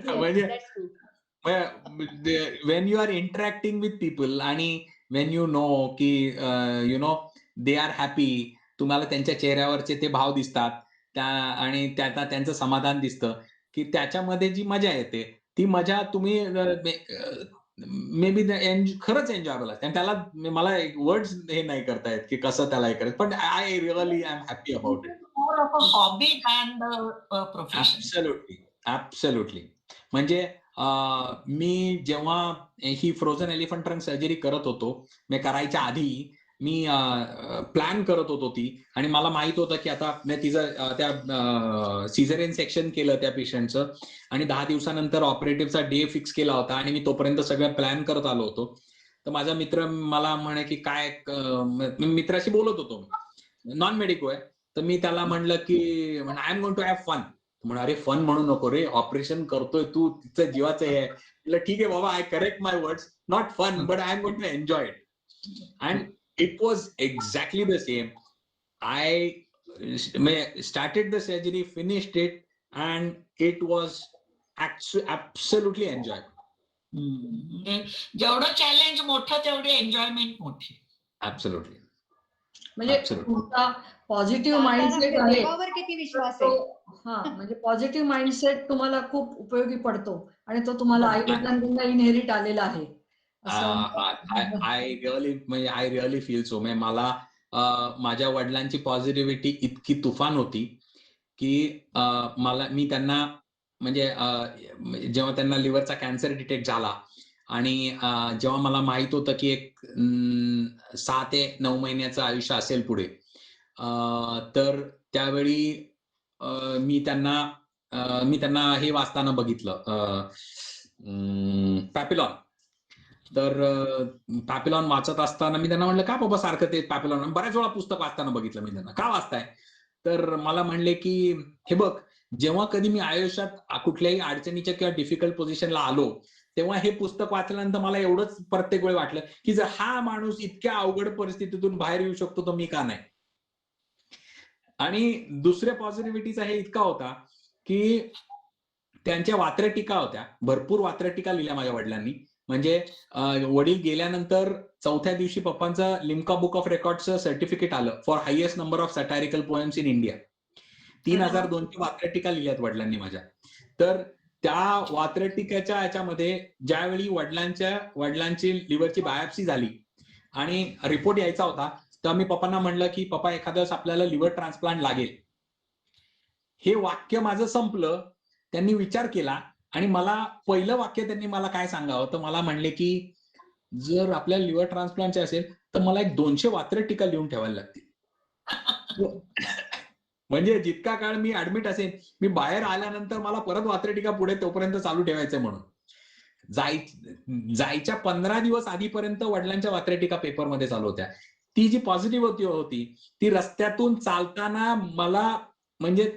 म्हणजे That's true. When you are interacting with people आणि वेन यू नो की you know they are happy, तुम्हाला त्यांच्या चेहऱ्यावरचे ते भाव दिसतात आणि त्यांचं समाधान दिसतं, की त्याच्यामध्ये जी मजा येते ती मजा तुम्ही मे बी खरंच एन्जॉयबल असते. आणि त्याला मला वर्ड्स हे नाही करतायत की कसं त्याला हे करायचं, पण I really I am happy about it. More of a hobby than profession. Absolutely. म्हणजे मी जेव्हा ही फ्रोझन एलिफंट ट्रंक सर्जरी करत होतो, मी करायच्या आधी मी प्लॅन करत होतो ती, आणि मला माहित होतं की आता मी तिचं त्या सिझेरियन सेक्शन केलं त्या पेशंटचं आणि 10 दिवसानंतर ऑपरेटिव्हचा डे फिक्स केला होता आणि मी तोपर्यंत सगळं प्लॅन करत आलो होतो. तर माझा मित्र मला म्हणे की काय, मित्राशी बोलत होतो, नॉन मेडिको आहे. तर मी त्याला म्हणलं की I am going to have fun. म्हणून अरे फन म्हणू नको रे, ऑपरेशन करतोय तू, तिचं जीवाचं हे. म्हटलं ठीक आहे बाबा, I correct my words, not fun but I am going to enjoy it. And it was exactly the same. I started the surgery, finished it, and it was absolutely enjoyable. जेवढं चॅलेंज मोठं तेवढी एन्जॉयमेंट मोठी. Absolutely. म्हणजे तुमचा पॉझिटिव्ह माइंडसेट आहे. देवावर किती विश्वास आहे. हा, म्हणजे पॉझिटिव्ह माइंडसेट तुम्हाला खूप उपयोगी पडतो आणि तो तुम्हाला आई वडिलांकडून इनहेरिट आलेला आहे. I really feel so. मला माझ्या वडिलांची पॉझिटिव्हिटी इतकी तुफान होती की मी त्यांना म्हणजे जेव्हा त्यांना लिव्हरचा कॅन्सर डिटेक्ट झाला आणि जेव्हा मला माहित होतं की एक 6 ते 9 महिन्याचं आयुष्य असेल पुढे, तर त्यावेळी मी त्यांना हे वाचताना बघितलं, पॅपिलॉन. तर पॅपिलॉन वाचत असताना मी त्यांना म्हणलं, का बाबा सारखं ते पॅपिलॉन, बऱ्याच वेळा पुस्तक वाचताना बघितलं मी त्यांना, का वाचताय? तर मला म्हणले की हे बघ, जेव्हा कधी मी आयुष्यात कुठल्याही अडचणीच्या किंवा डिफिकल्ट पोझिशनला आलो तेव्हा हे पुस्तक वाचल्यानंतर मला एवढंच प्रत्येक वेळी वाटलं की जर हा माणूस इतक्या अवघड परिस्थितीतून बाहेर येऊ शकतो तर मी का नाही. आणि दुसऱ्या पॉझिटिव्हिटीचा हे इतका होता की त्यांच्या वात्रट टीका होत्या, भरपूर वात्रट टीका लिहिल्या माझ्या वडिलांनी. म्हणजे वडील गेल्यानंतर 4थ्या दिवशी पप्पांचं लिम्का बुक ऑफ रेकॉर्डचं सर्टिफिकेट आलं for highest number of satirical poems in India. 3002 वात्रट टीका लिहिल्यात वडिलांनी माझ्या. तर त्या वात्रट टीकाच्या याच्यामध्ये ज्यावेळी वडिलांची लिव्हरची बायोप्सी झाली आणि रिपोर्ट यायचा होता, तेव्हा मी पप्पांना म्हणलं की पप्पा, एखाद्या वेळेस आपल्याला लिव्हर ट्रान्सप्लांट लागेल. हे वाक्य माझं संपलं. त्यांनी विचार केला आणि मला पहिलं वाक्य त्यांनी मला काय सांगावं, तर मला म्हणले की जर आपल्याला लिव्हर ट्रान्सप्लांटचे असेल तर मला एक 200 वात्रटिका लिहून ठेवायला लागतील. म्हणजे जितका काळ मी ऍडमिट असेल, मी बाहेर आल्यानंतर मला परत वात्रटिका पुढे तोपर्यंत चालू ठेवायचंय म्हणून. जायच्या 15 दिवस आधीपर्यंत वडिलांच्या वात्रटिका पेपरमध्ये चालू होत्या. ती जी पॉझिटिव्ह होती ती रस्त्यातून चालताना मला म्हणजे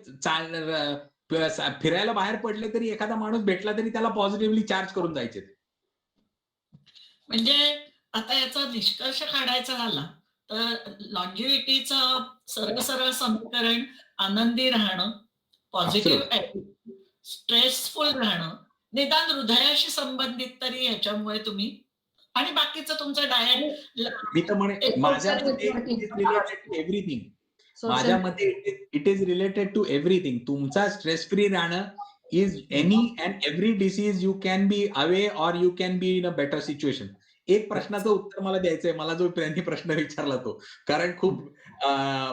फिरायला बाहेर पडले तरी एखादा माणूस भेटला तरी त्याला पॉझिटिव्हली चार्ज करून जायचे. म्हणजे आता याचा निष्कर्ष काढायचा झाला तर लॉन्जिव्हिटीचं सरळ सरळ समीकरण आनंदी राहणं, पॉझिटिव्ह, स्ट्रेसफुल राहणं, निदान हृदयाशी संबंधित तरी याच्यामुळे तुम्ही, आणि बाकीचं तुमचं डाएट. मी तर म्हणे माझ्यामध्ये एव्हरीथिंग, माझ्यामध्ये it is related to everything. तुमचा स्ट्रेस फ्री राहणं is any and every disease you can be away और you can be in a better situation. एक प्रश्नाचं उत्तर मला द्यायचंय, मला जो त्यांनी प्रश्न विचारला तो, कारण खूप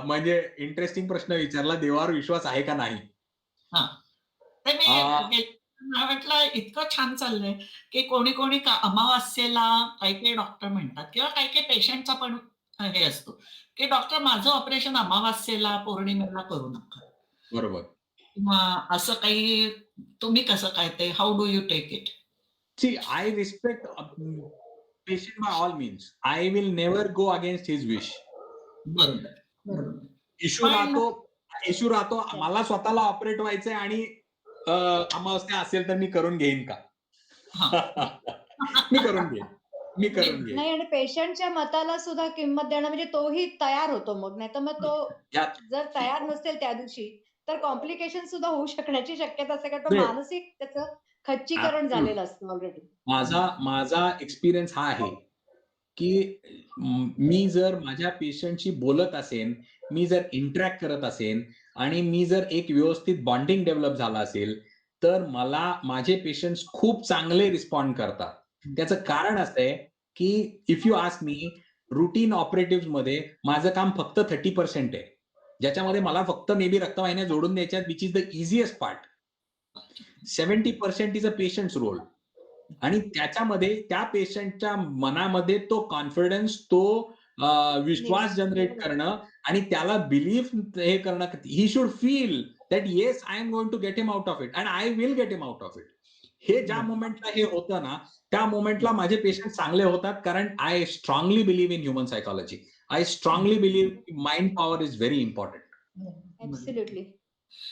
म्हणजे इंटरेस्टिंग प्रश्न विचारला, देवावर विश्वास आहे का नाही. म्हटलं इतकं छान चाललंय की कोणी कोणी अमावास्येला काही काही डॉक्टर म्हणतात किंवा काही काही पेशंटचा पण हे असतो की डॉक्टर माझं ऑपरेशन अमावास्येला पौर्णिमेला करू नका. बरोबर. किंवा असं काही, तुम्ही कसं काय ते, how do you take it? See, I respect patient by all means. I will never go against his wish. बरोबर. इश्यू राहतो मला स्वतःला ऑपरेट व्हायचंय आणि अमावस्या असेल तर मी करून घेईन का? मी करून घेईन. नाही, आणि पेशंटच्या मताला सुद्धा किंमत देणं म्हणजे तोही तयार होतो मग, नाही तर मग तो जर तयार नसेल त्या दिवशी तर कॉम्प्लिकेशन सुद्धा होऊ शकण्याची शक्यता असते, कारण तो मानसिक त्याचं खच्चीकरण झालेलं असतं ऑलरेडी. माझा एक्सपिरियन्स हा आहे की मी जर माझ्या पेशंटशी बोलत असेन, मी जर इंटरॅक्ट करत असेन आणि मी जर एक व्यवस्थित बॉन्डिंग डेव्हलप झाला असेल तर मला माझे पेशंट्स खूप चांगले रिस्पॉन्ड करतात. त्याचं कारण असं आहे की if you ask me, routine operative मध्ये माझं काम फक्त 30% आहे, ज्याच्यामध्ये मला फक्त मे बी रक्तवाहिन्या जोडून द्यायच्या, which is the easiest part. 70% is a patient's role. आणि त्याच्यामध्ये त्या पेशंटच्या मनामध्ये तो कॉन्फिडन्स, तो विश्वास जनरेट करणं आणि त्याला बिलीफ हे करणं, he should feel that yes I am going to get him out of it and I will get him out of it. हे ज्या मोमेंटला हे होतं ना, त्या मोमेंटला माझे पेशंट चांगले होतात, कारण I strongly believe in human psychology. I strongly believe mind power is very important. Absolutely.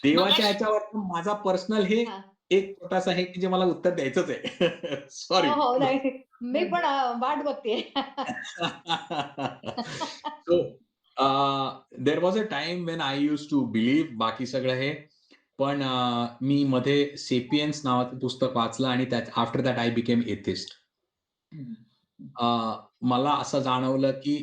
देवाच्या ह्याच्यावर माझा पर्सनल हे एक छोटासा आहे की जे मला उत्तर द्यायचंच आहे. सॉरी. हो, नाही मी पण वाट बघते. There was a time when I use to believe बाकी सगळं हे, पण मी मध्ये सेपियन्स नावाचं पुस्तक वाचलं आणि after that I became atheist. मला असं जाणवलं की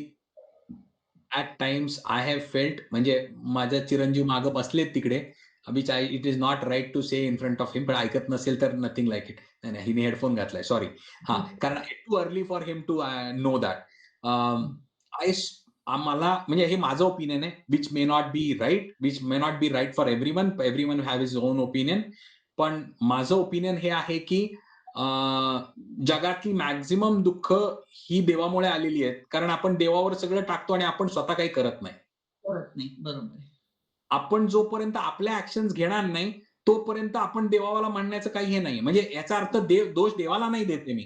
at times I have felt, म्हणजे माझ्या चिरंजीव मागं बसलेत तिकडे, which it is not right to say in front of him, पण ऐकत नसेल तर नथिंग लाईक इट. नाही, हिने हेडफोन घातलाय, सॉरी. कारण it too early for him to know that. मला म्हणजे हे माझं ओपिनियन आहे, which may not be right for everyone have his own opinion. पण माझं ओपिनियन हे आहे की जगातली मॅक्झिमम दुःख ही देवामुळे आलेली आहेत, कारण आपण देवावर सगळं टाकतो आणि आपण स्वतः काही करत नाही. बरोबर. आपण जोपर्यंत आपल्या ऍक्शन्स घेणार नाही तोपर्यंत आपण देवाला म्हणण्याचं काही हे नाही. म्हणजे याचा अर्थ दोष देवाला नाही देते मी,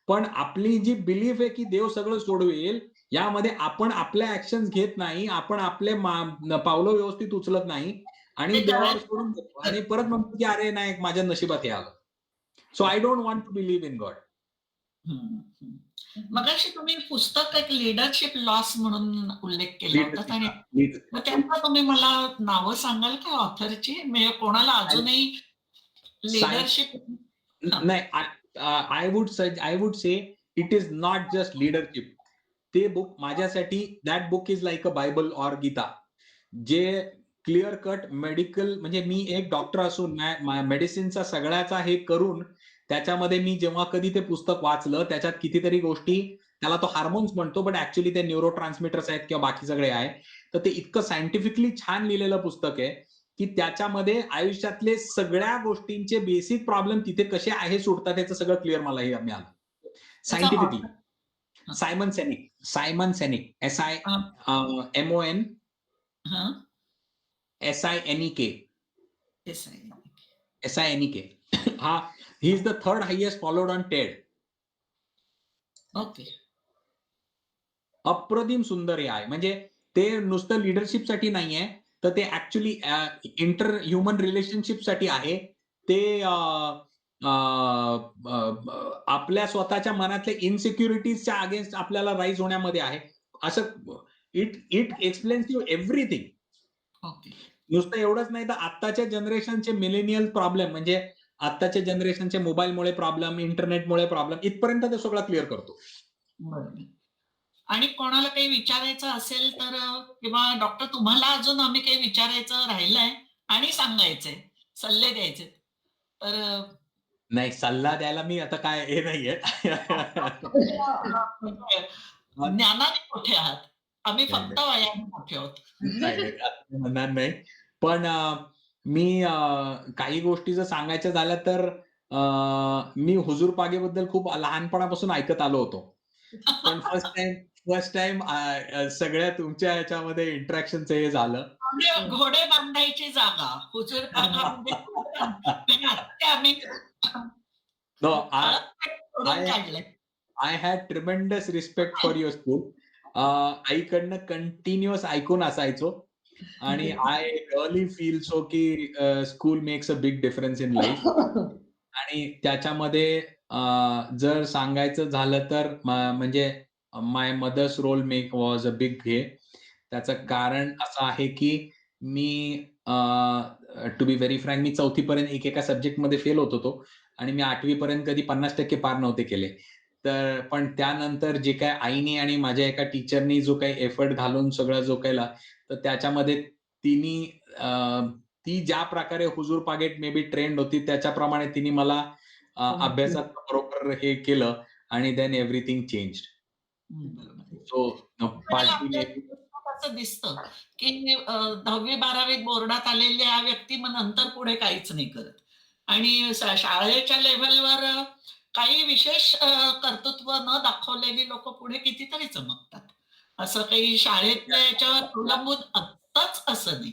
पण आपली जी बिलीफ आहे की देव सगळं सोडवेल, यामध्ये आपण आपल्या ऍक्शन्स घेत नाही, आपण आपले पावलं व्यवस्थित उचलत नाही आणि देवावर सोडून देतो आणि परत म्हणतो की अरे नाही, माझ्या नशिबात हे आलं. So I don't want to believe in God. मगाशी तुम्ही पुस्तक एक लीडरशिप लॉस म्हणून उल्लेख केला होता, आणि त्यांना तुम्ही मला नावं सांगाल का ऑथरची? म्हणजे कोणाला अजूनही लीडरशिप नाही, I would say it is not just leadership. ते बुक माझ्यासाठी, that book is like a Bible or Gita, जे क्लिअर कट मेडिकल, म्हणजे मी एक डॉक्टर असून मेडिसिनचा सगळ्याचा हे करून त्याच्यामध्ये मी जेव्हा कधी ते पुस्तक वाचलं, त्याच्यात कितीतरी गोष्टी, त्याला तो हार्मोन्स म्हणतो बट ऍक्च्युअली ते न्यूरो ट्रान्समिटर्स आहेत किंवा बाकी सगळे आहे. तर ते इतकं सायंटिफिकली छान लिहिलेलं पुस्तक आहे की त्याच्यामध्ये आयुष्यातले सगळ्या गोष्टींचे बेसिक प्रॉब्लेम तिथे कसे आहे सुटतात, त्याचं सगळं क्लिअर मला हे मिळालं सायंटिफिकली. सायमन सेनिक SIMON हा SINEK तेच आहे. SINEK हा he is the third highest followed on Ted. Okay. अप्रतिम सुंदर हे आहे. म्हणजे ते नुसतं लिडरशिपसाठी नाहीये, तर ते ऍक्च्युली इंटर ह्युमन रिलेशनशिपसाठी आहे. ते आपल्या स्वतःच्या मनातल्या इनसिक्युरिटीजच्या अगेन्स्ट आपल्याला राईज होण्यामध्ये आहे. असं it explains you everything. Okay. नुसतं एवढंच नाही तर आत्ताच्या जनरेशनचे मिलेनियल प्रॉब्लेम म्हणजे आत्ताच्या जनरेशनचे मोबाईलमुळे प्रॉब्लेम, इंटरनेटमुळे प्रॉब्लेम इथपर्यंत ते सगळं क्लिअर करतो. बरोबर. आणि कोणाला काही विचारायचं असेल तर किंवा डॉक्टर तुम्हाला अजून आम्ही काही विचारायचं राहिलंय आणि सांगायचंय, सल्ले द्यायचे तर नाही, सल्ला द्यायला मी आता काय हे नाहीये. ज्ञानाने मोठे आहात, आम्ही फक्त वयाने मोठे आहोत. नाही, असं म्हणणार नाही. पण मी काही गोष्टी जर सांगायच्या झाल्या तर मी हुजूर पागेबद्दल खूप लहानपणापासून ऐकत आलो होतो. पण फर्स्ट टाइम सगळ्या तुमच्या ह्याच्यामध्ये इंटरॅक्शनचं हे झालं. घोडे बांधायची जागा हुजूर पागामध्ये आम्ही No, काढलंय. I had tremendous respect for your school. आईकडनं कंटिन्युअस ऐकून असायचो आणि आय रिअली फील सो की school makes a big difference in life. आणि त्याच्यामध्ये जर सांगायचं झालं तर म्हणजे my mother's role was a big हे. त्याचं कारण असं आहे की मी टू बी व्हेरी फ्रँक मी 4थी पर्यंत एका सब्जेक्टमध्ये फेल होत होतो आणि मी 8वी पर्यंत कधी 50% पार नव्हते केले. तर पण त्यानंतर जे काय आईने आणि माझ्या एका टीचरनी जो काही एफर्ट घालून सगळं जो केला तर त्याच्यामध्ये ती ज्या प्रकारे हुजूर पागेट मे बी ट्रेंड होती त्याच्याप्रमाणे तिने मला अभ्यासात बरोबर हे केलं आणि देन एव्हरीथिंग चेंज. सो असं दिसतं की 10वी-12वी बोर्डात आलेल्या व्यक्ती मग नंतर पुढे काहीच नाही करत आणि शाळेच्या लेव्हलवर काही विशेष कर्तृत्व न दाखवलेली लोक पुढे कितीतरी चमकतात. असं काही शाळेतल्या याच्यावर अवलंबून असतंच असं नाही.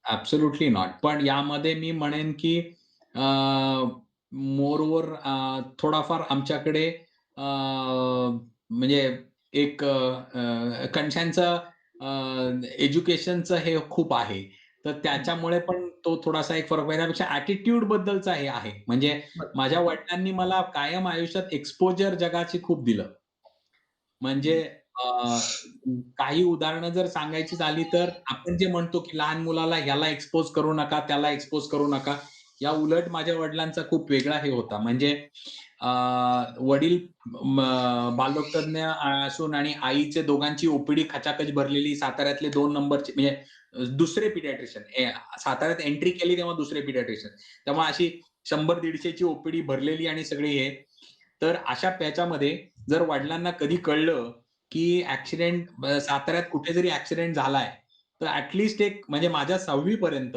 Absolutely not. पण यामध्ये मी म्हणेन की मोरओव्हर थोडाफार आमच्याकडे म्हणजे एक कणशांचं एज्युकेशनचं हे खूप आहे. तर त्याच्यामुळे पण तो थोडासा एक फरक त्यापेक्षा ऍटिट्यूड बद्दलचा हे आहे. म्हणजे माझ्या वडिलांनी मला कायम आयुष्यात एक्सपोजर जगाची खूप दिलं. म्हणजे काही उदाहरणं जर सांगायची झाली तर आपण जे म्हणतो की लहान मुलाला ह्याला एक्सपोज करू नका, त्याला एक्सपोज करू नका. या उलट माझ्या वडिलांचा खूप वेगळा हे होता. म्हणजे वडील बालरोगतज्ञ असून आणि आईचे दोघांची ओपीडी खचाखच भरलेली साताऱ्यातले 2 नंबरचे म्हणजे दुसरे पिडियाट्रिशियन साताऱ्यात एंट्री केली तेव्हा दुसरे पिडियाट्रिशियन. त्यामुळे अशी 100-150 ची ओपीडी भरलेली आणि सगळी हे. तर अशा त्याच्यामध्ये जर वडिलांना कधी कळलं की ऍक्सिडेंट साताऱ्यात कुठे जरी ऍक्सिडेंट झालाय तर ऍटलिस्ट एक म्हणजे माझ्या 6वी पर्यंत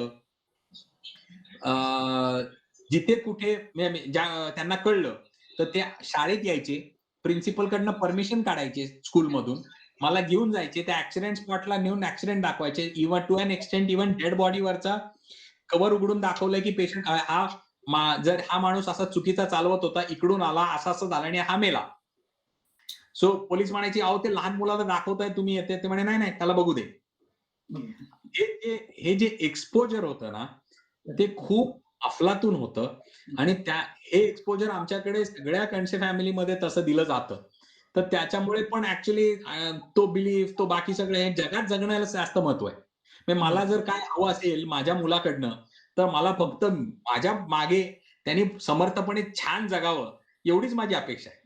जिथे कुठे त्यांना कळलं तर ते शाळेत यायचे, प्रिन्सिपल कडनं परमिशन काढायचे स्कूलमधून, मला घेऊन जायचे, त्या ऍक्सिडेंट स्पॉटला नेऊन ऍक्सिडेंट दाखवायचे. Even to an extent even dead बॉडीवरचा कव्हर उघडून दाखवलंय की पेशंट जर हा माणूस असा चुकीचा चालवत होता, इकडून आला, असं झालं आणि हा मेला. सो पोलीस म्हणायची अहो ते लहान मुलाला दाखवताय तुम्ही येते. ते म्हणे नाही त्याला बघू दे. हे जे एक्सपोजर होतं ना ते खूप अफलातून होतं आणि हे एक्सपोजर आमच्याकडे सगळ्या कणसे फॅमिलीमध्ये तसं दिलं जातं. तर त्याच्यामुळे पण ऍक्च्युली तो बिलीफ तो बाकी सगळे हे जगात जगण्याला जास्त महत्व आहे. म्हणजे मला जर काय हवं असेल माझ्या मुलाकडनं तर मला फक्त माझ्या मागे त्यांनी समर्थपणे छान जगावं एवढीच माझी अपेक्षा आहे.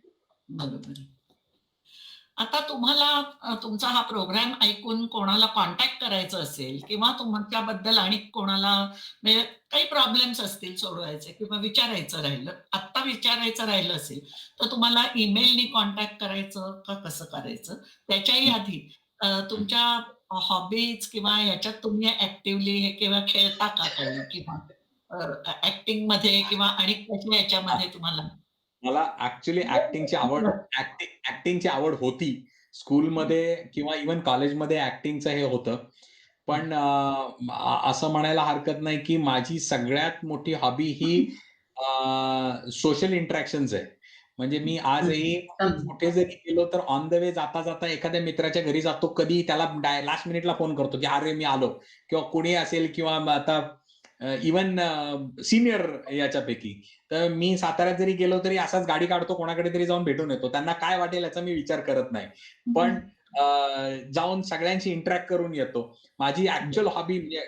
बरोबर. आता तुम्हाला तुमचा हा प्रोग्राम ऐकून कोणाला कॉन्टॅक्ट करायचं असेल किंवा तुमच्याबद्दल आणि कोणाला म्हणजे काही प्रॉब्लेम्स असतील सोडवायचे किंवा विचारायचं राहिलं असेल तर तुम्हाला ईमेलनी कॉन्टॅक्ट करायचं का कसं करायचं? त्याच्याही आधी तुमच्या हॉबीज किंवा याच्यात तुम्ही ऍक्टिव्हली हे किंवा खेळता का काही किंवा ऍक्टिंग मध्ये किंवा आणि कशा याच्यामध्ये तुम्हाला मला ऍक्च्युली ऍक्टिंगची आवड होती स्कूलमध्ये किंवा इव्हन कॉलेजमध्ये ऍक्टिंगचं हे होतं. पण असं म्हणायला हरकत नाही की माझी सगळ्यात मोठी हॉबी ही सोशल इंटरॅक्शन्स आहे. म्हणजे मी आजही कुठे जरी गेलो तर ऑन द वे जाता जाता एखाद्या मित्राच्या घरी जातो, कधी त्याला लास्ट मिनिटला फोन करतो की अरे मी आलो, किंवा कोणी असेल, किंवा आता इवन सिनियर याच्यापैकी तर मी साताऱ्यात जरी गेलो तरी असाच गाडी काढतो, कोणाकडे तरी जाऊन भेटून येतो. त्यांना काय वाटेल याचा मी विचार करत नाही, पण जाऊन सगळ्यांशी इंटरॅक्ट करून येतो. माझी ऍक्च्युअल हॉबी म्हणजे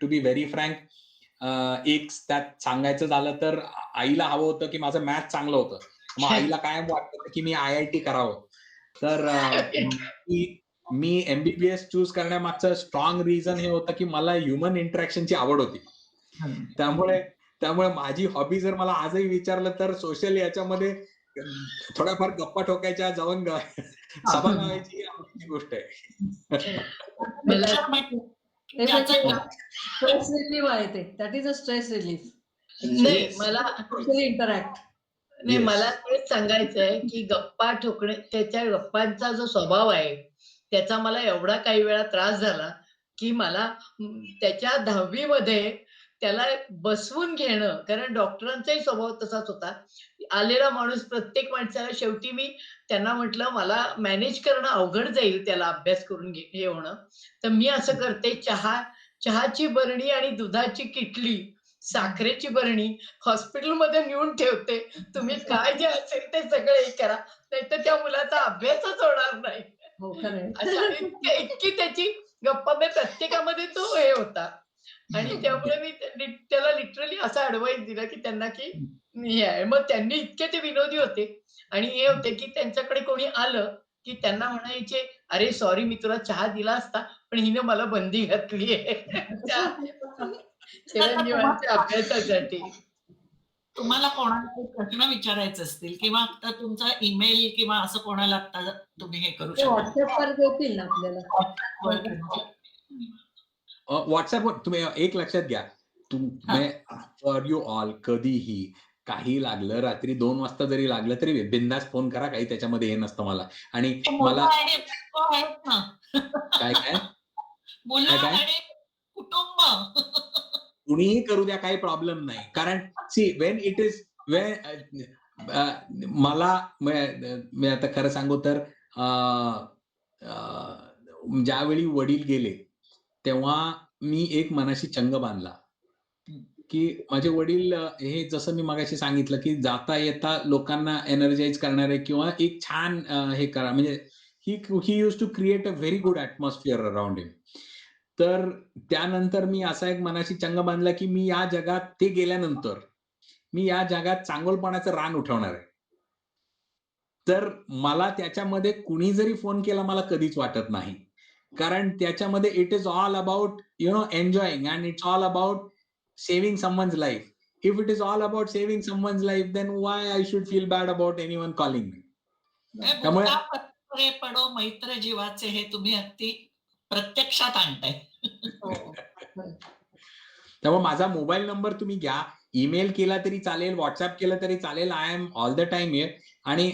टू बी व्हेरी फ्रँक, एक त्यात सांगायचं झालं तर आईला हवं होतं की माझं मॅथ चांगलं होतं. मग आईला कायम वाटतं की मी IIT करावं. तर मी MBBS चूज करण्यामागचं स्ट्रॉंग रिझन हे होतं की मला ह्युमन इंटरॅक्शनची आवड होती. त्यामुळे माझी हॉबी जर मला आजही विचारलं तर सोशल याच्यामध्ये थोड्याफार गप्पा ठोकायच्या, जाऊन सभा लावायची ही आवडीची गोष्ट आहे. स्ट्रेस रिलीफ आहे ते. That is a stress relief. नाही मला इंटरॅक्ट. नाही Yes. मला तेच सांगायचंय की गप्पा ठोकणे, त्याच्या गप्पांचा जो स्वभाव आहे त्याचा मला एवढा काही वेळा त्रास झाला की मला त्याच्या 10वी मध्ये त्याला बसवून घेणं, कारण डॉक्टरांचाही स्वभाव तसाच होता. आलेला माणूस, प्रत्येक माणसाला शेवटी मी त्यांना म्हटलं मला मॅनेज करणं अवघड जाईल त्याला अभ्यास करून हे होणं, तर मी असं करते, चहाची बरणी आणि दुधाची किटली, साखरेची बरणी हॉस्पिटलमध्ये नेऊन ठेवते. तुम्ही काय जे असेल ते सगळं हे करा, नाहीतर त्या मुलाचा अभ्यासच होणार नाही. हो खरंय. अशा इतकी त्याची गप्पा प्रत्येकामध्ये तो हे होता. आणि त्यामुळे मी त्याला लिटरली असा ऍडवाइस दिला की त्यांना की हे आहे. मग त्यांनी इतके ते विनोदी होते आणि हे होते की त्यांच्याकडे कोणी आलं की त्यांना म्हणायचे, अरे सॉरी मी तुला चहा दिला असता पण हिने मला बंदी घातली आहे चिरंजीवांच्या अभ्यासासाठी. तुम्हाला कोणाला काही प्रश्न विचारायचे असतील किंवा आता तुमचा ईमेल किंवा असं कोणाला आता तुम्ही हे करू शकता. व्हॉट्सअपवर देतील ना आपल्याला. व्हॉट्सअपवर तुम्ही एक लक्षात घ्या, फॉर यू ऑल, कधीही काही लागलं, रात्री 2 वाजता जरी लागलं तरी बिंदास फोन करा, काही त्याच्यामध्ये हे नसतं मला. आणि मला काय काय मुलं आणि कुटुंब कुणीही करू द्या, काही प्रॉब्लेम नाही. कारण सी वेन इट इज मला मी आता खरं सांगू तर ज्यावेळी वडील गेले तेव्हा मी एक मनाशी चंग बांधला की माझे वडील हे, जसं मी मगाशी सांगितलं की जाता येता लोकांना एनर्जाइज करणारे किंवा एक छान हे करा, म्हणजे he use to create a very good atmosphere around him. तर त्यानंतर मी असा एक मनाशी चंग बांधला की मी या जगात, ते गेल्यानंतर मी या जगात चांगलपणाचं रान उठवणार आहे. तर मला त्याच्यामध्ये कुणी जरी फोन केला मला कधीच वाटत नाही, कारण त्याच्यामध्ये it is all about enjoying and it's all about saving someone's life. If it is all about saving someone's life, then why I should feel bad about anyone calling me. त्यामुळे पडो मैत्र जीवाचे हे तुम्ही अगदी प्रत्यक्षात आणताय. त्यामुळे माझा मोबाईल नंबर तुम्ही घ्या, ईमेल केला तरी चालेल, व्हॉट्सअप केलं तरी चालेल. I am all the time here. आणि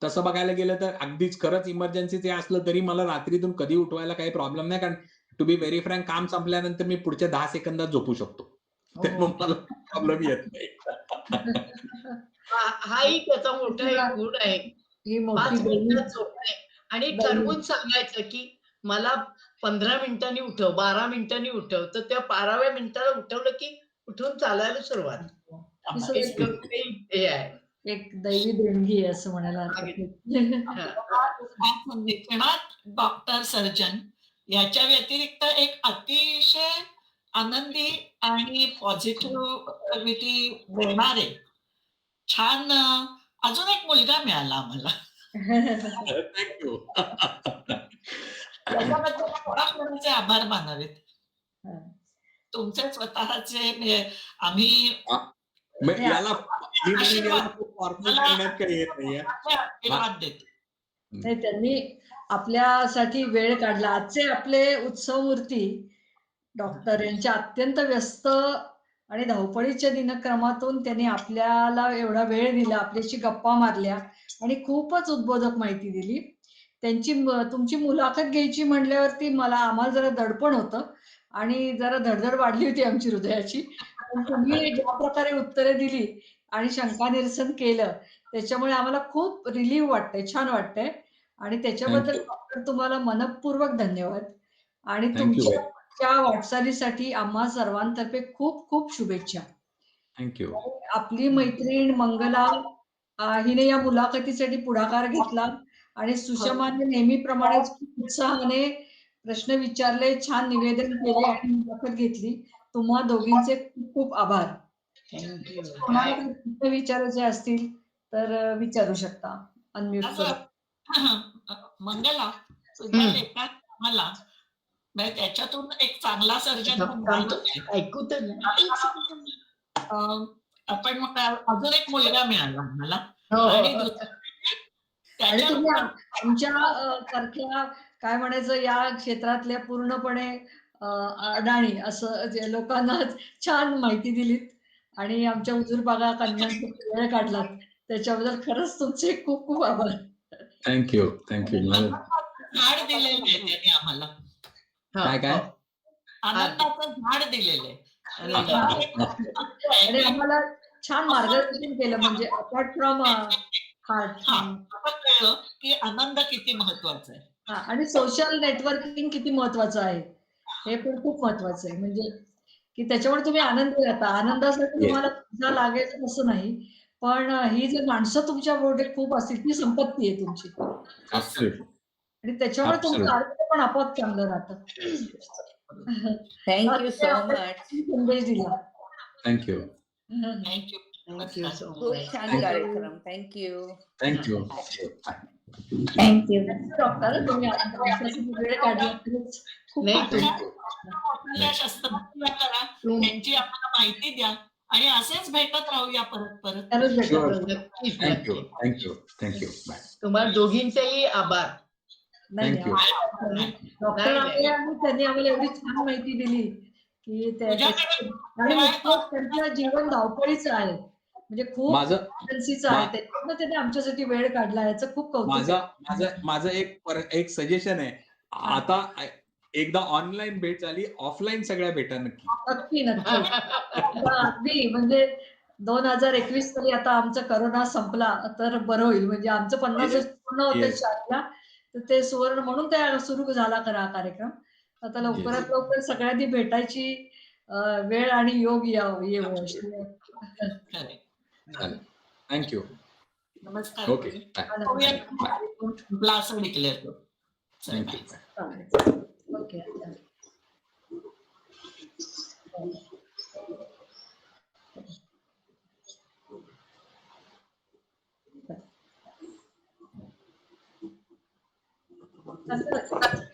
तसं बघायला गेलं तर अगदीच खरंच इमर्जन्सीचे असलं तरी मला रात्रीतून कधी उठवायला काही प्रॉब्लेम नाही, कारण टू बी व्हेरी फ्रँक काम संपल्यानंतर मी पुढच्या 10 सेकंदात झोपू शकतो. त्यामुळे मला प्रॉब्लेम येत नाही. हाही त्याचा मोठा एक गुण आहे. 5 मिनिटात झोपणे आणि ठरवून सांगायचं की मला 15 मिनिटांनी उठव, 12 मिनिटांनी उठव, तर त्या 12व्या मिनिटाला उठवलं की उठून चालायला सुरुवात. हे आहे एक दैवी देणगी आहे असं म्हणायला डॉक्टर, सर्जन याच्या व्यतिरिक्त एक अतिशय आनंदी आणि पॉझिटिव्हिटी देणारे छान अजून एक मुलगा मिळाला आम्हाला. थँक्यू. त्याच्याबद्दल कोणाकोणाचे आभार मानावेत. तुमचे स्वतःचे आम्ही याला काही येत नाहीये. नाही, त्यांनी आपल्यासाठी वेळ काढला. आजचे आपले उत्सव मूर्ती डॉक्टर यांच्या अत्यंत व्यस्त आणि धावपळीच्या दिनक्रमातून त्यांनी आपल्याला एवढा वेळ दिला, आपल्याशी गप्पा मारल्या आणि खूपच उद्बोधक माहिती दिली. तुमची मुलाखत घ्यायची म्हणल्यावरती आम्हाला जरा दडपण होतं आणि जरा धडधड वाढली होती आमची हृदयाची. पण तुम्ही ज्या प्रकारे उत्तरे दिली आणि शंका निरसन केलं, त्याच्यामुळे आम्हाला खूप रिलीव्ह वाटतंय, छान वाटतंय आणि त्याच्याबद्दल Thank you. डॉक्टर तुम्हाला मनःपूर्वक धन्यवाद आणि Thank you. तुमच्या वाटचालीसाठी आम्हा सर्वांतर्फे खूप खूप शुभेच्छा. थँक्यू. आपली मैत्रीण मंगला हिने या मुलाखतीसाठी पुढाकार घेतला आणि सुषमाने नेहमीप्रमाणेच खूप उत्साहाने प्रश्न विचारले, छान निवेदन केले आणि मुलाखत घेतली. तुम्हा दोघींचे खूप खूप आभार. थँक्यू. कोणाला काही प्रश्न विचारायचे असतील तर विचारू शकता. अनम्यूट करून. मंगला तुझ्या लेखात आम्हाला म्हणजे त्याच्यातून एक चांगला सर्जन ऐकू तर नाही. आपण मग अजून एक मुलगा मिळाला आम्हाला हो, आणि हो. आणि तुम्ही आमच्या सारख्या काय म्हणायचं या क्षेत्रातल्या पूर्णपणे अडाणी असं जे लोकांना छान माहिती दिलीत आणि आमच्या हुजूर बागा कन्यांचा वेळ काढलात त्याच्याबद्दल खरंच तुमचे खूप खूप आभार. थँक्यू. झाड दिलेलं आहे त्यांनी आम्हाला. काय आनंदाचं झाड दिलेलं आहे. आणि आम्हाला छान मार्गदर्शन केलं म्हणजे अपार्ट फ्रॉम हार्ट. कळलं की आनंद किती महत्वाचा आहे आणि सोशल नेटवर्किंग किती महत्वाचं आहे हे पण खूप महत्वाचं आहे म्हणजे की त्याच्यामुळे तुम्ही आनंद घेता. आनंदासाठी तुम्हाला पैसा लागेल असं नाही पण ही जी माणसं तुमच्या बोर्डे खूप असतील ती संपत्ती आहे तुमची आणि त्याच्यामुळे तुमचं आरोग्य पण आपोआप चांगलं राहतं. Thank you so much. संदेश दिला. थँक्यू. थँक्यू थँक्यू सो खूप मच. छान कार्यक्रम. थँक्यू. थँक्यू. थँक्यू डॉक्टर तुम्ही आमच्यासाठी वेळ काढला खरंच खूप नाही, शस्त्रक्रिया करा त्यांची आम्हाला माहिती द्या आणि असेच भेटत राहूया परत खरंच भेटत. नक्कीच थँक्यू. नक्की. थँक्यू. तुम्हाला दोघींचेही आभार. थँक्यू. डॉक्टर आले आणि त्यांनी आम्हाला एवढी छान माहिती दिली की आणि नुकतंच त्यांचं जीवन धावपळीचं आहे म्हणजे खूप एमर्जन्सीचं आहे त्याच्यामुळे त्यांनी आमच्यासाठी वेळ काढला याचं खूप कौतुक आहे. माझं एक सजेशन आहे. आता एकदा ऑनलाईन भेट झाली, ऑफलाईन सगळ्या भेटा नक्की. अगदी म्हणजे 2021 तरी आता आमचा करोना संपला तर बरं होईल म्हणजे आमचं 50 वर्ष पूर्ण होतं शाळेला तर ते सुवर्ण म्हणून त्या सुरू झाला खरा हा कार्यक्रम. आता लवकरात लवकर सगळ्यांनी भेटायची वेळ आणि योग येऊ. थँक्यू. नमस्कार. ओके. असं डिक्लेअर करू. थँक्यू. ओके. असं